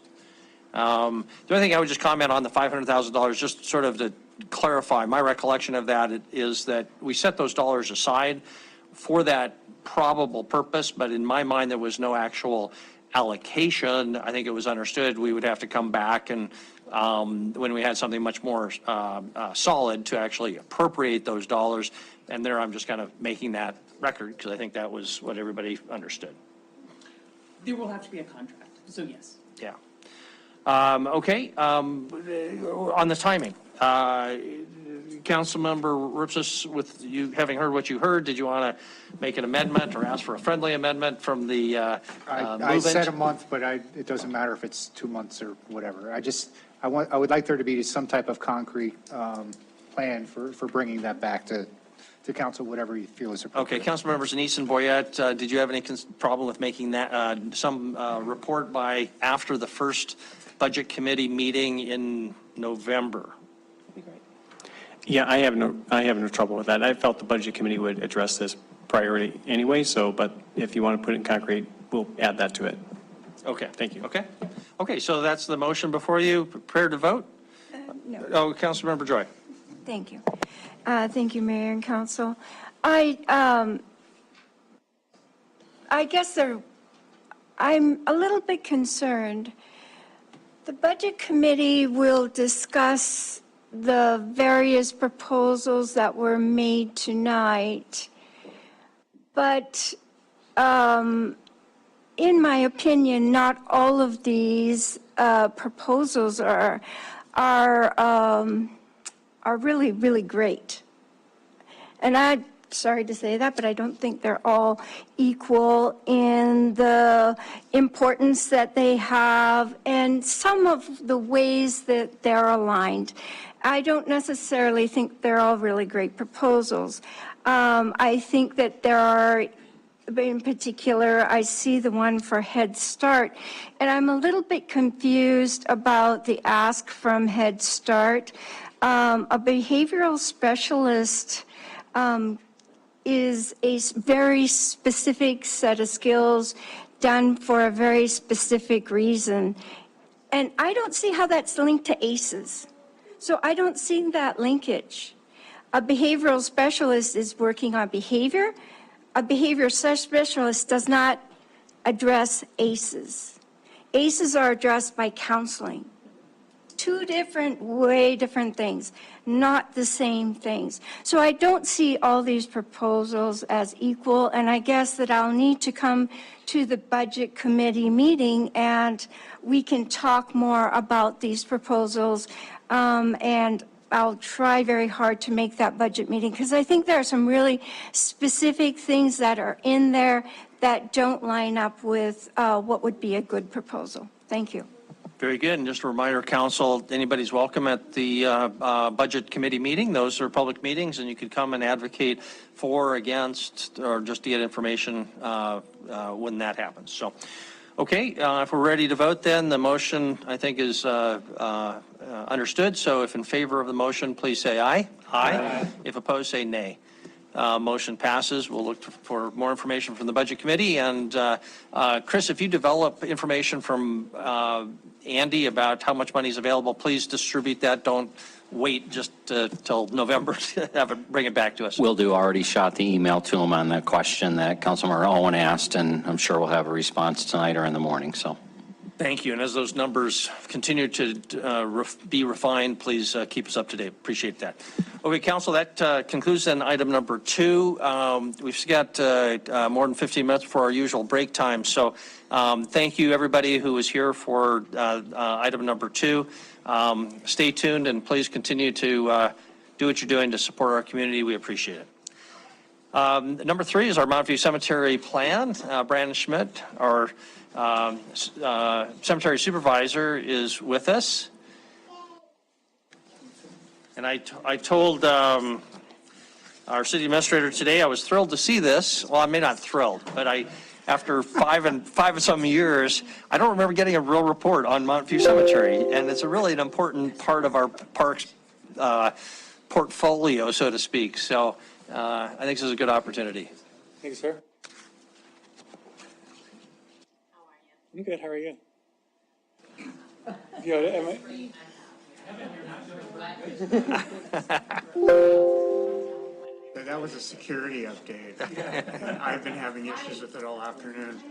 The only thing I would just comment on the $500,000, just sort of to clarify, my recollection of that is that we set those dollars aside for that probable purpose, but in my mind, there was no actual allocation. I think it was understood we would have to come back and when we had something much more solid to actually appropriate those dollars. And there I'm just kind of making that record because I think that was what everybody understood. There will have to be a contract, so yes. Yeah. Okay. On the timing, Councilmember Ripsis, with you having heard what you heard, did you want to make an amendment or ask for a friendly amendment from the I said a month, but it doesn't matter if it's 2 months or whatever. I would like there to be some type of concrete plan for bringing that back to council, whatever you feel is appropriate. Okay, council members Anise and Boyette, did you have any problem with making that some report by after the first budget committee meeting in November? Yeah, I have no trouble with that. I felt the budget committee would address this priority anyway. but if you want to put it in concrete, we'll add that to it. Okay. Thank you. Okay, so that's the motion before you. Prepared to vote? No. Oh, Councilmember Joy. Thank you. Thank you, Mayor and Council. I guess I'm a little bit concerned The Budget Committee will discuss the various proposals that were made tonight, but in my opinion, not all of these proposals are really, really great. And I'm sorry to say that, but I don't think they're all equal in the importance that they have and some of the ways that they're aligned. I don't necessarily think they're all really great proposals. I think that there are, in particular, I see the one for Head Start, and I'm a little bit confused about the ask from Head Start. A behavioral specialist is a very specific set of skills done for a very specific reason. And I don't see how that's linked to ACEs. So I don't see that linkage. A behavioral specialist is working on behavior. A behavior specialist does not address ACEs. ACEs are addressed by counseling. Two different, way different things, not the same things. So I don't see all these proposals as equal, and I guess that I'll need to come to the Budget Committee meeting and we can talk more about these proposals, and I'll try very hard to make that budget meeting because I think there are some really specific things that are in there that don't line up with what would be a good proposal. Thank you. Very good. And just a reminder, council, anybody's welcome at the Budget Committee meeting. Those are public meetings, and you could come and advocate for, against, or just to get information when that happens. So, okay, if we're ready to vote, then the motion, I think, is understood. So if in favor of the motion, please say aye. Aye. If opposed, say nay. Motion passes. We'll look for more information from the Budget Committee. And Chris, if you develop information from Andy about how much money is available, please distribute that. Don't wait just till November to have it, bring it back to us. Will do. Already shot the email to him on that question that Councilmember Owen asked, and I'm sure we'll have a response tonight or in the morning. So. Thank you. And as those numbers continue to be refined, please keep us up to date. Appreciate that. Okay, Council, that concludes then item number 2. We've got more than 15 minutes before our usual break time. So thank you, everybody who was here for item number 2. Stay tuned and please continue to do what you're doing to support our community. We appreciate it. Number 3 is our Mount View Cemetery plan. Brandon Schmidt, our cemetery supervisor, is with us. And I told our city administrator today I was thrilled to see this. Well, I may not thrilled, but after five and some years, I don't remember getting a real report on Mount View Cemetery, and it's really an important part of our parks portfolio, so to speak. So I think this is a good opportunity. Thank you, sir. I'm good. How are you? That was a security update. And I've been having issues with it all afternoon.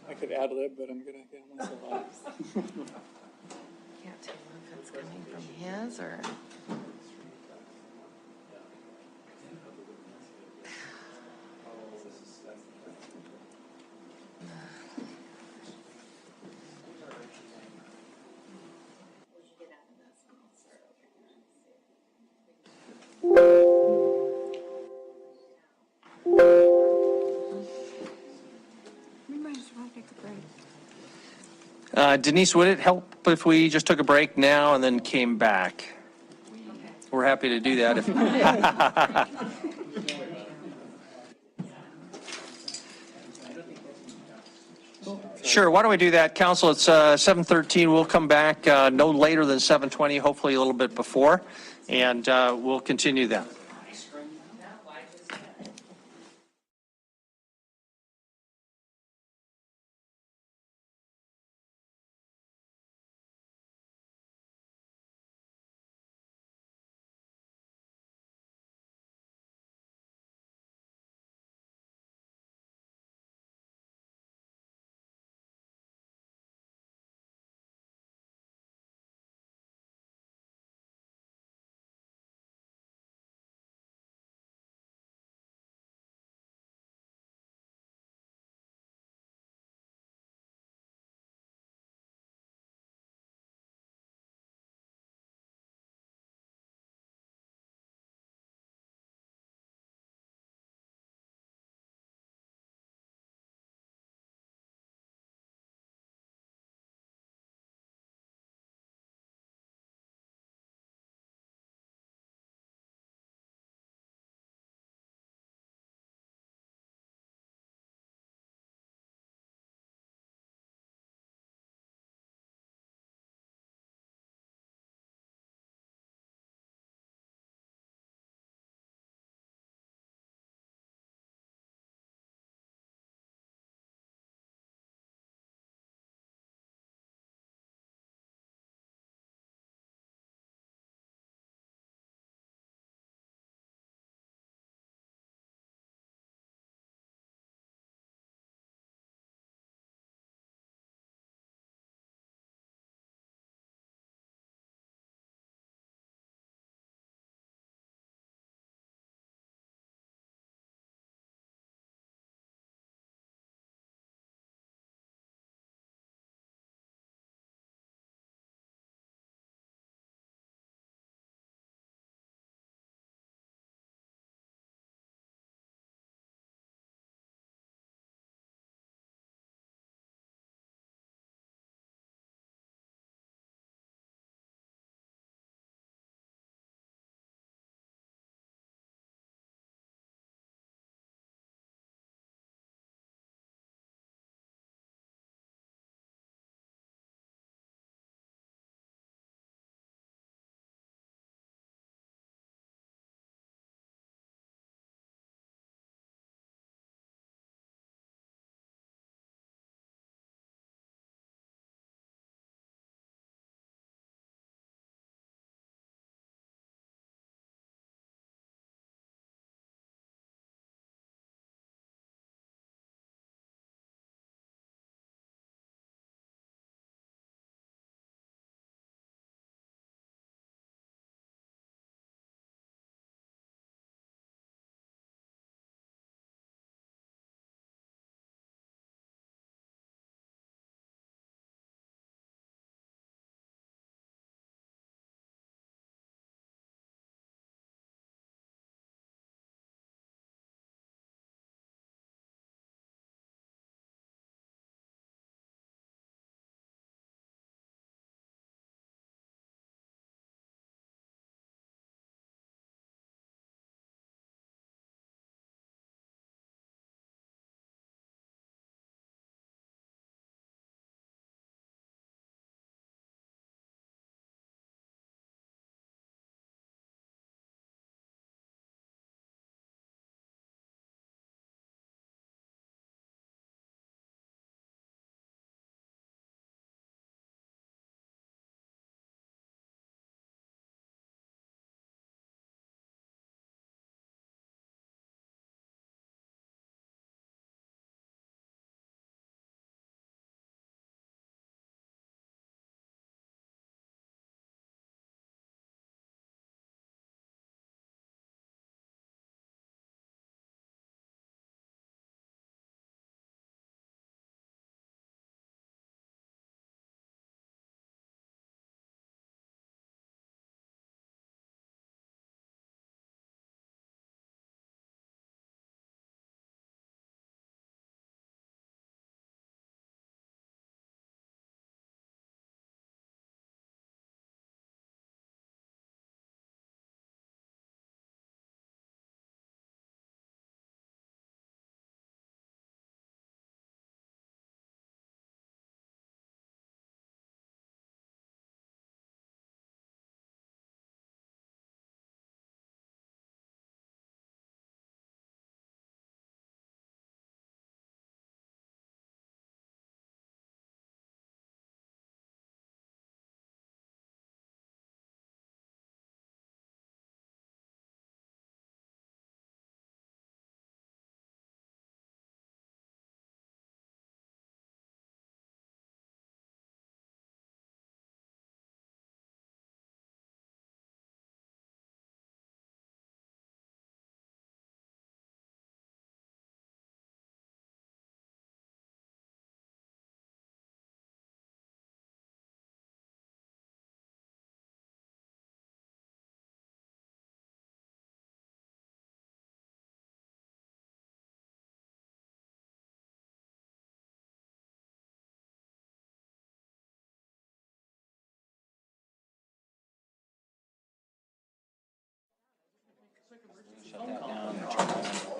I could ad lib, but I'm gonna get myself off. Can't tell if it's coming from his or. We might as well take a break. Denise, would it help if we just took a break now and then came back? We're happy to do that. Sure, why don't we do that, Council? It's 7:13. We'll come back no later than 7:20, hopefully a little bit before, and we'll continue then.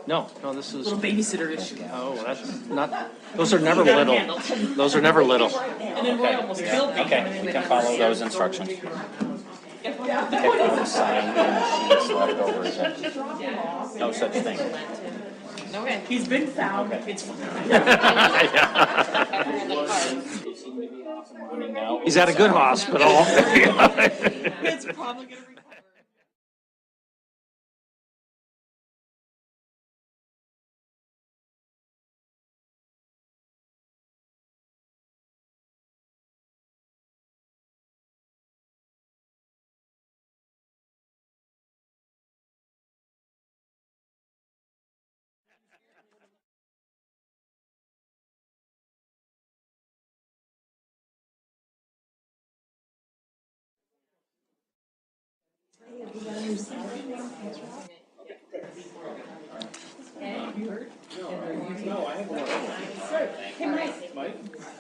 No, this is, Little babysitter issue. oh, that's not, those are never little. Those are never little. And then Roy almost killed me. Okay, we can follow those instructions. Sign in sheets left over again. No such thing. He's been found. It's fine. He's at a good hospital. It's probably gonna recover.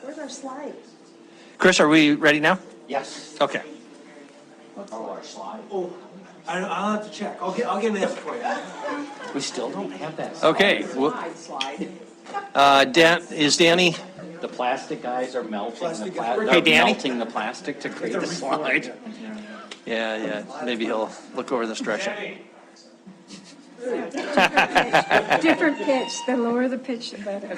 Where's our slide? Chris, are we ready now? Yes. Okay. Oh, I'll have to check. I'll get an answer for you. We still don't have that. Okay. Is Danny? The plastic guys are melting Plastic the guys. they're Hey, Danny? melting the plastic to create the slide. Yeah, maybe he'll look over the stretcher. Different pitch, the lower the pitch, the better.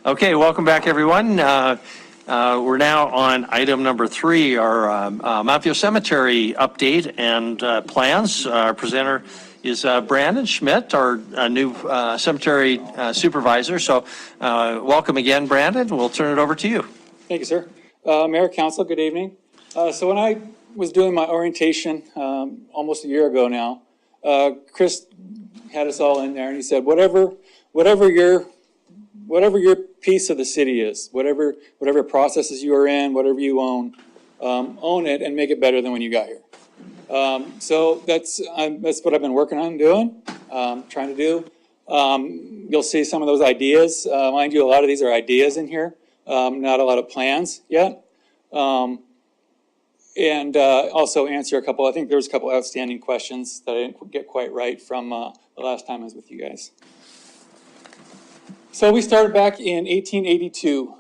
Okay, welcome back, everyone. We're now on item number 3, our Mount View Cemetery update and plans. Our presenter is Brandon Schmidt, our new cemetery supervisor. So welcome again, Brandon. We'll turn it over to you. Thank you, sir. Mayor, Council, good evening. So when I was doing my orientation almost a year ago now, Chris had us all in there and he said, whatever your piece of the city is, whatever processes you are in, whatever you own it and make it better than when you got here. So that's what I've been working on doing, trying to do. You'll see some of those ideas. Mind you, a lot of these are ideas in here, not a lot of plans yet. And also answer I think there was a couple outstanding questions that I didn't get quite right from the last time I was with you guys. So we started back in 1882.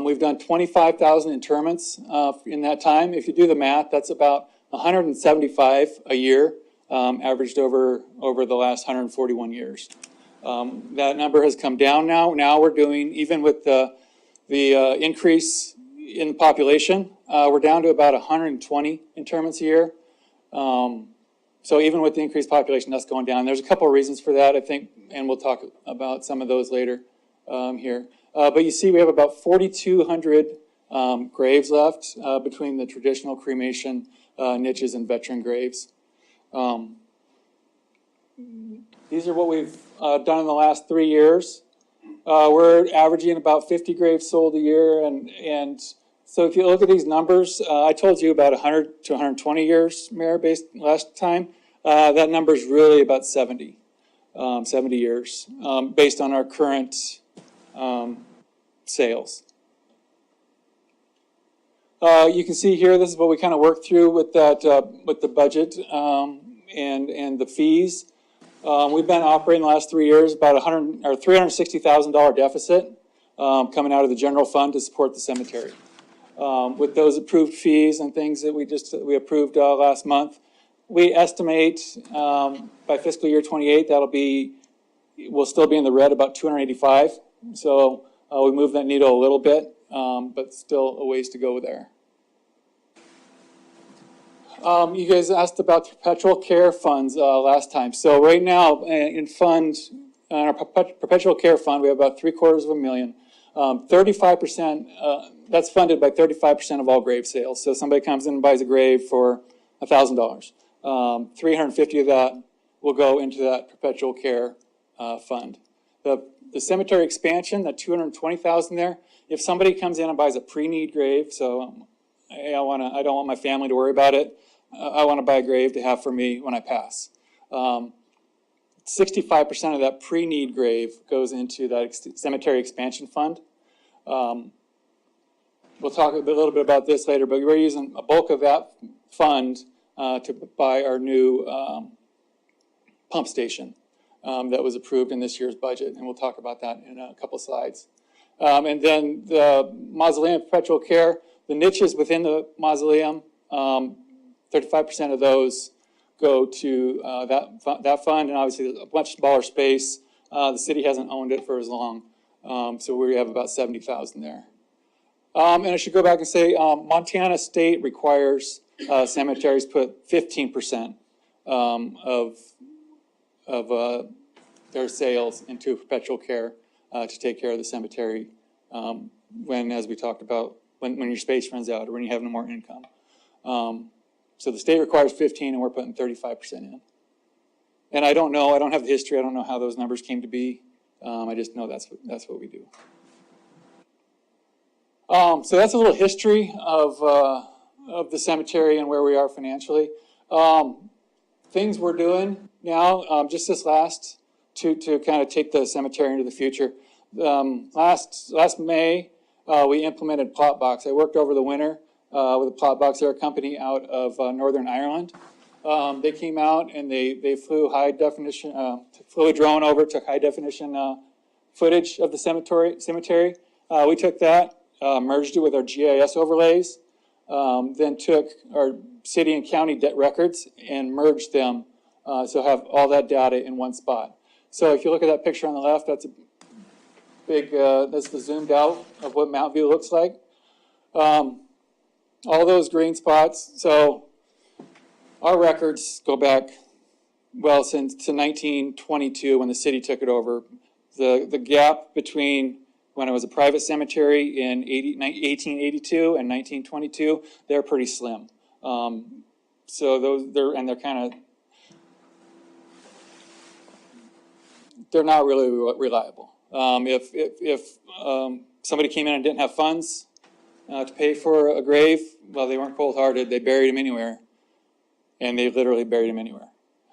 We've done 25,000 interments in that time. If you do the math, that's about 175 a year, averaged over the last 141 years. That number has come down now. Now we're doing, even with the increase in the population, we're down to about 120 interments a year. So even with the increased population, that's going down. There's a couple of reasons for that, I think, and we'll talk about some of those later here. But you see we have about 4,200 graves left between the traditional cremation niches and veteran graves. These are what we've done in the last 3 years. We're averaging about 50 graves sold a year, and so if you look at these numbers, I told you about 100 to 120 years, Mayor, based last time. That number is really about 70 years, based on our current sales. You can see here, this is what we kind of worked through with that, with the budget and the fees. We've been operating the last 3 years about $360,000 deficit coming out of the general fund to support the cemetery. With those approved fees and things that we approved last month, we estimate by fiscal year 28 we'll still be in the red about 285. So we moved that needle a little bit, but still a ways to go there. You guys asked about perpetual care funds last time. So right now in our perpetual care fund, we have about $750,000. 35%, that's funded by 35% of all grave sales. So somebody comes in and buys a grave for $1,000. 350 of that will go into that perpetual care fund. The cemetery expansion, that 220,000 there, if somebody comes in and buys a pre-need grave, so I don't want my family to worry about it. I want to buy a grave to have for me when I pass. 65% of that pre-need grave goes into that cemetery expansion fund. We'll talk a little bit about this later, but we're using a bulk of that fund to buy our new pump station that was approved in this year's budget, and we'll talk about that in a couple slides. And then the mausoleum perpetual care, the niches within the mausoleum, 35% of those go to that fund, and obviously a much smaller space. The city hasn't owned it for as long, so we have about 70,000 there. And I should go back and say, Montana State requires cemeteries put 15% of their sales into perpetual care to take care of the cemetery when, as we talked about, when your space runs out or when you have no more income. So the state requires 15 and we're putting 35% in. And I don't know, I don't have the history, I don't know how those numbers came to be. I just know that's what we do. So that's a little history of the cemetery and where we are financially. Things we're doing now, just this last, to kind of take the cemetery into the future. Last May, we implemented Plotbox. I worked over the winter with a Plotbox. They're a company out of Northern Ireland. They came out and they flew high definition, flew a drone over, took high definition footage of the cemetery. We took that, merged it with our GIS overlays, then took our city and county debt records and merged them, so have all that data in one spot. So if you look at that picture on the left, that's a big, that's the zoomed out of what Mount View looks like. All those green spots, so our records go back, well, since to 1922 when the city took it over. The gap between when it was a private cemetery in 1882 and 1922, they're pretty slim. So they're kind of, they're not really reliable. If somebody came in and didn't have funds to pay for a grave, well, they weren't cold-hearted. They buried him anywhere, and they literally buried him anywhere.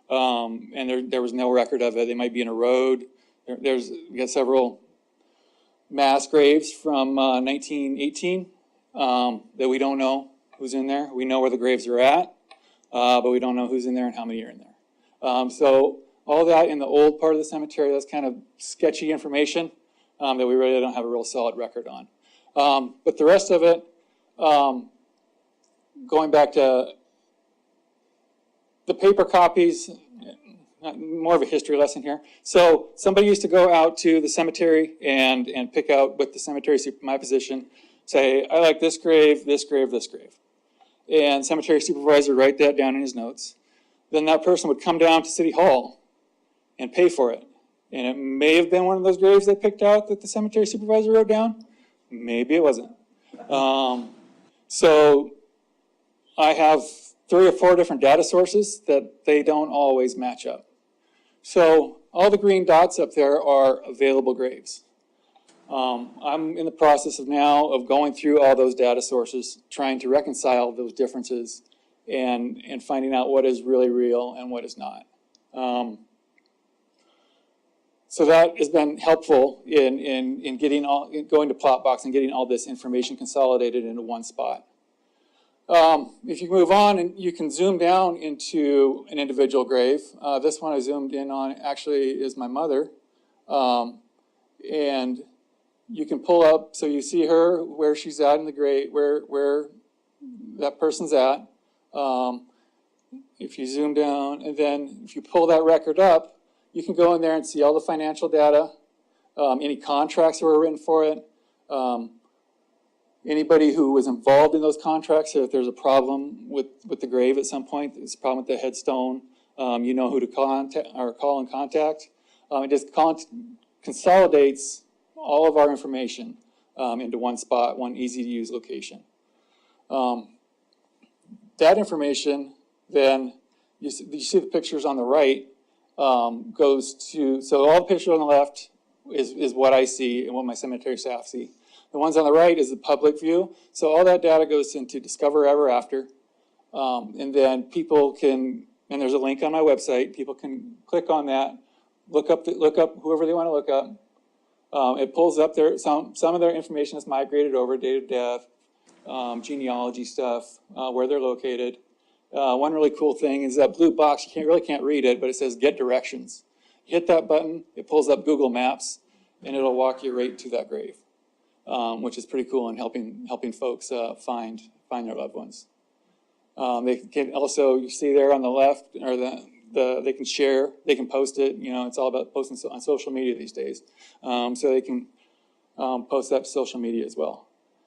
And there was no record of it. They might be in a road. We got several mass graves from 1918 that we don't know who's in there. We know where the graves are at, but we don't know who's in there and how many are in there. So all that in the old part of the cemetery, that's kind of sketchy information that we really don't have a real solid record on. But the rest of it, going back to the paper copies, more of a history lesson here. So somebody used to go out to the cemetery and pick out with the cemetery super, my position, say, I like this grave, this grave, this grave. And cemetery supervisor would write that down in his notes. Then that person would come down to City Hall and pay for it. And it may have been one of those graves they picked out that the cemetery supervisor wrote down. Maybe it wasn't. So I have 3 or 4 different data sources that they don't always match up. So all the green dots up there are available graves. I'm in the process now of going through all those data sources, trying to reconcile those differences and finding out what is really real and what is not. So that has been helpful in going to Plotbox and getting all this information consolidated into one spot. If you move on and you can zoom down into an individual grave, this one I zoomed in on actually is my mother. And you can pull up, so you see her, where she's at in the grave, where that person's at. If you zoom down, and then if you pull that record up, you can go in there and see all the financial data, any contracts that were written for it, anybody who was involved in those contracts. So if there's a problem with the grave at some point, there's a problem with the headstone, you know who to call and contact. It just consolidates all of our information into one spot, one easy-to-use location. That information, then, you see the pictures on the right, goes to, so all the pictures on the left is what I see and what my cemetery staff see. The ones on the right is the public view. So all that data goes into Discover Ever After. And then people can, and there's a link on my website, people can click on that, look up whoever they want to look up. It pulls up some of their information is migrated over, date of death, genealogy stuff, where they're located. One really cool thing is that blue box, you really can't read it, but it says get directions. You hit that button, it pulls up Google Maps, and it'll walk you right to that grave, which is pretty cool in helping folks find their loved ones. They can also, you see there on the left, or they can share, they can post it. You know, it's all about posting on social media these days. So they can post that to social media as well.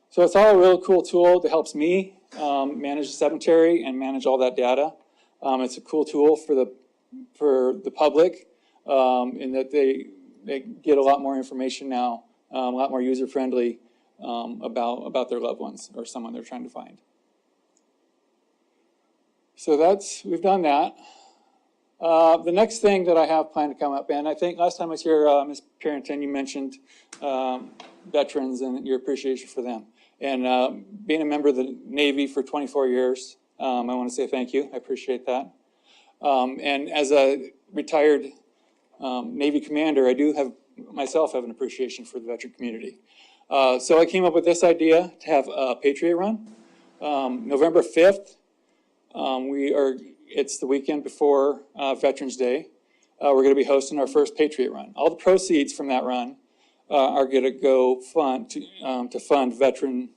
So it's all a real cool tool that helps me manage the cemetery and manage all that data. It's a cool tool for the public in that they get a lot more information now, a lot more user-friendly about their loved ones or someone they're trying to find. So we've done that. The next thing that I have planned to come up, and I think last time I was here, Ms. Carrington, you mentioned veterans and your appreciation for them. And being a member of the Navy for 24 years, I want to say thank you. I appreciate that. And as a retired Navy commander, I do myself have an appreciation for the veteran community. So I came up with this idea to have a Patriot Run. November 5th, it's the weekend before Veterans Day. We're going to be hosting our first Patriot Run. All the proceeds from that run are going to go to fund veteran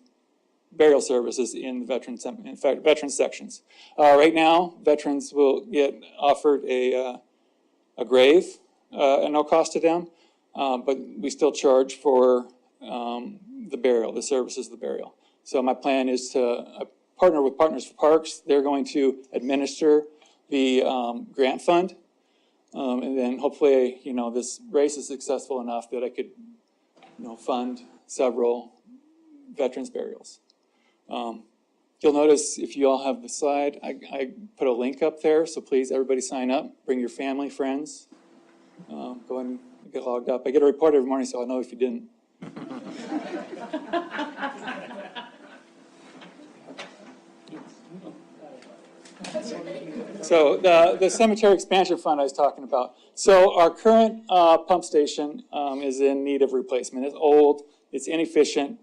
burial services in the veteran sections. Right now, veterans will get offered a grave at no cost to them, but we still charge for the burial, the services of the burial. So my plan is to partner with Partners for Parks. They're going to administer the grant fund, and then hopefully, this race is successful enough that I could, fund several veterans burials. You'll notice if you all have the slide, I put a link up there, so please, everybody sign up. Bring your family, friends. Go ahead and get logged up. I get a report every morning, so I know if you didn't. So the cemetery expansion fund I was talking about. So our current pump station is in need of replacement. It's old, it's inefficient.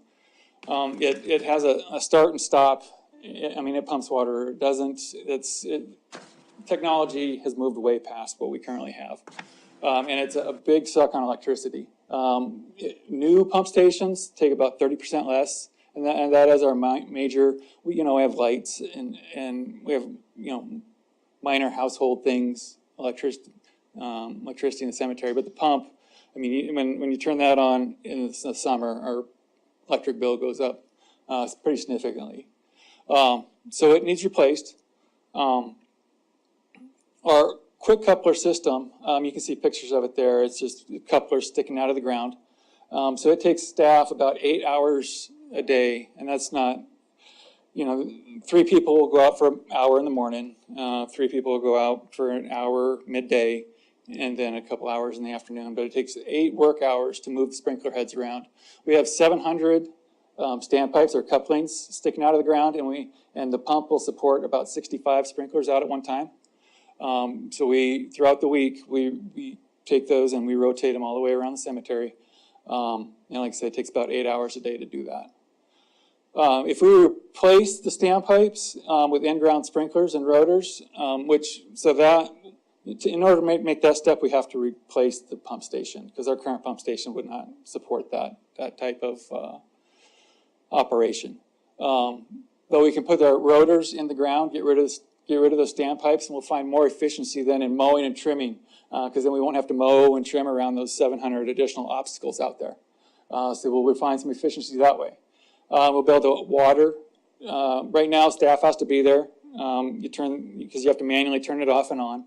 It has a start and stop. It pumps water. It doesn't. Technology has moved way past what we currently have, and it's a big suck on electricity. New pump stations take about 30% less, and that is our major. We have lights and we have minor household things, electricity in the cemetery. But the pump, when you turn that on in the summer, our electric bill goes up pretty significantly. So it needs replaced. Our quick coupler system, you can see pictures of it there. It's just couplers sticking out of the ground. So it takes staff about 8 hours a day, and that's not, 3 people will go out for an hour in the morning, 3 people will go out for an hour midday, and then a couple hours in the afternoon. But it takes 8 work hours to move the sprinkler heads around. We have 700 standpipes or couplings sticking out of the ground, and the pump will support about 65 sprinklers out at one time. So throughout the week, we take those and we rotate them all the way around the cemetery. And like I said, it takes about 8 hours a day to do that. If we replace the standpipes with in-ground sprinklers and rotors, in order to make that step, we have to replace the pump station because our current pump station would not support that type of operation. But we can put our rotors in the ground, get rid of those standpipes, and we'll find more efficiency then in mowing and trimming because then we won't have to mow and trim around those 700 additional obstacles out there. So we'll find some efficiency that way. We'll be able to water. Right now, staff has to be there because you have to manually turn it off and on.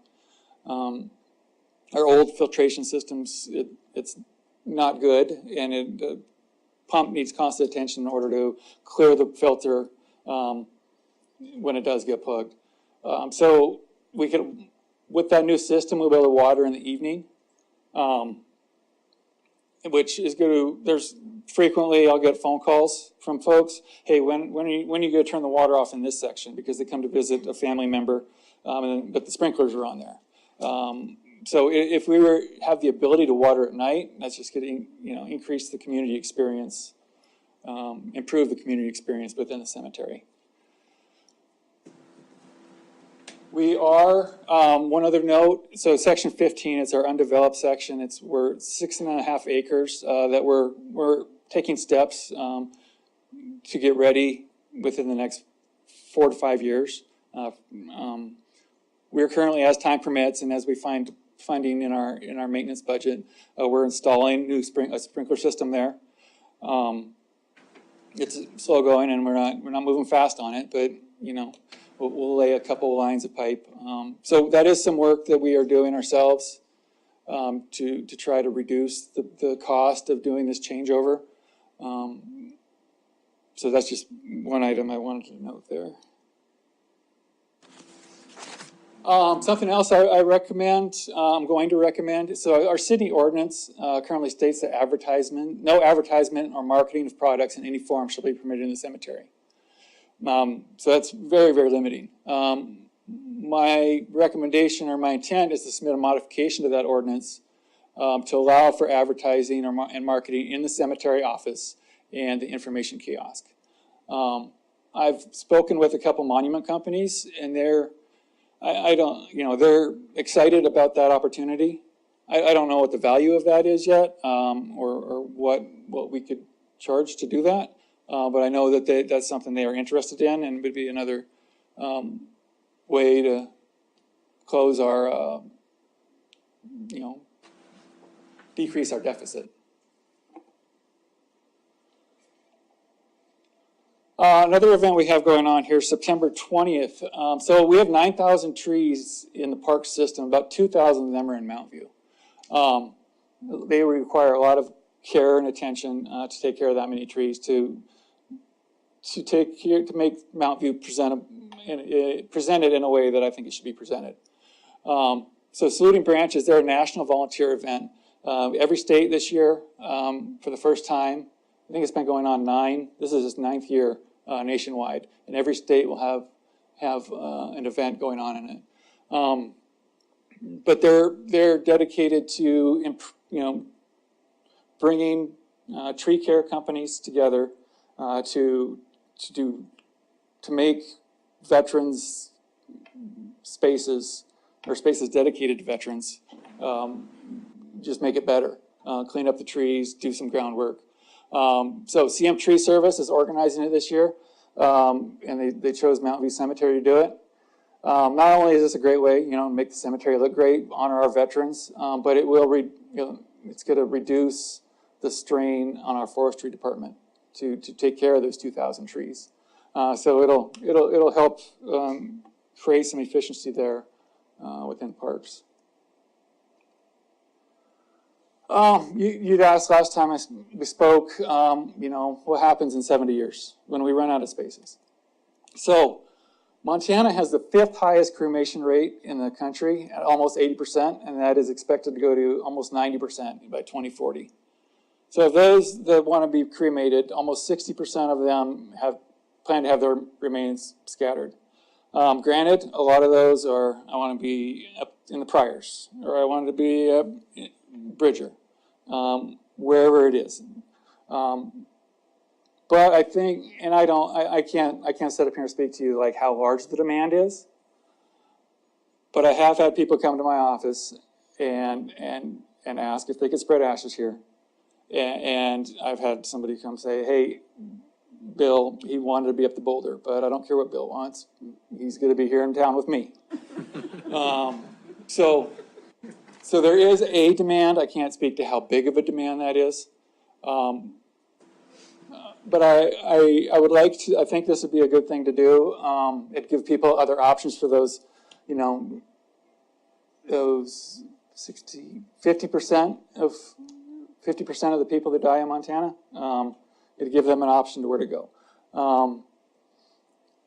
Our old filtration systems, it's not good, and the pump needs constant attention in order to clear the filter when it does get plugged. So we could, with that new system, we'll be able to water in the evening, which is good. Frequently I'll get phone calls from folks, hey, when are you going to turn the water off in this section? Because they come to visit a family member, but the sprinklers are on there. So if we have the ability to water at night, that's just going to increase the community experience, improve the community experience within the cemetery. We are, one other note, so section 15, it's our undeveloped section. We're 16.5 acres that we're taking steps to get ready within the next 4 to 5 years. We're currently, as time permits and as we find funding in our maintenance budget, we're installing a sprinkler system there. It's slow going and we're not moving fast on it, but we'll lay a couple of lines of pipe. So that is some work that we are doing ourselves to try to reduce the cost of doing this changeover. So that's just one item I wanted to note there. Something else I recommend, I'm going to recommend, so our city ordinance currently states that no advertisement or marketing of products in any form shall be permitted in the cemetery. So that's very, very limiting. My recommendation or my intent is to submit a modification to that ordinance to allow for advertising and marketing in the cemetery office and the information kiosk. I've spoken with a couple monument companies and they're excited about that opportunity. I don't know what the value of that is yet, or what we could charge to do that. But I know that that's something they are interested in and would be another way to close our, decrease our deficit. Another event we have going on here, September 20th. So we have 9,000 trees in the park system. About 2,000 of them are in Mount View. They require a lot of care and attention to take care of that many trees, to make Mount View presented in a way that I think it should be presented. So Saluting Branches, they're a national volunteer event. Every state this year, for the first time, I think it's been going on this is its 9th year nationwide, and every state will have an event going on in it. But they're dedicated to bringing tree care companies together to make veterans spaces or spaces dedicated to veterans just make it better, clean up the trees, do some groundwork. So CM Tree Service is organizing it this year, and they chose Mountain View Cemetery to do it. Not only is this a great way, to make the cemetery look great, honor our veterans, but it will, it's going to reduce the strain on our forestry department to take care of those 2,000 trees. So it'll help create some efficiency there within parks. You'd asked last time we spoke, what happens in 70 years when we run out of spaces? So Montana has the 5th highest cremation rate in the country at almost 80%, and that is expected to go to almost 90% by 2040. So of those that want to be cremated, almost 60% of them plan to have their remains scattered. Granted, a lot of those are, I want to be up in the Priors, or I want to be Bridger, wherever it is. But I think, and I can't sit up here and speak to you like how large the demand is, but I have had people come to my office and ask if they could spread ashes here. And I've had somebody come say, hey, Bill, he wanted to be up the Boulder, but I don't care what Bill wants. He's going to be here in town with me. So there is a demand. I can't speak to how big of a demand that is. But I would like to, I think this would be a good thing to do. It'd give people other options for those, those 50% of the people that die in Montana. It'd give them an option to where to go.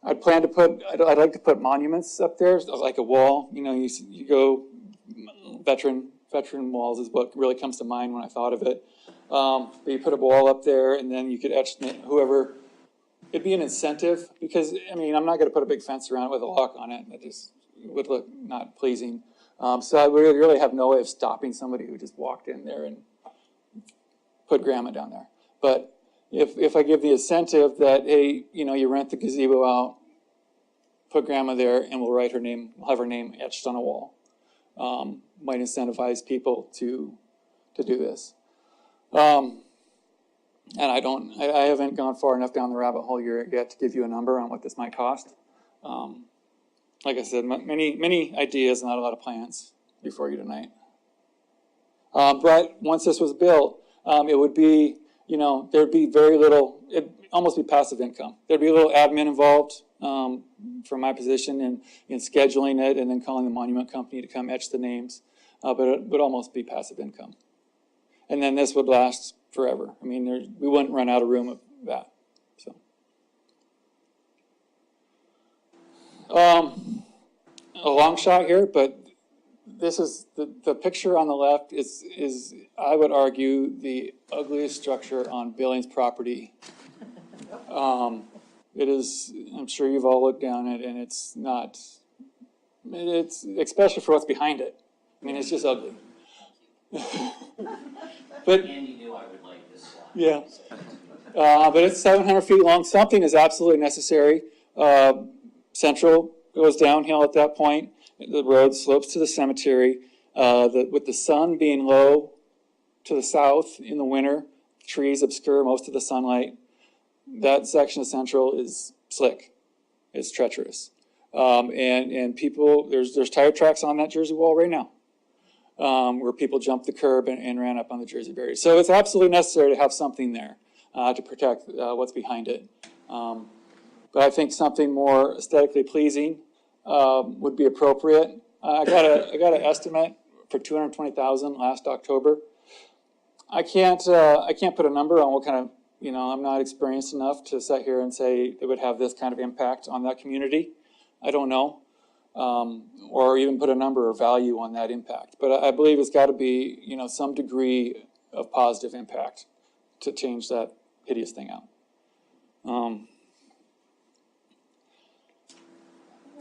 I'd like to put monuments up there, like a wall. You go, veteran walls is what really comes to mind when I thought of it. But you put a wall up there, and then you could etch whoever. It'd be an incentive because I'm not going to put a big fence around it with a lock on it. That just would look not pleasing. So I would really have no way of stopping somebody who just walked in there and put grandma down there. But if I give the incentive that, hey, you rent the gazebo out put grandma there, and we'll write her name, we'll have her name etched on a wall. Might incentivize people to do this. And I haven't gone far enough down the rabbit hole yet to give you a number on what this might cost. Like I said, many ideas, not a lot of plans before you tonight. But once this was built, it would be, there'd be very little, it'd almost be passive income. There'd be a little admin involved from my position in scheduling it and then calling the monument company to come etch the names, but it would almost be passive income. And then this would last forever. I mean, we wouldn't run out of room of that. So, a long shot here, but this is the picture on the left is I would argue the ugliest structure on Billings property. It is. I'm sure you've all looked down it, and it's not. It's especially for what's behind it. I mean, it's just ugly. But Andy knew I would like this slide. yeah, but it's 700 feet long. Something is absolutely necessary. Central goes downhill at that point. The road slopes to the cemetery. With the sun being low to the south in the winter, trees obscure most of the sunlight. That section of Central is slick. It's treacherous. And people, there's tire tracks on that Jersey wall right now. Where people jumped the curb and ran up on the Jersey barrier. So it's absolutely necessary to have something there to protect what's behind it. But I think something more aesthetically pleasing would be appropriate. I got an estimate for $220,000 last October. I can't put a number on what kind of, I'm not experienced enough to sit here and say it would have this kind of impact on that community. I don't know. Or even put a number or value on that impact. But I believe it's got to be, some degree of positive impact to change that hideous thing out.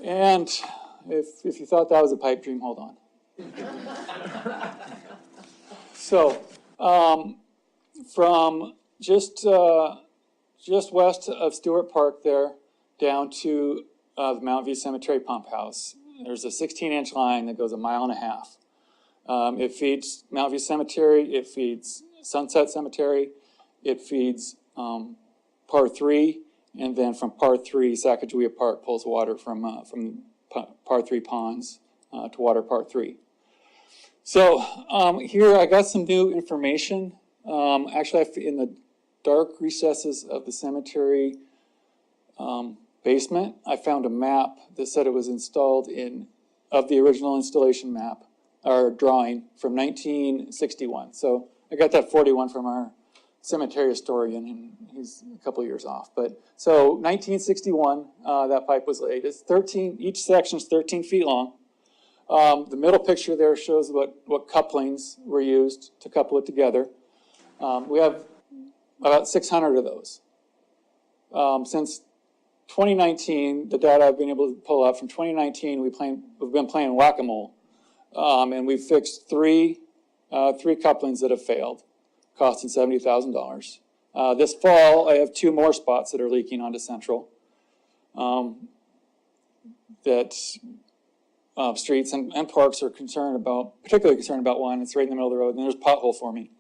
And if you thought that was a pipe dream, hold on. So, from just west of Stewart Park there down to the Mount View Cemetery pump house, there's a 16-inch line that goes 1.5 miles. It feeds Mount View Cemetery, it feeds Sunset Cemetery, it feeds Par 3, and then from Par 3, Sacagawea Park pulls water from Par 3 ponds to water Par 3. So here I got some new information. Actually, in the dark recesses of the cemetery basement, I found a map that said it was installed of the original installation map, or drawing, from 1961. So I got that 41 from our cemetery historian, and he's a couple years off. But so 1961, that pipe was laid. It's 13, each section is 13 feet long. The middle picture there shows what couplings were used to couple it together. We have about 600 of those. Since 2019, the data I've been able to pull up from 2019, we've been playing whack-a-mole, and we've fixed three couplings that have failed, costing $70,000. This fall, I have 2 more spots that are leaking onto Central. That streets and parks are particularly concerned about one. It's right in the middle of the road, and there's a pothole for me.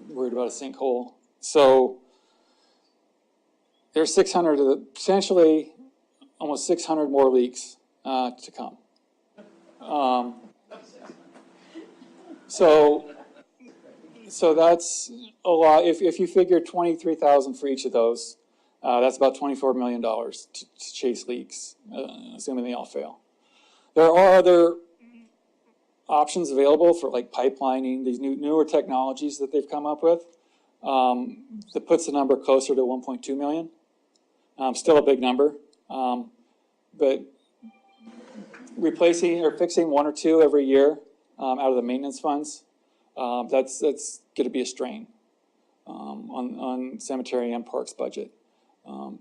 Worried about a sinkhole. So there's 600, essentially almost 600 more leaks to come. So that's a lot. If you figure $23,000 for each of those, that's about $24 million to chase leaks, assuming they all fail. There are other options available for like pipelining, these newer technologies that they've come up with, that puts the number closer to 1.2 million. Still a big number, but replacing or fixing 1 or 2 every year out of the maintenance funds, that's going to be a strain on cemetery and parks budget. And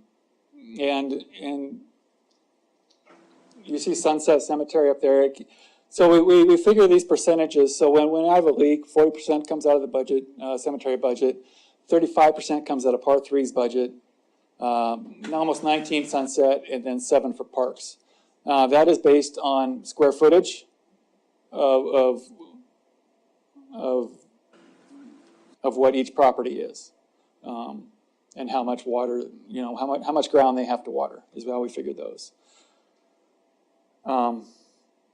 you see Sunset Cemetery up there. So we figure these percentages. So when I have a leak, 40% comes out of the budget, cemetery budget, 35% comes out of Part 3's budget, almost 19 Sunset, and then 7 for Parks. That is based on square footage of what each property is, and how much water, how much ground they have to water is how we figured those.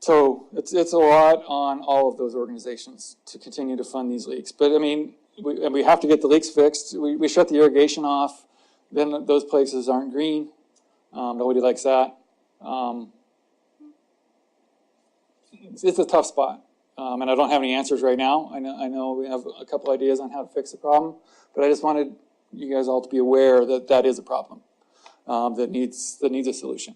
So it's a lot on all of those organizations to continue to fund these leaks. But I mean, we have to get the leaks fixed. We shut the irrigation off, then those places aren't green. Nobody likes that. It's a tough spot. And I don't have any answers right now. I know we have a couple ideas on how to fix the problem, but I just wanted you guys all to be aware that that is a problem that needs a solution.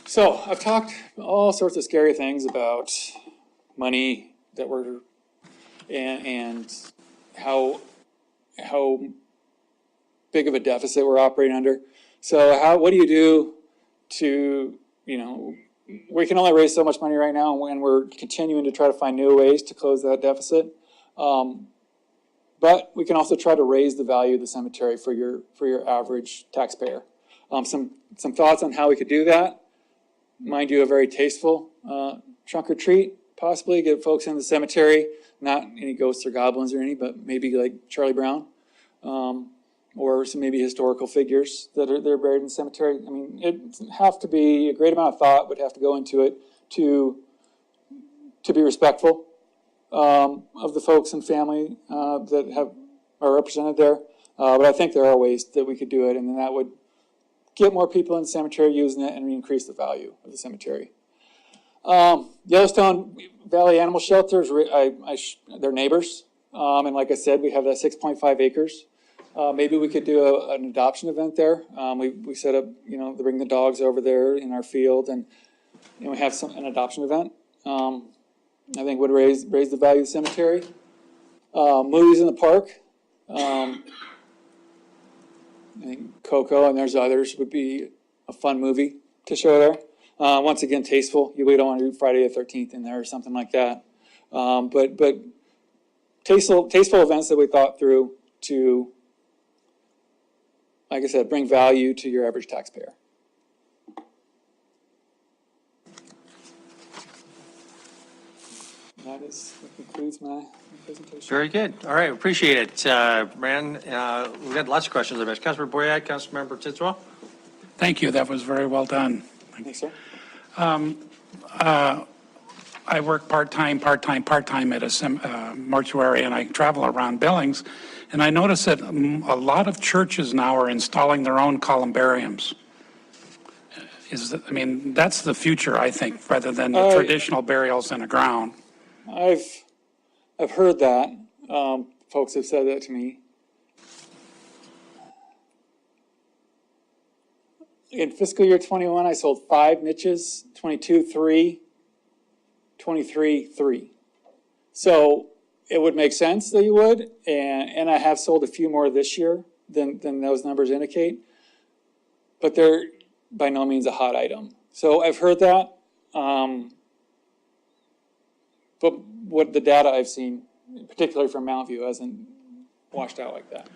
So I've talked all sorts of scary things about money that we're and how big of a deficit we're operating under. So what do you do to, we can only raise so much money right now, and we're continuing to try to find new ways to close that deficit. But we can also try to raise the value of the cemetery for your average taxpayer. Some thoughts on how we could do that. Mind you, a very tasteful trunk or treat, possibly get folks in the cemetery, not any ghosts or goblins or any, but maybe like Charlie Brown, or some maybe historical figures that are buried in the cemetery. I mean, it have to be a great amount of thought would have to go into it to be respectful of the folks and family that are represented there. But I think there are ways that we could do it, and then that would get more people in the cemetery using it and increase the value of the cemetery. Yellowstone Valley Animal Shelters, they're neighbors. And like I said, we have that 6.5 acres. Maybe we could do an adoption event there. We set up, to bring the dogs over there in our field, and we have an adoption event. I think would raise the value of the cemetery. Movies in the park. I think Coco, and there's others, would be a fun movie to show there. Once again, tasteful. We don't want to do Friday the 13th in there or something like that. But tasteful events that we thought through to, like I said, bring value to your average taxpayer. That concludes my presentation. Very good. All right, appreciate it, Brandon. We've had lots of questions about it. Councilmember Boyette, Councilmember Tidswell. Thank you. That was very well done. Thanks, sir. I work part-time at a mortuary, and I travel around Billings, and I notice that a lot of churches now are installing their own columbariums. That's the future, I think, rather than the traditional burials in the ground. I've heard that. Folks have said that to me. In fiscal year 21, I sold 5 niches, 22, 3, 23, 3. So it would make sense that you would, and I have sold a few more this year than those numbers indicate, but they're by no means a hot item. So I've heard that, but what the data I've seen, particularly from Mountain View, hasn't washed out like that.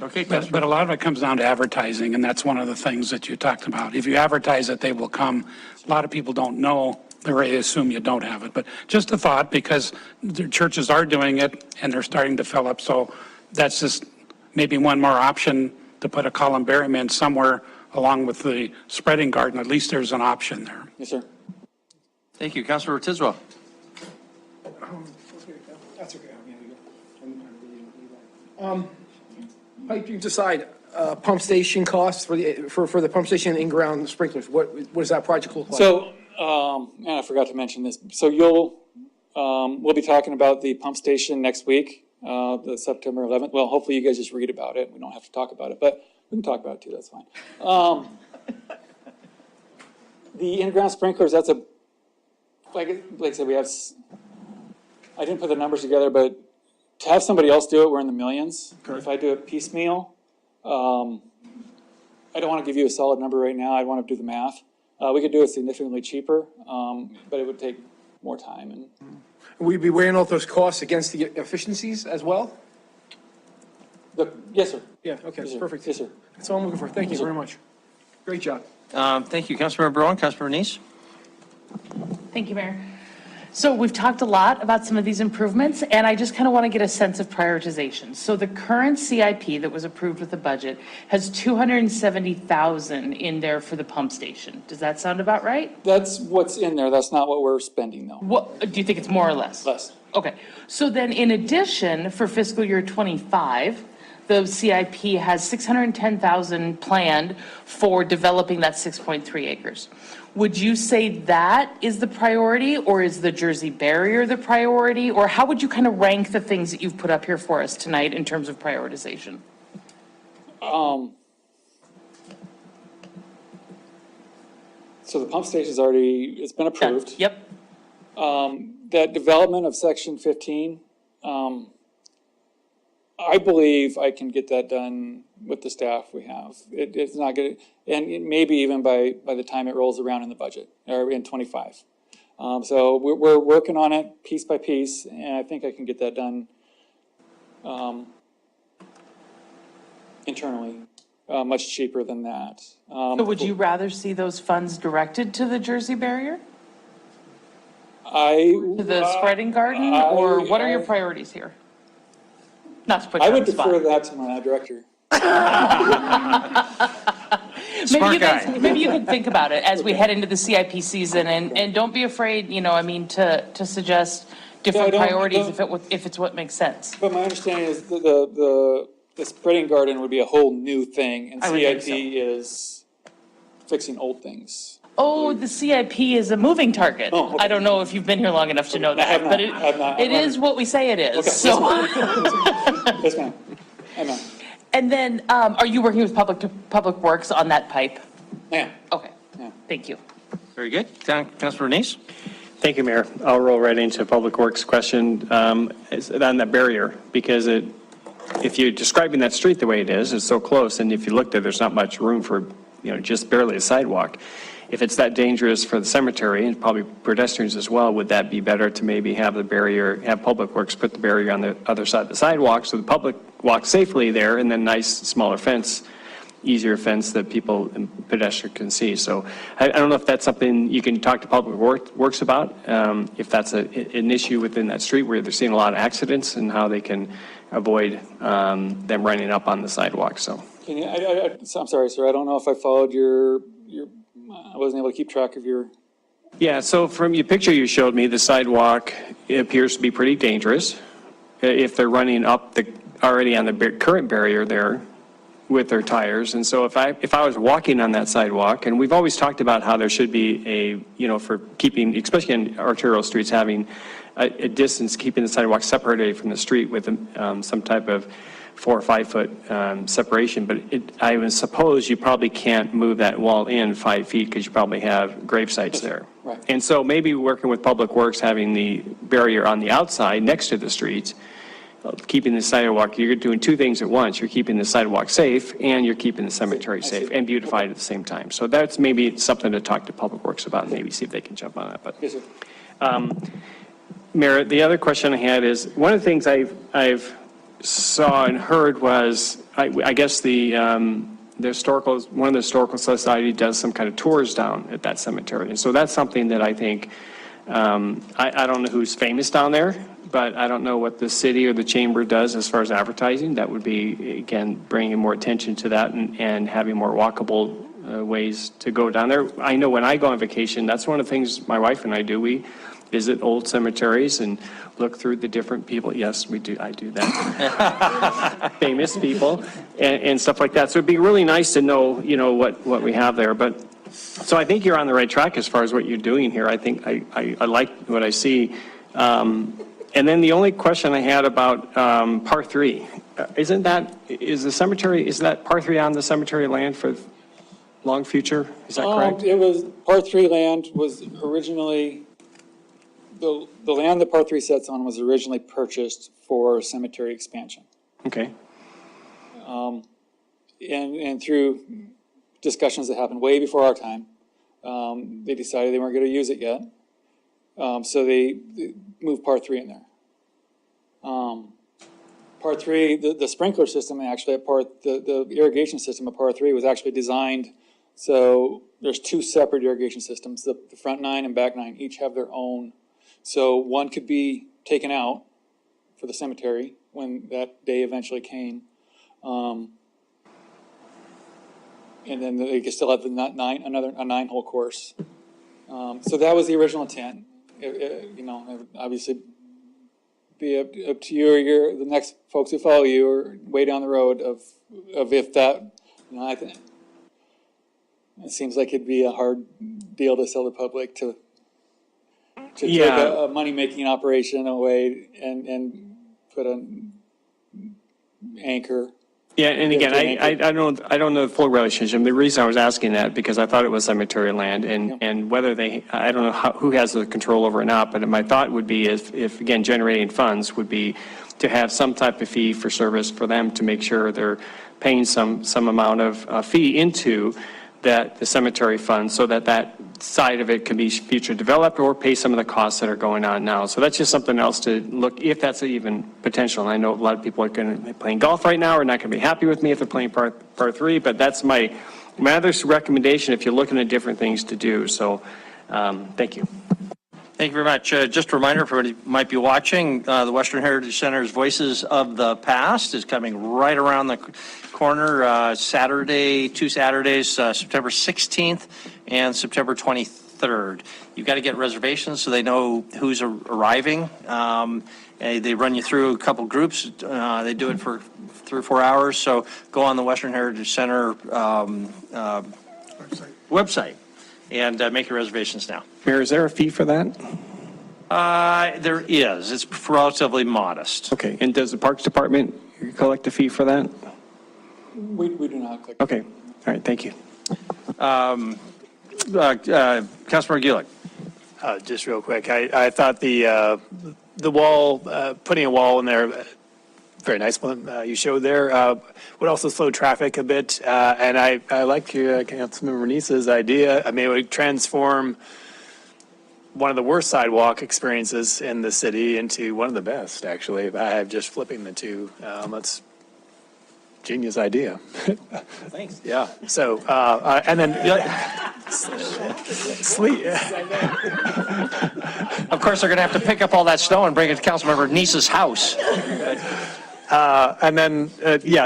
Okay, but a lot of it comes down to advertising, and that's one of the things that you talked about. If you advertise it, they will come. A lot of people don't know. They assume you don't have it. But just a thought, because the churches are doing it, and they're starting to fill up. So that's just maybe one more option to put a columbarium in somewhere along with the spreading garden. At least there's an option there. Yes, sir. Thank you. Councilmember Tidswell. That's okay. How do you decide pump station costs for the pump station in-ground sprinklers? What does that project look like? So, and I forgot to mention this. So we'll be talking about the pump station next week, the September 11th. Well, hopefully you guys just read about it. We don't have to talk about it, but we can talk about it too. That's fine. The in-ground sprinklers, that's like I said, I didn't put the numbers together, but to have somebody else do it, we're in the millions. Okay. If I do it piecemeal, I don't want to give you a solid number right now. I want to do the math. We could do it significantly cheaper, but it would take more time. We'd be weighing all those costs against the efficiencies as well? Yes, sir. Yeah, okay, Yes, sir. perfect. Yes, sir. That's all I'm looking for. Thank you very much. Great job. Thank you. Councilmember Braun, Councilmember Neese? Thank you, Mayor. So we've talked a lot about some of these improvements, and I just kind of want to get a sense of prioritization. So the current CIP that was approved with the budget has 270,000 in there for the pump station. Does that sound about right? That's what's in there. That's not what we're spending, though. What, do you think it's more or less? Less. Okay, so then in addition, for fiscal year '25, the CIP has 610,000 planned for developing that 6.3 acres. Would you say that is the priority, or is the Jersey barrier the priority? Or how would you kind of rank the things that you've put up here for us tonight in terms of prioritization? So the pump station's already, it's been approved. Yep. That development of section 15, I believe I can get that done with the staff we have. It's not gonna, and maybe even by the time it rolls around in the budget, or in '25. So we're working on it piece by piece, and I think I can get that done internally, much cheaper than that. So would you rather see those funds directed to the Jersey barrier? To the spreading garden, or what are your priorities here? Not to put you I on would the spot. defer that to my director. Maybe you can think about it as we head into the CIP season, and don't be afraid, I mean, to suggest different priorities if it's what makes sense. But my understanding is the spreading garden would be a whole new thing, and I would think CIP is fixing old things. Oh, the CIP is a moving target. Oh, okay. I don't know if you've been here long enough to know that, but it is what we say it is, Okay, so. Yes, ma'am. I know. And then, are you working with Public Works on that pipe? Yeah. Okay, thank you. Very good. Councilmember Neese? Thank you, Mayor. I'll roll right into Public Works question on that barrier, because if you're describing that street the way it is, it's so close, and if you look there, there's not much room for, just barely a sidewalk. If it's that dangerous for the cemetery and probably pedestrians as well, would that be better to maybe have the barrier, have Public Works put the barrier on the other side of the sidewalk so the public walks safely there, and then nice smaller fence, easier fence that people and pedestrians can see. So I don't know if that's something you can talk to Public Works about, if that's an issue within that street where they're seeing a lot of accidents and how they can avoid them running up on the sidewalk. So. Can you, I'm sorry, sir. I don't know if I followed your. I wasn't able to keep track of your. Yeah, so from your picture you showed me, the sidewalk appears to be pretty dangerous if they're running up already on the current barrier there with their tires. And so if I was walking on that sidewalk, and we've always talked about how there should be for keeping, especially in arterial streets, having a distance, keeping the sidewalk separated from the street with some type of 4 or 5 foot separation, but I would suppose you probably can't move that wall in 5 feet because you probably have grave sites there. Right. And so maybe working with Public Works, having the barrier on the outside next to the streets, keeping the sidewalk, you're doing two things at once. You're keeping the sidewalk safe and you're keeping the cemetery safe and beautified at the same time. So that's maybe something to talk to Public Works about and maybe see if they can jump on that. But, Yes, sir. Mayor, the other question I had is, one of the things I've saw and heard was, I guess one of the historical society does some kind of tours down at that cemetery. And so that's something that I think, I don't know who's famous down there, but I don't know what the city or the chamber does as far as advertising. That would be, again, bringing more attention to that and having more walkable ways to go down there. I know when I go on vacation, that's one of the things my wife and I do. We visit old cemeteries and look through the different people. Yes, we do. I do that. Famous people and stuff like that. So it'd be really nice to know, what we have there. But so I think you're on the right track as far as what you're doing here. I think I like what I see. And then the only question I had about par 3, is that par 3 on the cemetery land for long future? Is that correct? It was, par 3 land was originally, the land that par 3 sits on was originally purchased for cemetery expansion. Okay. And through discussions that happened way before our time, they decided they weren't going to use it yet. So move Part 3 in there. Part 3, the sprinkler system actually at the irrigation system at Part 3 was actually designed, so there's two separate irrigation systems. The front 9 and back 9 each have their own. So one could be taken out for the cemetery when that day eventually came. And then they could still have the 9-hole course. So that was the original intent. You know, obviously be up to you or the next folks who follow you or way down the road of if that, you know, I think it seems like it'd be a hard deal to sell the public to take a money-making operation away and put an anchor. Yeah, and again, I don't know the full relationship. The reason I was asking that, because I thought it was cemetery land, and whether I don't know who has the control over it or not, but my thought would be if again, generating funds would be to have some type of fee for service for them to make sure they're paying some amount of fee into the cemetery fund so that side of it can be future developed or pay some of the costs that are going on now. So that's just something else to look, if that's even potential. And I know a lot of people are going to be playing golf right now, are not going to be happy with me if they're playing part 3, but that's my other recommendation if you're looking at different things to do. So thank you. Thank you very much. Just a reminder for everybody who might be watching, the Western Heritage Center's Voices of the Past is coming right around the corner, two Saturdays, September 16th and September 23rd. You've got to get reservations so they know who's arriving. They run you through a couple groups. They do it for 3 or 4 hours. So go on the Western Heritage Center website and make your reservations now. Mayor, is there a fee for that? There is. It's relatively modest. Okay, and does the Parks Department collect a fee for that? We do not collect. Okay, all right, thank you. Councilmember Gulick. Just real quick, I thought the wall, putting a wall in there, very nice one you showed there, would also slow traffic a bit. And I like Councilmember Nice's idea. I mean, it would transform one of the worst sidewalk experiences in the city into one of the best, actually. I'm just flipping the two. That's genius idea. Thanks. Yeah. So, and then sleep. Of course, they're going to have to pick up all that snow and bring it to Councilmember Nice's house. And then,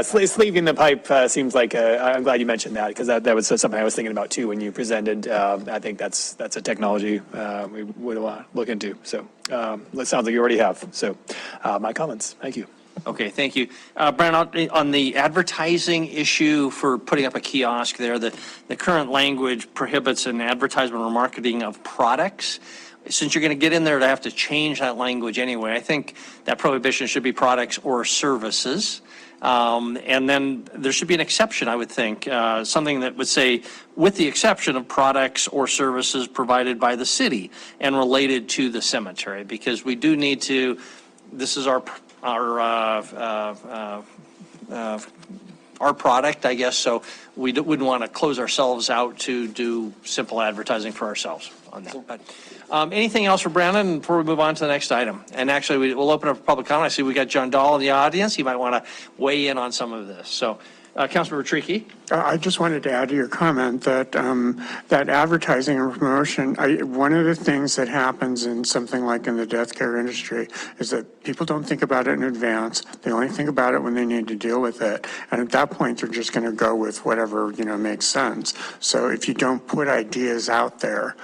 sleeving the pipe seems like, I'm glad you mentioned that, because that was something I was thinking about too when you presented. I think that's a technology we would want to look into. So it sounds like you already have. So my comments. Thank you. Okay, thank you. Brandon, on the advertising issue for putting up a kiosk there, the current language prohibits an advertisement or marketing of products. Since you're going to get in there to have to change that language anyway, I think that prohibition should be products or services. And then there should be an exception, I would think, something that would say, with the exception of products or services provided by the city and related to the cemetery, because we do need to, this is our product, I guess, so we wouldn't want to close ourselves out to do simple advertising for ourselves on that. But anything else for Brandon before we move on to the next item? And actually, we'll open up for public comment. I see we got John Dahl in the audience. He might want to weigh in on some of this. So, Councilmember Tricky. I just wanted to add to your comment that that advertising and promotion, one of the things that happens in something like in the death care industry is that people don't think about it in advance. They only think about it when they need to deal with it. And at that point, they're just going to go with whatever, makes sense. So if you don't put ideas out there,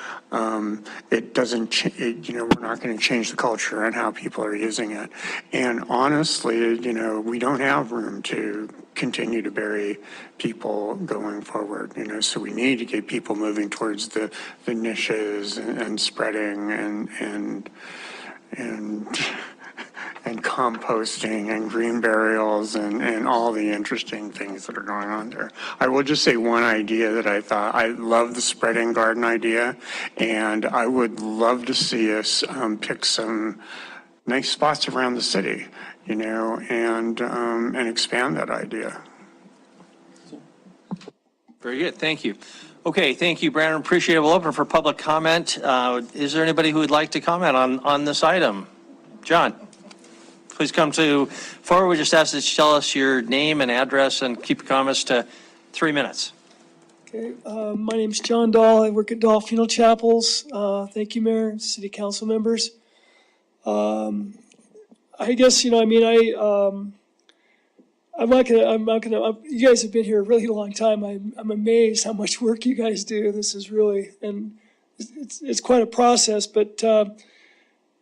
it doesn't, we're not going to change the culture and how people are using it. And honestly, we don't have room to continue to bury people going forward, so we need to get people moving towards the niches and spreading and composting and green burials and all the interesting things that are going on there. I will just say one idea that I love the spreading garden idea, and I would love to see us pick some nice spots around the city, and expand that idea. Very good. Thank you. Okay, thank you, Brandon. Appreciate it. We'll open for public comment. Is there anybody who would like to comment on this item? John, please come to forward. We just ask that you tell us your name and address and keep your comments to 3 minutes. Okay, my name's John Dahl. I work at Dahl Funeral Chapels. Thank you, Mayor, and City Council members. I guess, you know, I mean, I'm not gonna, you guys have been here a really long time. I'm amazed how much work you guys do. This is really, and it's quite a process, but,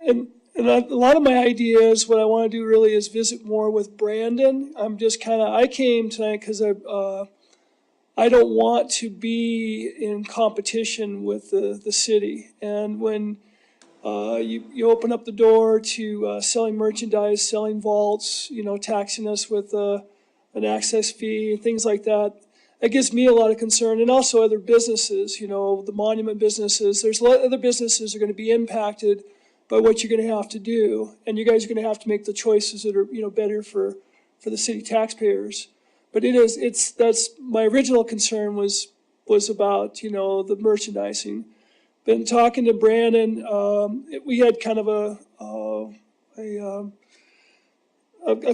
and a lot of my ideas, what I want to do really is visit more with Brandon. I'm just kind of, I came tonight because I don't want to be in competition with the city. And when you open up the door to selling merchandise, selling vaults, you know, taxing us with an access fee and things like that, it gives me a lot of concern. And also other businesses, you know, the monument businesses. There's a lot of other businesses are going to be impacted by what you're going to have to do. And you guys are going to have to make the choices that are, you know, better for the city taxpayers. But that's my original concern was about, you know, the merchandising. Been talking to Brandon, we had kind of a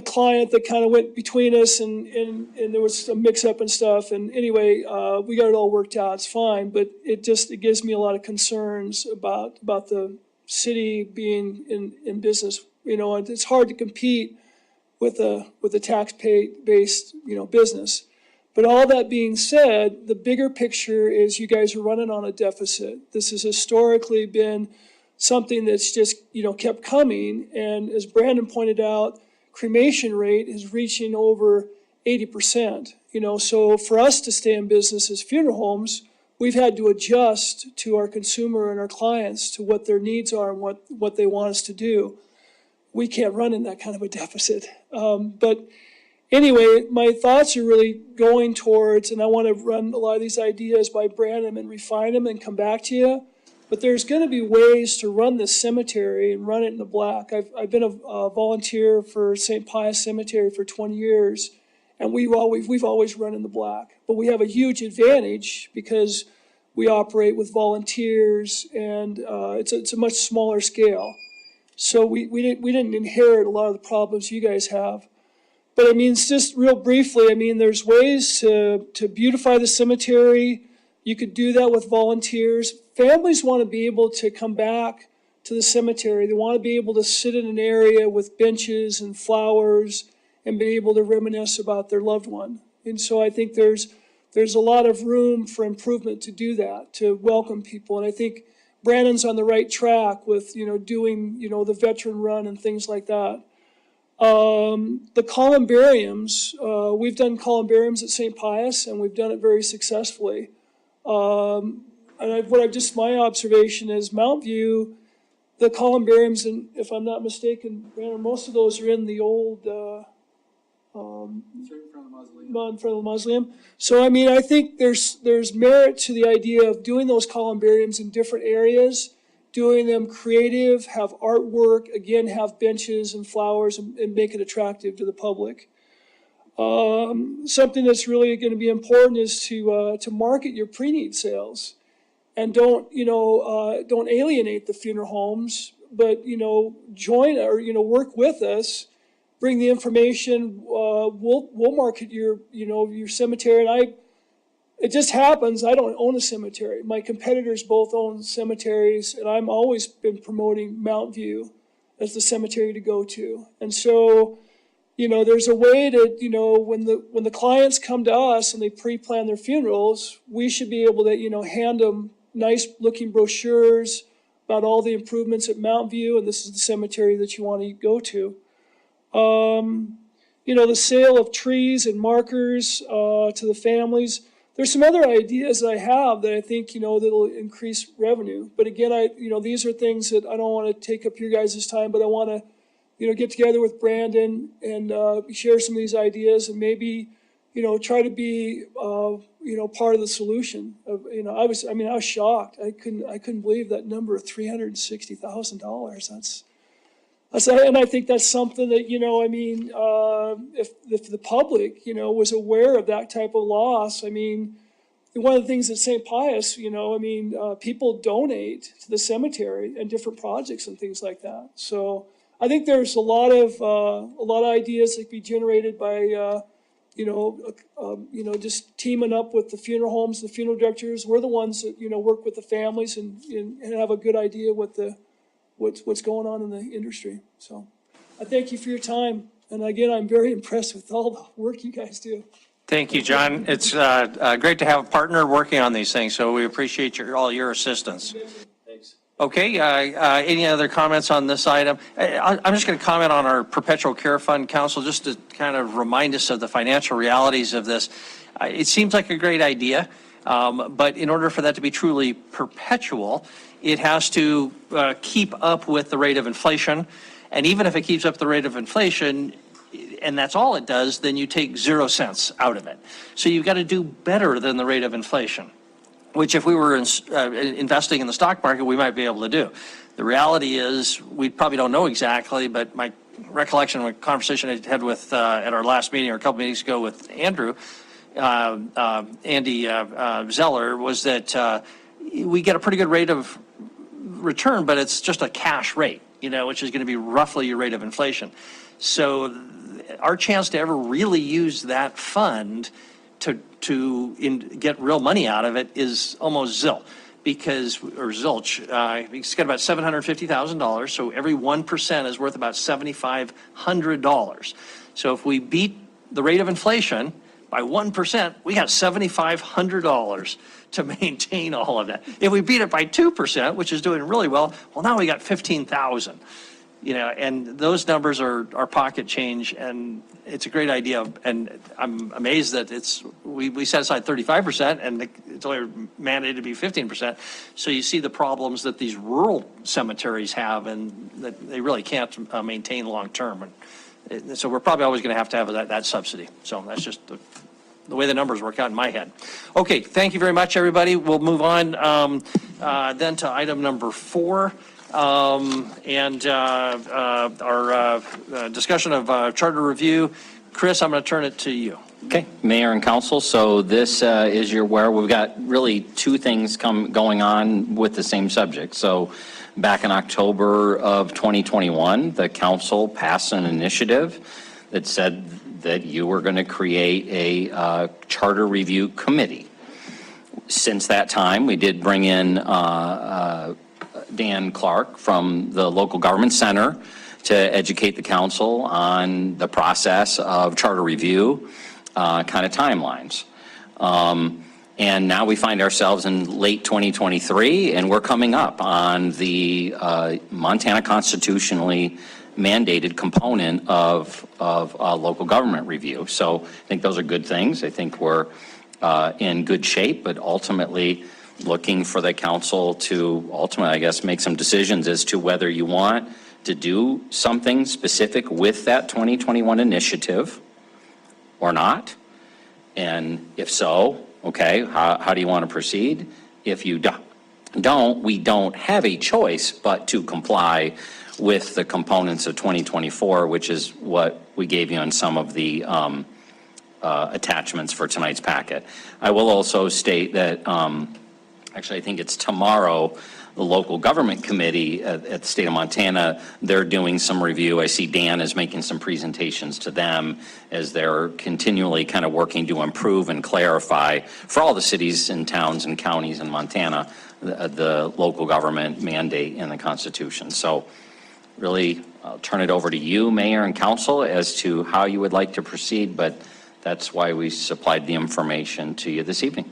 client that kind of went between us and there was some mix up and stuff. And anyway, we got it all worked out. It's fine, but it gives me a lot of concerns about the city being in business. You know, it's hard to compete with a tax-based, you know, business. But all that being said, the bigger picture is you guys are running on a deficit. This has historically been something that's just, you know, kept coming. And as Brandon pointed out, cremation rate is reaching over 80%. You know, so for us to stay in business as funeral homes, we've had to adjust to our consumer and our clients to what their needs are and what they want us to do. We can't run in that kind of a deficit. But anyway, my thoughts are really going towards, and I want to run a lot of these ideas by Brandon and refine them and come back to you. But there's going to be ways to run this cemetery and run it in the black. I've been a volunteer for St. Pius Cemetery for 20 years, and we've always run in the black. But we have a huge advantage because we operate with volunteers, and it's a much smaller scale. So we didn't inherit a lot of the problems you guys have. But I mean, it's just real briefly, I mean, there's ways to beautify the cemetery. You could do that with volunteers. Families want to be able to come back to the cemetery. They want to be able to sit in an area with benches and flowers and be able to reminisce about their loved one. And so I think there's a lot of room for improvement to do that, to welcome people. And I think Brandon's on the right track with, you know, doing, you know, the veteran run and things like that. The columbariums, we've done columbariums at St. Pius, and we've done it very successfully. And my observation is Mount View, the columbariums, and if I'm not mistaken, Brandon, most of those are in the old, in front of the mausoleum. So, I mean, I think there's merit to the idea of doing those columbariums in different areas, doing them creative, have artwork, again, have benches and flowers and make it attractive to the public. Something that's really going to be important is to market your pre-need sales, and don't alienate the funeral homes, but, you know, join or, you know, work with us, bring the information. We'll market your cemetery. And it just happens, I don't own a cemetery. My competitors both own cemeteries, and I'm always been promoting Mount View as the cemetery to go to. And so, you know, there's a way to, you know, when the clients come to us and they pre-plan their funerals, we should be able to, you know, hand them nice looking brochures about all the improvements at Mount View, and this is the cemetery that you want to go to. You know, the sale of trees and markers to the families. There's some other ideas that I have that I think, you know, that'll increase revenue. But again, these are things that I don't want to take up your guys' time, but I want to, you know, get together with Brandon and share some of these ideas and maybe, you know, try to be, you know, part of the solution. You know, I was shocked. I couldn't believe that number of $360,000. And I think that's something that, you know, I mean, if the public, you know, was aware of that type of loss, I mean, one of the things at St. Pius, you know, I mean, people donate to the cemetery and different projects and things like that. So I think there's a lot of ideas that could be generated by, just teaming up with the funeral homes, the funeral directors. We're the ones that, work with the families and have a good idea what's going on in the industry. So I thank you for your time. And again, I'm very impressed with all the work you guys do. Thank you, John. It's great to have a partner working on these things, so we appreciate all your assistance. Thanks. Okay, any other comments on this item? I'm just going to comment on our Perpetual Care Fund, Council, just to kind of remind us of the financial realities of this. It seems like a great idea, but in order for that to be truly perpetual, it has to keep up with the rate of inflation. And even if it keeps up the rate of inflation, and that's all it does, then you take 0 cents out of it. So you've got to do better than the rate of inflation, which if we were investing in the stock market, we might be able to do. The reality is, we probably don't know exactly, but my recollection of a conversation I had with, at our last meeting or a couple meetings ago with Andy Zeller, was that we get a pretty good rate of return, but it's just a cash rate, which is going to be roughly your rate of inflation. So our chance to ever really use that fund to get real money out of it is almost zilch, zilch. It's got about $750,000, so every 1% is worth about $7,500. So if we beat the rate of inflation by 1%, we got $7,500 to maintain all of that. If we beat it by 2%, which is doing really well, now we got $15,000. And those numbers are pocket change, and it's a great idea. And I'm amazed that we set aside 35%, and it's only mandated to be 15%. So you see the problems that these rural cemeteries have, and that they really can't maintain long term. And so we're probably always going to have that subsidy. So that's just the way the numbers work out in my head. Okay, thank you very much, everybody. We'll move on then to item number 4. And our discussion of charter review. Chris, I'm going to turn it to you. Okay, Mayor and Council, so this is your where we've got really two things going on with the same subject. So back in October of 2021, the council passed an initiative that said that you were going to create a charter review committee. Since that time, we did bring in Dan Clark from the Local Government Center to educate the council on the process of charter review kind of timelines. And now we find ourselves in late 2023, and we're coming up on the Montana constitutionally mandated component of local government review. So I think those are good things. I think we're in good shape, but ultimately looking for the council to ultimately, I guess, make some decisions as to whether you want to do something specific with that 2021 initiative or not. And if so, okay, how do you want to proceed? If you don't, we don't have a choice but to comply with the components of 2024, which is what we gave you on some of the attachments for tonight's packet. I will also state that actually, I think it's tomorrow, the local government committee at the state of Montana, they're doing some review. I see Dan is making some presentations to them as they're continually kind of working to improve and clarify for all the cities and towns and counties in Montana, the local government mandate in the Constitution. So really, I'll turn it over to you, Mayor and Council, as to how you would like to proceed, but that's why we supplied the information to you this evening.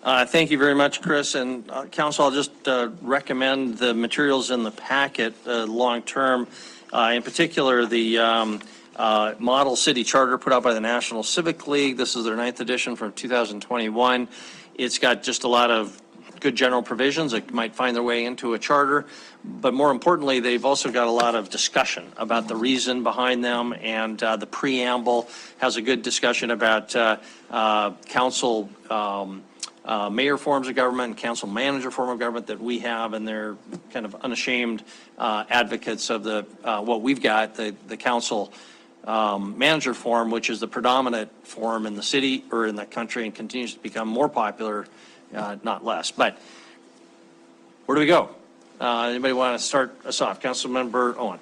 Thank you very much, Chris. And Council, I'll just recommend the materials in the packet long-term, in particular the model city charter put out by the National Civic League. This is their 9th edition from 2021. It's got just a lot of good general provisions that might find their way into a charter. But more importantly, they've also got a lot of discussion about the reason behind them, and the preamble has a good discussion about council mayor forms of government and council manager form of government that we have, and they're kind of unashamed advocates of the what we've got, the council manager form, which is the predominant form in the city or in the country and continues to become more popular, not less. But where do we go? Anybody want to start us off? Councilmember Owen.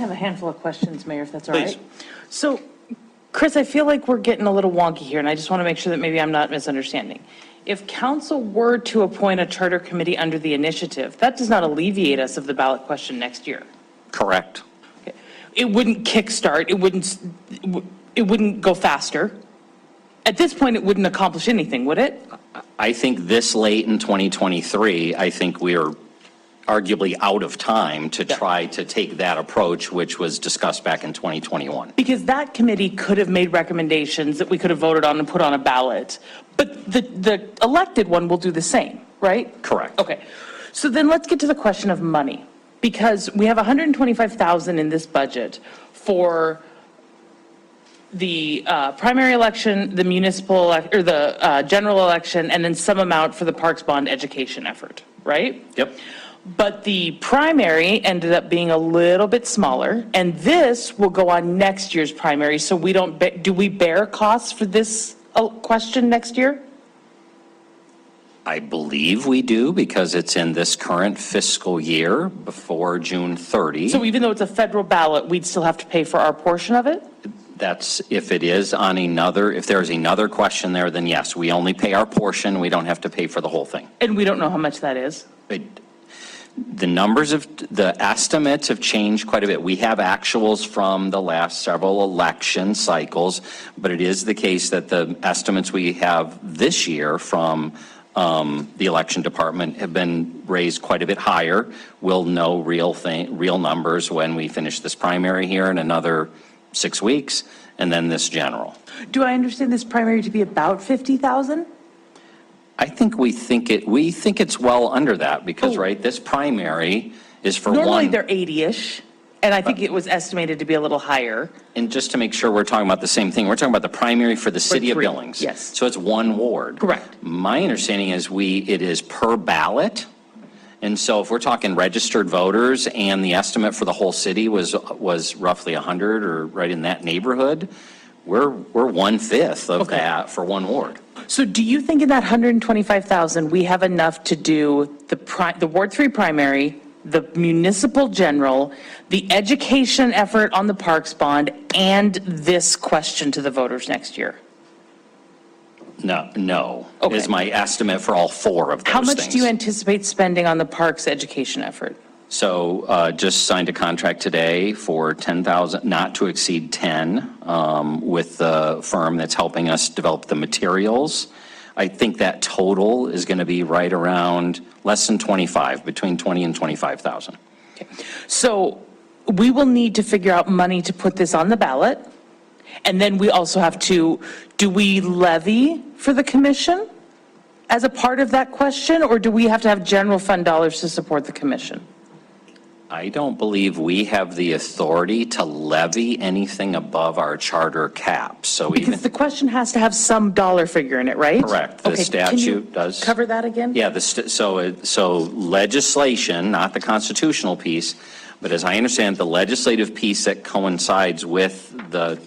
have a handful of questions, Mayor, if that's all Please. right. So, Chris, I feel like we're getting a little wonky here, and I just want to make sure that maybe I'm not misunderstanding. If council were to appoint a charter committee under the initiative, that does not alleviate us of the ballot question next year. Correct. Okay. It wouldn't kickstart, it wouldn't go faster. At this point, it wouldn't accomplish anything, would it? I think this late in 2023, I think we are arguably out of time to try to take that approach, which was discussed back in 2021. Because that committee could have made recommendations that we could have voted on and put on a ballot, but the elected one will do the same, right? Correct. Okay, so then let's get to the question of money, because we have 125,000 in this budget for the primary election, the municipal, or the general election, and then some amount for the Parks Bond education effort, right? Yep. But the primary ended up being a little bit smaller, and this will go on next year's primary, so we don't, do we bear costs for this question next year? I believe we do, because it's in this current fiscal year before June 30. So even though it's a federal ballot, we'd still have to pay for our portion of it? That's, if it is on another, if there's another question there, then yes, we only pay our portion, we don't have to pay for the whole thing. And we don't know how much that is? The numbers of, the estimates have changed quite a bit. We have actuals from the last several election cycles, but it is the case that the estimates we have this year from the election department have been raised quite a bit higher. We'll know real numbers when we finish this primary here in another 6 weeks, and then this general. Do I understand this primary to be about 50,000? I think we think it's well under that, because, right, this primary is for Normally one. they're 80-ish, and I think it was estimated to be a little higher. And just to make sure we're talking about the same thing, we're talking about the primary for the city of three, Billings. yes. So it's one ward. Correct. My understanding is it is per ballot. And so if we're talking registered voters and the estimate for the whole city was roughly 100 or right in that neighborhood, we're 1/5 of that for one ward. So do you think in that 125,000, we have enough to do the Ward 3 primary, the municipal general, the education effort on the Parks Bond, and this question to the voters next year? No, Okay. is my estimate for all four of those How much things. do you anticipate spending on the parks education effort? So just signed a contract today for 10,000, not to exceed 10, with the firm that's helping us develop the materials. I think that total is going to be right around less than 25, between 20 and 25,000. So we will need to figure out money to put this on the ballot. And then we also have to, do we levy for the commission as a part of that question? Or do we have to have general fund dollars to support the commission? I don't believe we have the authority to levy anything above our charter cap. So even, Because the question has to have some dollar figure in it, right? correct, the Okay, can you statute does. cover that again? Yeah, so legislation, not the constitutional piece, but as I understand, the legislative piece that coincides with the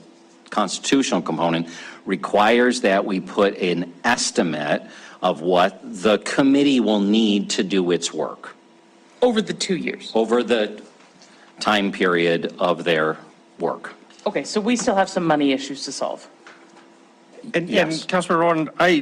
constitutional component requires that we put an estimate of what the committee will need to do its work. Over the 2 years? Over the time period of their work. Okay, so we still have some money issues to solve. And Councilman Rowan, I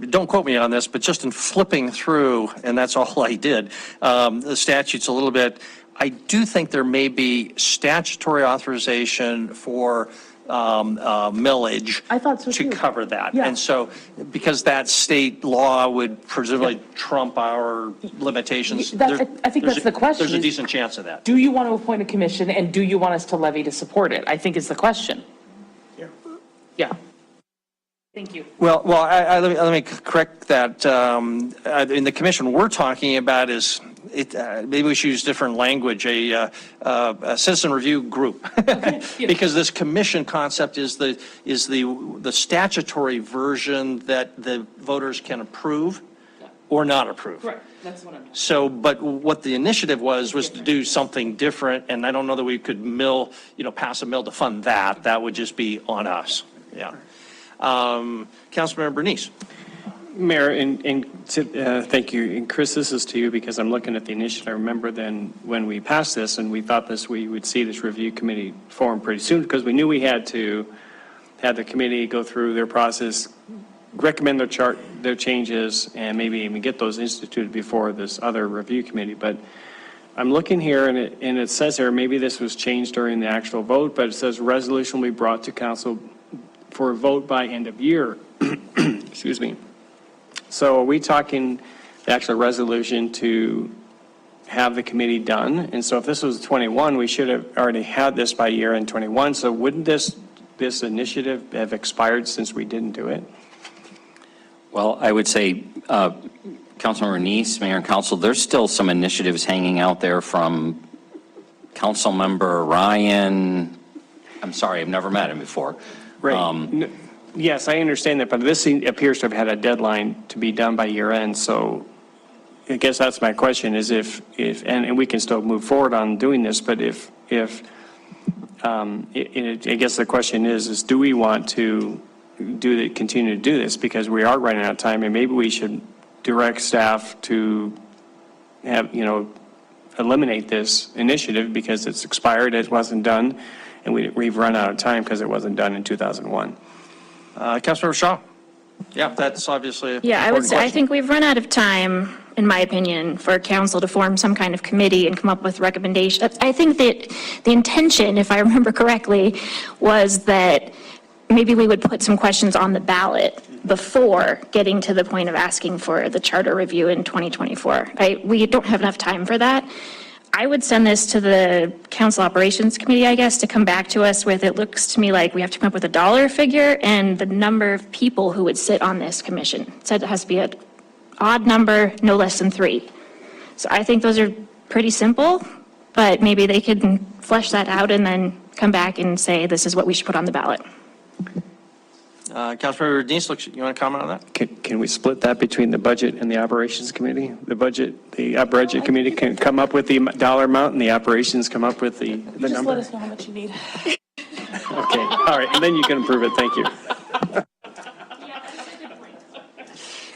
don't quote me on this, but just in flipping through, and that's all I did, the statutes a little bit, I do think there may be statutory authorization for millage. I thought so to too. cover that. Yeah. And so, because that state law would presumably trump our limitations. I think that's the question. There's a is, decent chance of that. Do you want to appoint a commission, and do you want us to levy to support it? I think is the question. Yeah. Thank you. Well, let me correct that. In the commission we're talking about is, maybe we should use different language, a citizen review group. Because this commission concept is the statutory version that the voters can approve or not approve. Right, that's what I'm. So, but what the initiative was to do something different, and I don't know that we could pass a mill to fund that. That would just be on us. Yeah. Councilmember Bernice. Mayor, thank you. And Chris, this is to you because I'm looking at the initiative. I remember then when we passed this and we thought we would see this review committee form pretty soon because we knew we had to have the committee go through their process, recommend their changes, and maybe even get those instituted before this other review committee. But I'm looking here and it says here, maybe this was changed during the actual vote, but it says resolution will be brought to council for a vote by end of year. Excuse me. So are we talking the actual resolution to have the committee done? And so if this was 21, we should have already had this by year end 21. So wouldn't this initiative have expired since we didn't do it? Well, I would say, Councilmember Neese, Mayor and Council, there's still some initiatives hanging out there from Councilmember Ryan. I'm sorry, I've never met him before. Right. Yes, I understand that, but this appears to have had a deadline to be done by year end. So I guess that's my question is and we can still move forward on doing this, but I guess the question is do we want to continue to do this because we are running out of time and maybe we should direct staff to have, eliminate this initiative because it's expired, it wasn't done, and we've run out of time because it wasn't done in 2001. Councilmember Shaw. Yeah, that's obviously. Yeah, I would say, I think we've run out of time, in my opinion, for council to form some kind of committee and come up with recommendations. I think that the intention, if I remember correctly, was that maybe we would put some questions on the ballot before getting to the point of asking for the charter review in 2024. We don't have enough time for that. I would send this to the Council Operations Committee, I guess, to come back to us with, it looks to me like we have to come up with a dollar figure and the number of people who would sit on this commission. It said it has to be an odd number, no less than 3. So I think those are pretty simple, but maybe they could flesh that out and then come back and say, this is what we should put on the ballot. Councilmember Deans, you want to comment on that? Can we split that between the budget and the operations committee? The budget committee can come up with the dollar amount and the operations come up with the number? Just let us know how much you need. Okay, all right, and then you can approve it, thank you.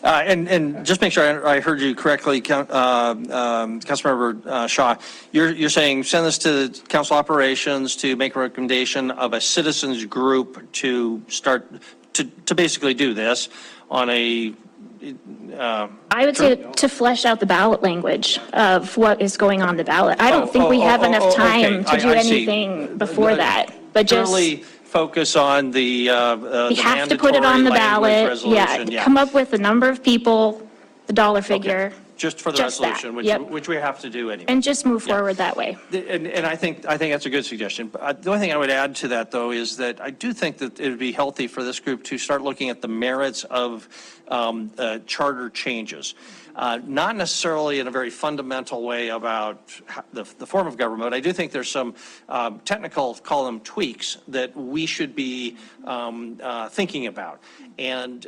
And just make sure I heard you correctly, Councilmember Shaw. You're saying send this to Council Operations to make a recommendation of a citizens group to start to basically do this on a. I would say to flesh out the ballot language of what is going on the ballot. I don't think we have enough time to do anything before that, but just. Really focus on We have to put it on the ballot. Yeah, come up with the number of people, the dollar figure. Just for the Just that, resolution, yep. which we have to do anyway. And just move forward that way. And I think that's a good suggestion. But the only thing I would add to that, though, is that I do think that it would be healthy for this group to start looking at the merits of charter changes. Not necessarily in a very fundamental way about the form of government. I do think there's some technical, call them tweaks, that we should be thinking about and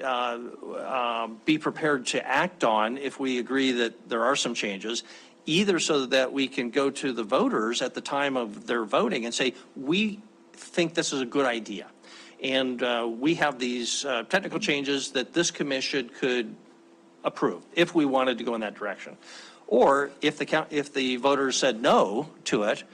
be prepared to act on if we agree that there are some changes, either so that we can go to the voters at the time of their voting and say, we think this is a good idea. And we have these technical changes that this commission could approve if we wanted to go in that direction. Or if the voters said no to it,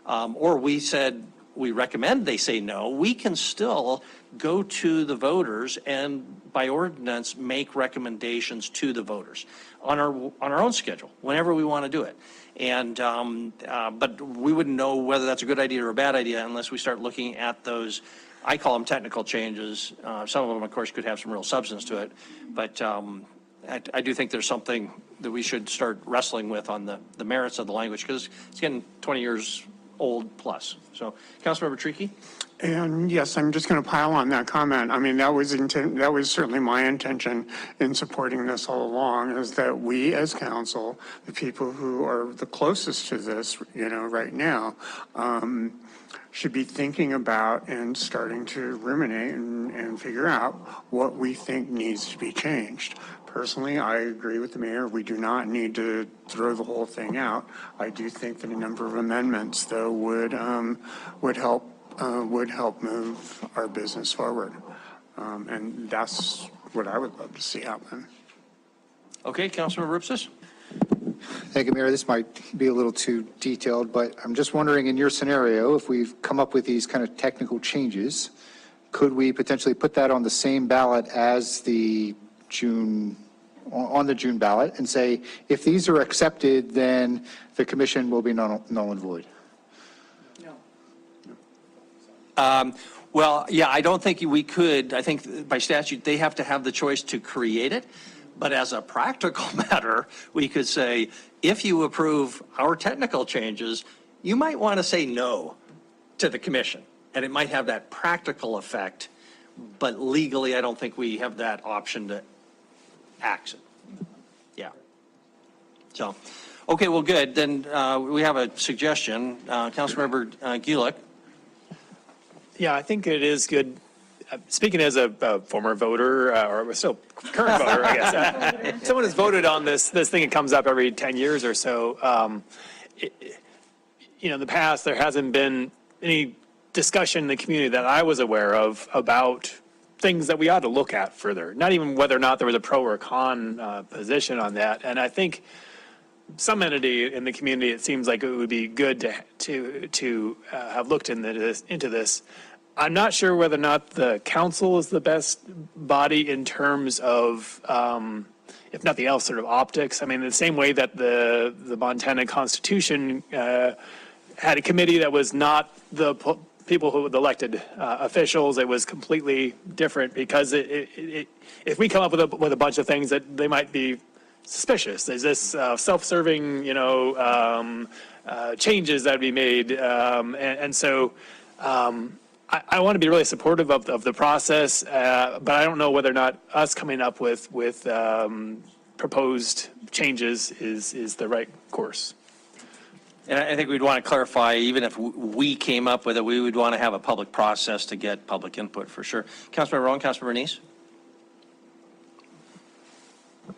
or we said we recommend they say no, we can still go to the voters and by ordinance make recommendations to the voters on our own schedule whenever we want to do it. And but we wouldn't know whether that's a good idea or a bad idea unless we start looking at those. I call them technical changes. Some of them, of course, could have some real substance to it, but I do think there's something that we should start wrestling with on the merits of the language, because it's getting 20 years old plus. So, Councilmember Tricky? And yes, I'm just going to pile on that comment. I mean, that was certainly my intention in supporting this all along, is that we as council, the people who are the closest to this, right now, should be thinking about and starting to ruminate and figure out what we think needs to be changed. Personally, I agree with the mayor. We do not need to throw the whole thing out. I do think that a number of amendments, though, would help move our business forward. And that's what I would love to see happen. Okay, Councilmember Rupsis? Thank you, Mayor. This might be a little too detailed, but I'm just wondering, in your scenario, if we've come up with these kind of technical changes, could we potentially put that on the same ballot as the June, on the June ballot, and say, if these are accepted, then the commission will be null and void? Well, yeah, I don't think we could. I think by statute, they have to have the choice to create it. But as a practical matter, we could say, if you approve our technical changes, you might want to say no to the commission. And it might have that practical effect. But legally, I don't think we have that option to act it. Yeah. So, okay, well, good. Then we have a suggestion. Councilmember Gulick. Yeah, I think it is good. Speaking as a former voter, or still current voter, I guess, someone has voted on this thing. It comes up every 10 years or so. In the past, there hasn't been any discussion in the community that I was aware of about things that we ought to look at further. Not even whether or not there was a pro or con position on that. And I think some entity in the community, it seems like it would be good to have looked into this. I'm not sure whether or not the council is the best body in terms of, if nothing else, sort of optics. I mean, the same way that the Montana Constitution had a committee that was not the people who were the elected officials. It was completely different because if we come up with a bunch of things that they might be suspicious, is this self-serving, changes that would be made, and so. I want to be really supportive of the process, but I don't know whether or not us coming up with proposed changes is the right course. And I think we'd want to clarify, even if we came up with it, we would want to have a public process to get public input for sure. Councilmember Rowan, Councilmember Neese?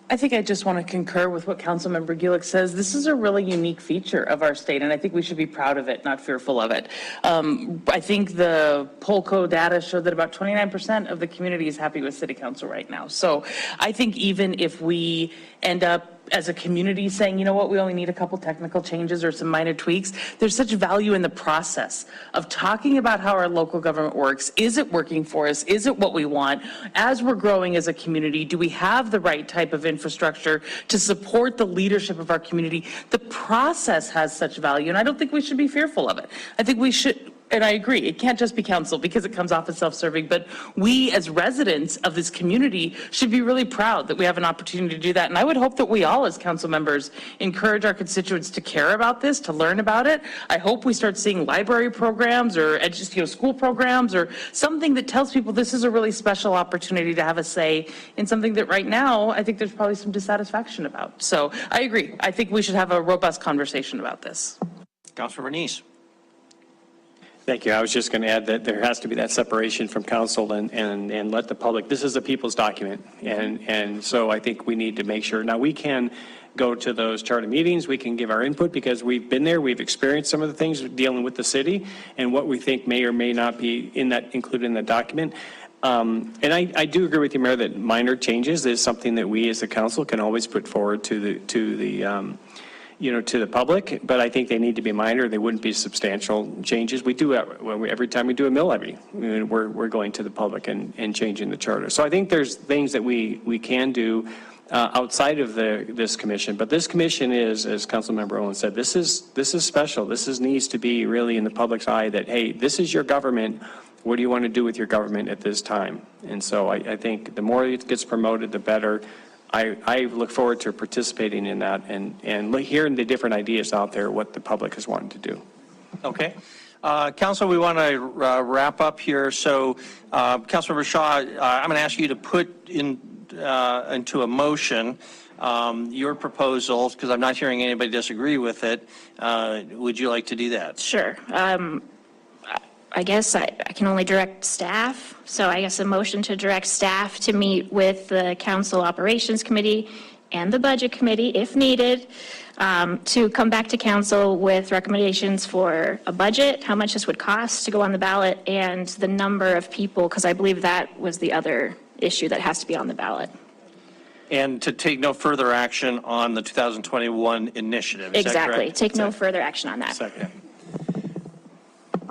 I think I just want to concur with what Councilmember Gulick says. This is a really unique feature of our state, and I think we should be proud of it, not fearful of it. I think the Polco data showed that about 29% of the community is happy with city council right now. So I think even if we end up as a community saying, you know what, we only need a couple technical changes or some minor tweaks, there's such value in the process of talking about how our local government works. Is it working for us? Is it what we want? As we're growing as a community, do we have the right type of infrastructure to support the leadership of our community? The process has such value, and I don't think we should be fearful of it. I think we should. And I agree, it can't just be council because it comes off as self-serving, but we as residents of this community should be really proud that we have an opportunity to do that. And I would hope that we all as council members encourage our constituents to care about this, to learn about it. I hope we start seeing library programs or school programs or something that tells people this is a really special opportunity to have a say in something that right now I think there's probably some dissatisfaction about. So I agree, I think we should have a robust conversation about this. Councilmember Neese? Thank you. I was just going to add that there has to be that separation from council and let the public, this is the people's document. And so I think we need to make sure. Now, we can go to those charter meetings. We can give our input because we've been there. We've experienced some of the things dealing with the city and what we think may or may not be included in the document. And I do agree with you, Mayor, that minor changes is something that we as a council can always put forward to the public, but I think they need to be minor. They wouldn't be substantial changes. We do every time we do a mill levy, we're going to the public and changing the charter. So I think there's things that we can do outside of this commission, but this commission is, as Councilmember Owen said, this is special. This needs to be really in the public's eye that, hey, this is your government. What do you want to do with your government at this time? And so I think the more it gets promoted, the better. I look forward to participating in that and hearing the different ideas out there, what the public is wanting to do. Okay. Council, we want to wrap up here. So, Councilmember Shaw, I'm going to ask you to put into a motion your proposal, because I'm not hearing anybody disagree with it. Would you like to do that? Sure. I guess I can only direct staff. So I guess a motion to direct staff to meet with the Council Operations Committee and the Budget Committee, if needed, to come back to Council with recommendations for a budget, how much this would cost to go on the ballot, and the number of people, because I believe that was the other issue that has to be on the ballot. And to take no further action on the 2021 initiative, is that correct? Exactly. Take no further action on that. Second.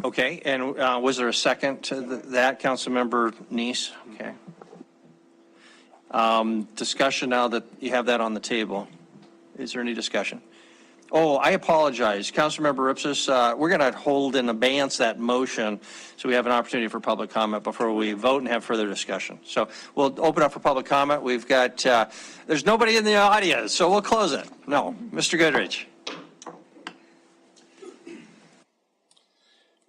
Okay, and was there a second to that, Councilmember Neese? Okay. Discussion now that you have that on the table. Is there any discussion? Oh, I apologize. Councilmember Ipsis, we're going to hold in abeyance that motion so we have an opportunity for public comment before we vote and have further discussion. So we'll open up for public comment. We've got, there's nobody in the audience, so we'll close it. No, Mr. Goodrich.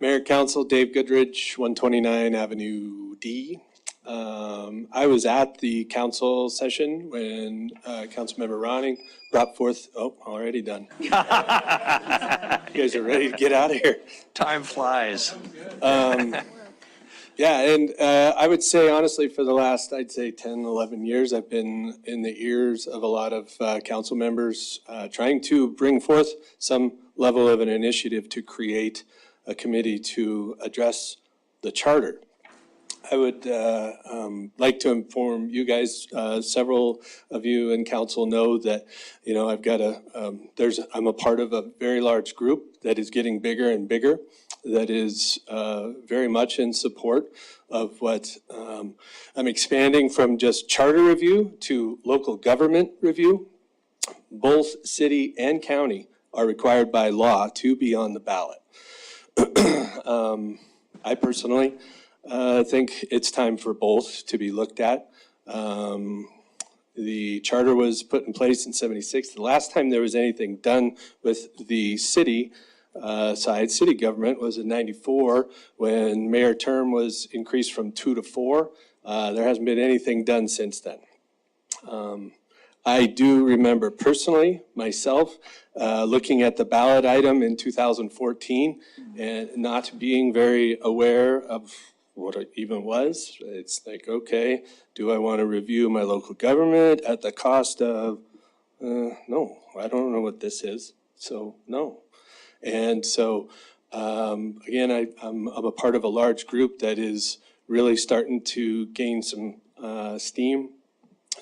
Mayor, Council, Dave Goodrich, 129 Avenue D. I was at the council session when Councilmember Ronning brought forth, already done. You guys are ready to get out of here. Time flies. Yeah, and I would say honestly for the last, I'd say 10, 11 years, I've been in the ears of a lot of council members trying to bring forth some level of an initiative to create a committee to address the charter. I would like to inform you guys, several of you in council know that, you know, I've got I'm a part of a very large group that is getting bigger and bigger, that is very much in support of what I'm expanding from just charter review to local government review. Both city and county are required by law to be on the ballot. I personally think it's time for both to be looked at. The charter was put in place in '76. The last time there was anything done with the city side, city government, was in '94 when mayor term was increased from 2 to 4. There hasn't been anything done since then. I do remember personally, myself, looking at the ballot item in 2014 and not being very aware of what it even was. It's like, okay, do I want to review my local government at the cost of, no, I don't know what this is, so no. And so, again, I'm a part of a large group that is really starting to gain some steam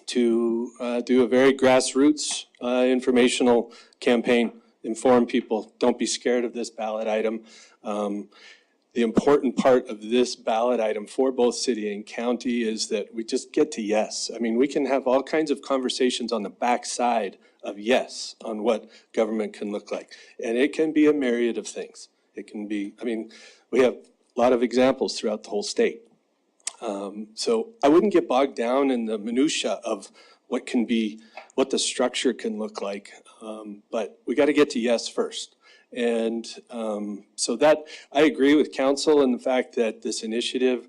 to do a very grassroots informational campaign, inform people, don't be scared of this ballot item. The important part of this ballot item for both city and county is that we just get to yes. I mean, we can have all kinds of conversations on the backside of yes on what government can look like. And it can be a myriad of things. It can be, I mean, we have a lot of examples throughout the whole state. So I wouldn't get bogged down in the minutia of what can be, what the structure can look like. But we got to get to yes first. And so that, I agree with council in the fact that this initiative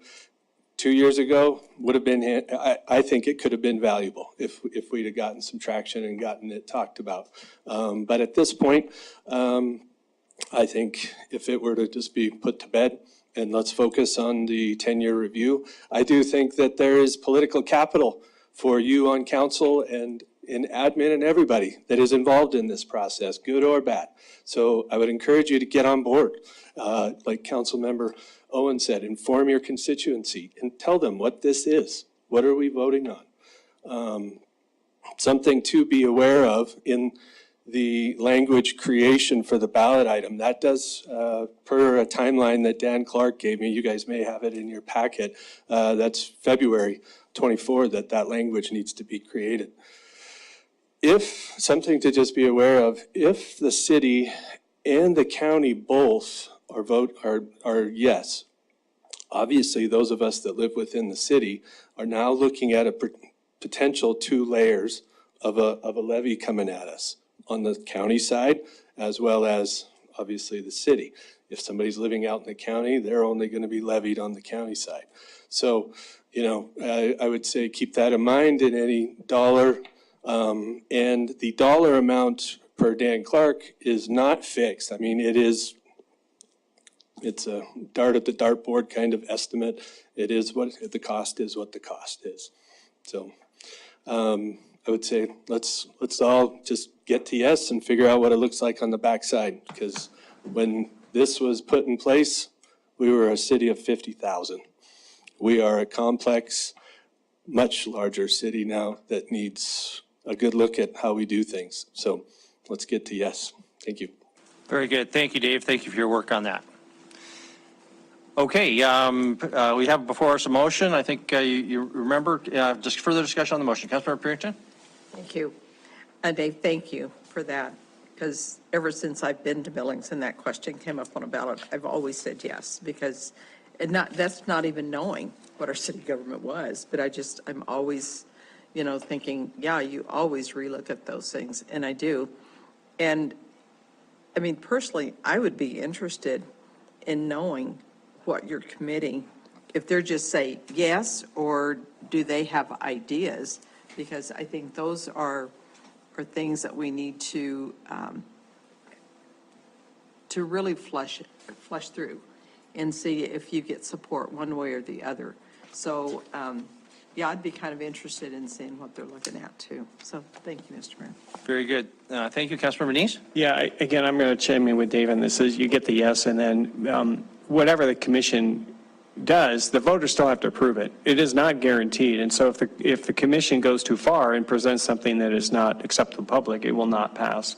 2 years ago would have been, I think it could have been valuable if we'd have gotten some traction and gotten it talked about. But at this point, I think if it were to just be put to bed and let's focus on the 10-year review, I do think that there is political capital for you on council and in admin and everybody that is involved in this process, good or bad. So I would encourage you to get on board. Like Councilmember Owen said, inform your constituency and tell them what this is. What are we voting on? Something to be aware of in the language creation for the ballot item. That does, per a timeline that Dan Clark gave me, you guys may have it in your packet, that's February 24 that language needs to be created. If, something to just be aware of, if the city and the county both are yes, obviously those of us that live within the city are now looking at a potential 2 layers of a levy coming at us on the county side as well as obviously the city. If somebody's living out in the county, they're only going to be levied on the county side. So, you know, I would say keep that in mind in any dollar. And the dollar amount per Dan Clark is not fixed. I mean, it's a dart at the dartboard kind of estimate. It is what the cost is, what the cost is. So I would say let's all just get to yes and figure out what it looks like on the backside. Because when this was put in place, we were a city of 50,000. We are a complex much larger city now that needs a good look at how we do things. So let's get to yes. Thank you. Very good. Thank you, Dave. Thank you for your work on that. Okay, we have before us a motion. I think you remember, just further discussion on the motion. Councilmember Purington? Thank you. Dave, thank you for that, because ever since I've been to Billings and that question came up on a ballot, I've always said yes, because that's not even knowing what our city government was, but I'm always, thinking, yeah, you always relook at those things, and I do. And, I mean, personally, I would be interested in knowing what your committee, if they're just say yes, or do they have ideas? Because I think those are things that we need to really flush through and see if you get support one way or the other. So, yeah, I'd be kind of interested in seeing what they're looking at too. So thank you, Mr. Mayor. Very good. Thank you, Councilmember Neese. Yeah, again, I'm going to chime in with Dave on this. Is you get the yes, and then whatever the commission does, the voters still have to approve it. It is not guaranteed. And so if the commission goes too far and presents something that is not acceptable to the public, it will not pass.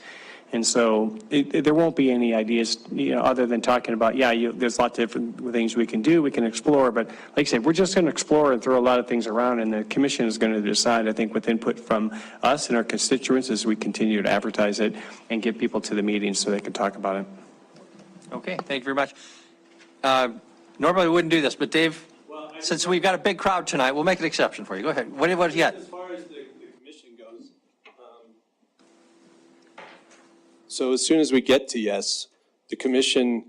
And so there won't be any ideas, other than talking about, there's lots of different things we can do, we can explore. But like I said, we're just going to explore and throw a lot of things around, and the commission is going to decide, I think, with input from us and our constituents as we continue to advertise it and get people to the meetings so they can talk about it. Okay, thank you very much. Normally we wouldn't do this, but Dave, since we've got a big crowd tonight, we'll make an exception for you. Go ahead. What do you got? As far as the commission goes, so as soon as we get to yes, the commission,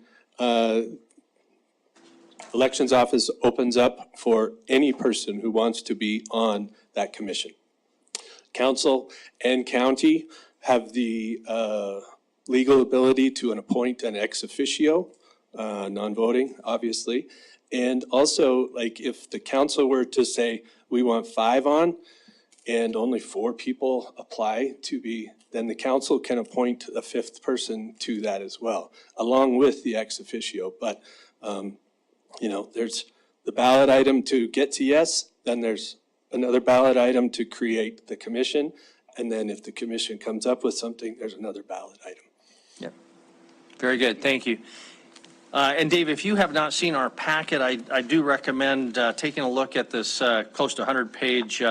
elections office opens up for any person who wants to be on that commission. Council and county have the legal ability to appoint an ex officio, non-voting, obviously. And also, like, if the council were to say, we want 5 on, and only 4 people apply to be, then the council can appoint a 5th person to that as well, along with the ex officio. But, there's the ballot item to get to yes, then there's another ballot item to create the commission, and then if the commission comes up with something, there's another ballot item. Yep. Very good. Thank you. And Dave, if you have not seen our packet, I do recommend taking a look at this close to 100-page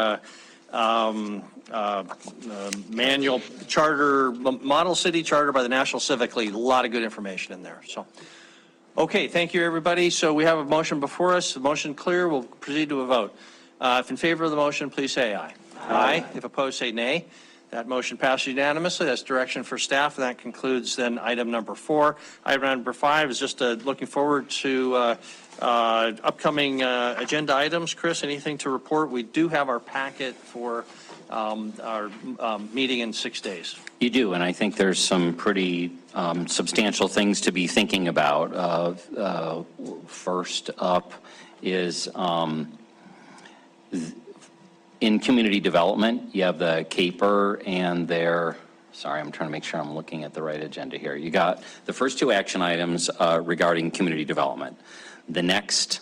manual charter, model city charter by the National Civic League. A lot of good information in there. So, okay, thank you, everybody. So we have a motion before us. The motion clear. We'll proceed to a vote. If in favor of the motion, please say aye. Aye. If opposed, say nay. That motion passes unanimously. That's direction for staff, and that concludes then item number 4. Item number 5 is just looking forward to upcoming agenda items. Chris, anything to report? We do have our packet for our meeting in 6 days. You do, and I think there's some pretty substantial things to be thinking about. First up is in community development, you have the CAPER and their, sorry, I'm trying to make sure I'm looking at the right agenda here. You got the first 2 action items regarding community development. The next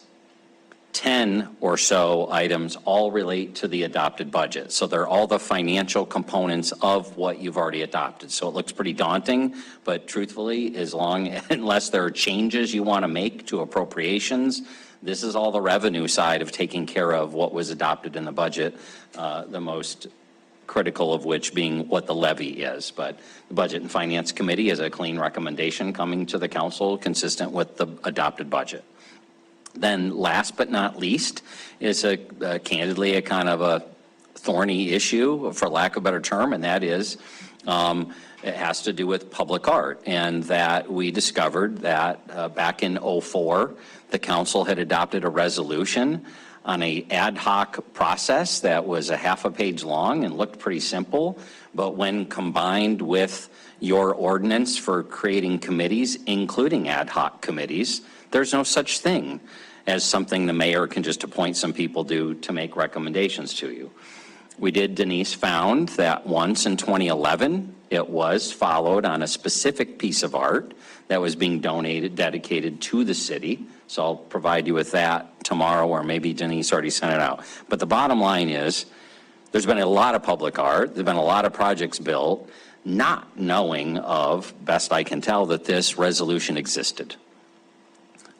10 or so items all relate to the adopted budget. So they're all the financial components of what you've already adopted. So it looks pretty daunting, but truthfully, unless there are changes you want to make to appropriations, this is all the revenue side of taking care of what was adopted in the budget, the most critical of which being what the levy is. But the Budget and Finance Committee is a clean recommendation coming to the council consistent with the adopted budget. Then last but not least is candidly a kind of a thorny issue, for lack of a better term, and that is it has to do with public art. And that we discovered that back in '04, the council had adopted a resolution on an ad hoc process that was a half a page long and looked pretty simple. But when combined with your ordinance for creating committees, including ad hoc committees, there's no such thing as something the mayor can just appoint some people to make recommendations to you. Denise found that once in 2011, it was followed on a specific piece of art that was being dedicated to the city. So I'll provide you with that tomorrow, or maybe Denise already sent it out. But the bottom line is, there's been a lot of public art, there've been a lot of projects built, not knowing of, best I can tell, that this resolution existed.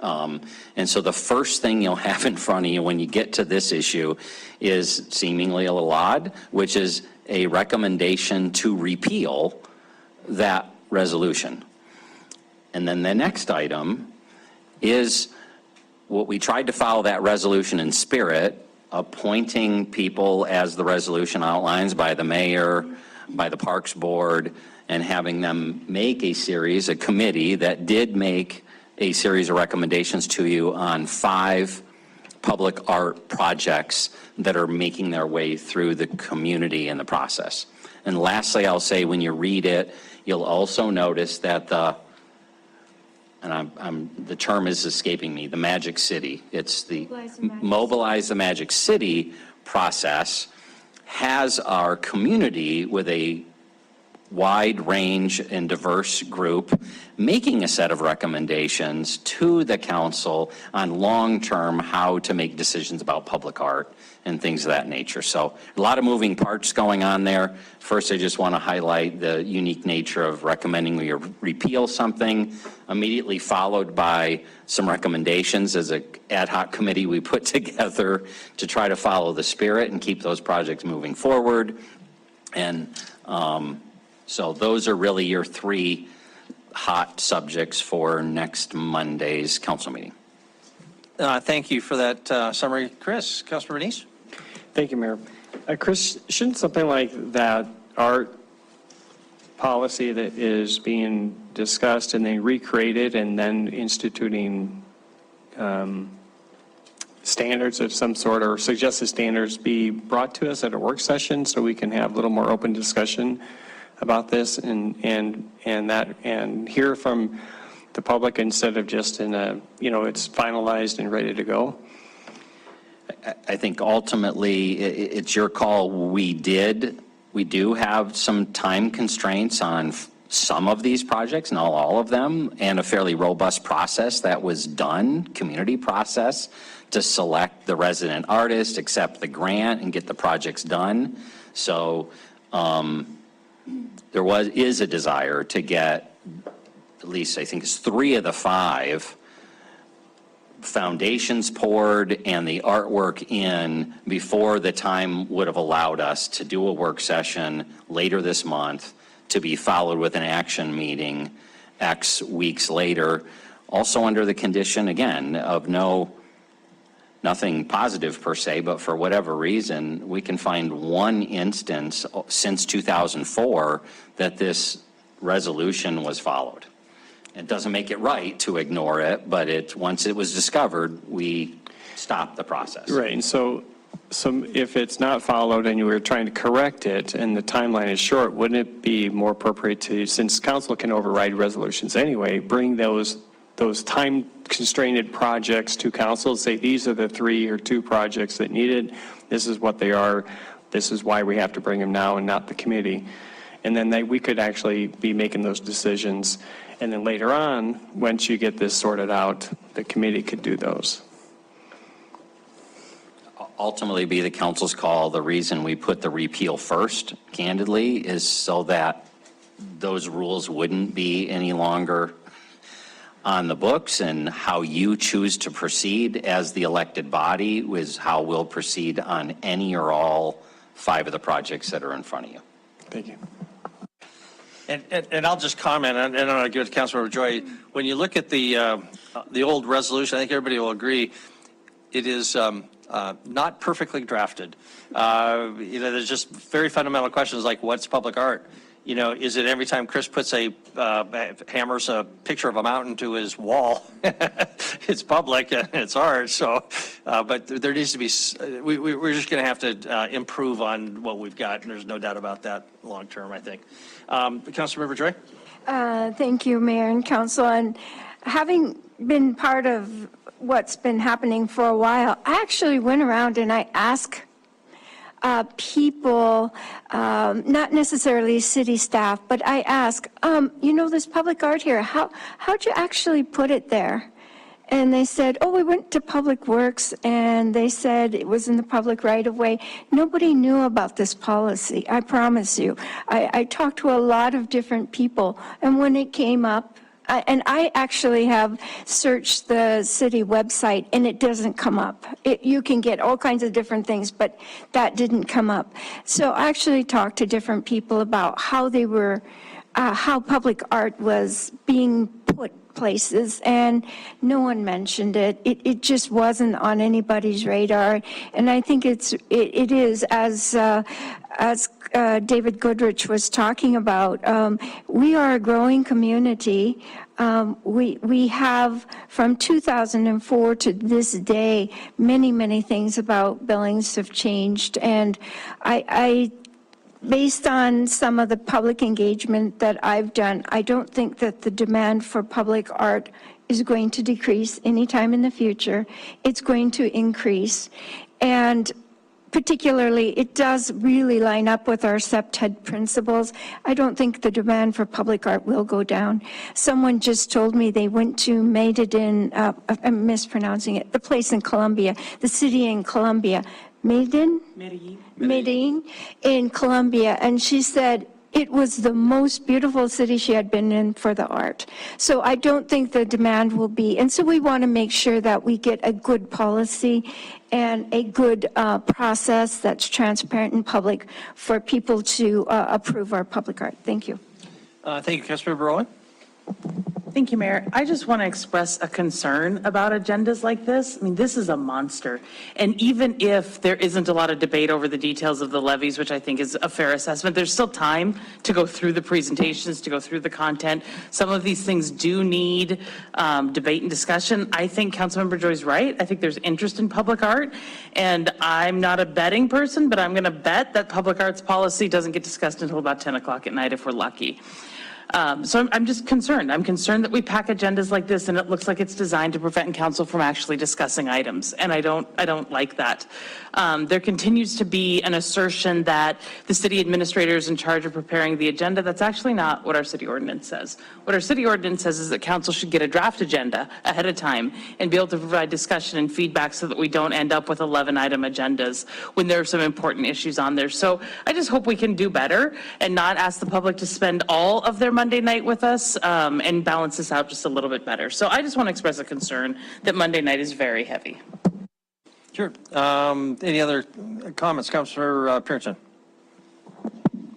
And so the first thing you'll have in front of you when you get to this issue is seemingly a little odd, which is a recommendation to repeal that resolution. And then the next item is what we tried to follow that resolution in spirit, appointing people as the resolution outlines by the mayor, by the Parks Board, and having them make a committee that did make a series of recommendations to you on 5 public art projects that are making their way through the community in the process. And lastly, I'll say when you read it, you'll also notice that the term is escaping me, the Magic City. It's the Mobilize the Magic City process has our community with a wide range and diverse group making a set of recommendations to the council on long-term how to make decisions about public art and things of that nature. So a lot of moving parts going on there. First, I just want to highlight the unique nature of recommending we repeal something, immediately followed by some recommendations as an ad hoc committee we put together to try to follow the spirit and keep those projects moving forward. And so those are really your 3 hot subjects for next Monday's council meeting. Thank you for that summary, Chris. Councilor Bernice? Thank you, Mayor. Chris, shouldn't something like that art policy that is being discussed and then recreated and then instituting standards of some sort or suggested standards be brought to us at a work session so we can have a little more open discussion about this and hear from the public instead of just in a, it's finalized and ready to go? I think ultimately it's your call. We do have some time constraints on some of these projects, not all of them, and a fairly robust process that was done, community process, to select the resident artist, accept the grant, and get the projects done. So there is a desire to get at least, I think it's 3 of the 5 foundations poured and the artwork in before the time would have allowed us to do a work session later this month, to be followed with an action meeting X weeks later, also under the condition, again, of nothing positive per se, but for whatever reason, we can find one instance since 2004 that this resolution was followed. It doesn't make it right to ignore it, but once it was discovered, we stopped the process. Right, and so if it's not followed and you were trying to correct it and the timeline is short, wouldn't it be more appropriate to, since council can override resolutions anyway, bring those time-constrained projects to council, say these are the 3 or 2 projects that need it, this is what they are, this is why we have to bring them now and not the committee. And then we could actually be making those decisions. And then later on, once you get this sorted out, the committee could do those. Ultimately be the council's call. The reason we put the repeal first, candidly, is so that those rules wouldn't be any longer on the books, and how you choose to proceed as the elected body is how we'll proceed on any or all 5 of the projects that are in front of you. Thank you. And I'll just comment, and I'll give it to Councilmember Joy. When you look at the old resolution, I think everybody will agree, it is not perfectly drafted. There's just very fundamental questions like, what's public art? Is it every time Chris puts hammers a picture of a mountain to his wall, it's public and it's art? So, but there needs to be, we're just going to have to improve on what we've got, and there's no doubt about that long term, I think. Councilmember Joy? Thank you, Mayor and Council. And having been part of what's been happening for a while, I actually went around and I asked people, not necessarily city staff, but I ask, this public art here, how'd you actually put it there? and they said, oh, we went to Public Works, and they said it was in the public right-of-way. Nobody knew about this policy, I promise you. I talked to a lot of different people, and when it came up, and I actually have searched the city website, and it doesn't come up. You can get all kinds of different things, but that didn't come up. So I actually talked to different people about how they were, how public art was being put places, and no one mentioned it. It just wasn't on anybody's radar, and I think it is, as David Goodrich was talking about, we are a growing community. We have, from 2004 to this day, many things about Billings have changed, and based on some of the public engagement that I've done, I don't think that the demand for public art is going to decrease anytime in the future. It's going to increase. And particularly, it does really line up with our SEPTED principles. I don't think the demand for public art will go down. Someone just told me they went to I'm mispronouncing it, the place in Colombia, the city in Colombia, Medellin in Colombia, and she said it was the most beautiful city she had been in for the art. So I don't think the demand will be, and so we want to make sure that we get a good policy and a good process that's transparent and public for people to approve our public art. Thank you. Thank you, Councilmember Rowan. Thank you, Mayor. I just want to express a concern about agendas like this. I mean, this is a monster. And even if there isn't a lot of debate over the details of the levies, which I think is a fair assessment, there's still time to go through the presentations, to go through the content. Some of these things do need debate and discussion. I think Councilmember Joy's right. I think there's interest in public art. And I'm not a betting person, but I'm going to bet that public arts policy doesn't get discussed until about 10 o'clock at night if we're lucky. So I'm just concerned. I'm concerned that we pack agendas like this and it looks like it's designed to prevent council from actually discussing items. And I don't like that. There continues to be an assertion that the city administrator is in charge of preparing the agenda. That's actually not what our city ordinance says. What our city ordinance says is that council should get a draft agenda ahead of time and be able to provide discussion and feedback so that we don't end up with 11-item agendas when there are some important issues on there. So I just hope we can do better and not ask the public to spend all of their Monday night with us and balance this out just a little bit better. So I just want to express a concern that Monday night is very heavy. Sure. Any other comments, Councilor Pearson?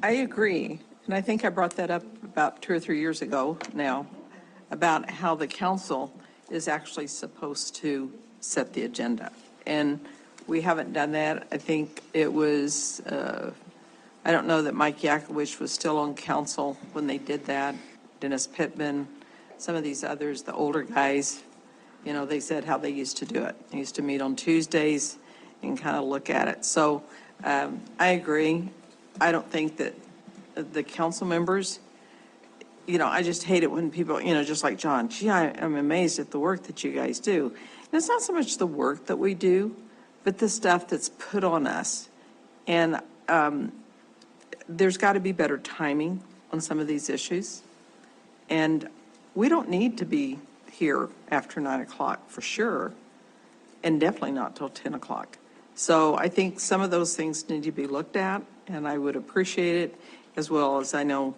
I agree, and I think I brought that up about 2 or 3 years ago now, about how the council is actually supposed to set the agenda. And we haven't done that. I think it was, I don't know that Mike Yakowicz was still on council when they did that. Dennis Pittman, some of these others, the older guys, you know, they said how they used to do it. They used to meet on Tuesdays and kind of look at it. So I agree. I don't think that the council members, you know, I just hate it when people, you know, just like John, gee, I'm amazed at the work that you guys do. And it's not so much the work that we do, but the stuff that's put on us. And there's got to be better timing on some of these issues. And we don't need to be here after 9 o'clock for sure, and definitely not till 10 o'clock. So I think some of those things need to be looked at, and I would appreciate it, as well as I know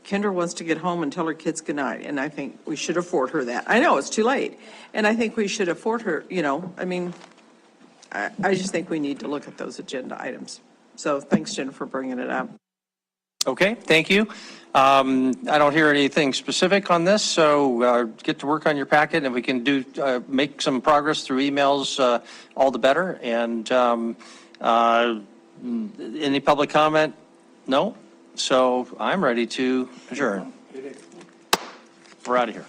Kendra wants to get home and tell her kids goodnight, and I think we should afford her that. I know it's too late, and I think we should afford her, you know, I mean, I just think we need to look at those agenda items. So thanks, Jennifer, for bringing it up. Okay, thank you. I don't hear anything specific on this, so get to work on your packet, and we can do make some progress through emails, all the better. And any public comment? No? So I'm ready to adjourn. We're out of here.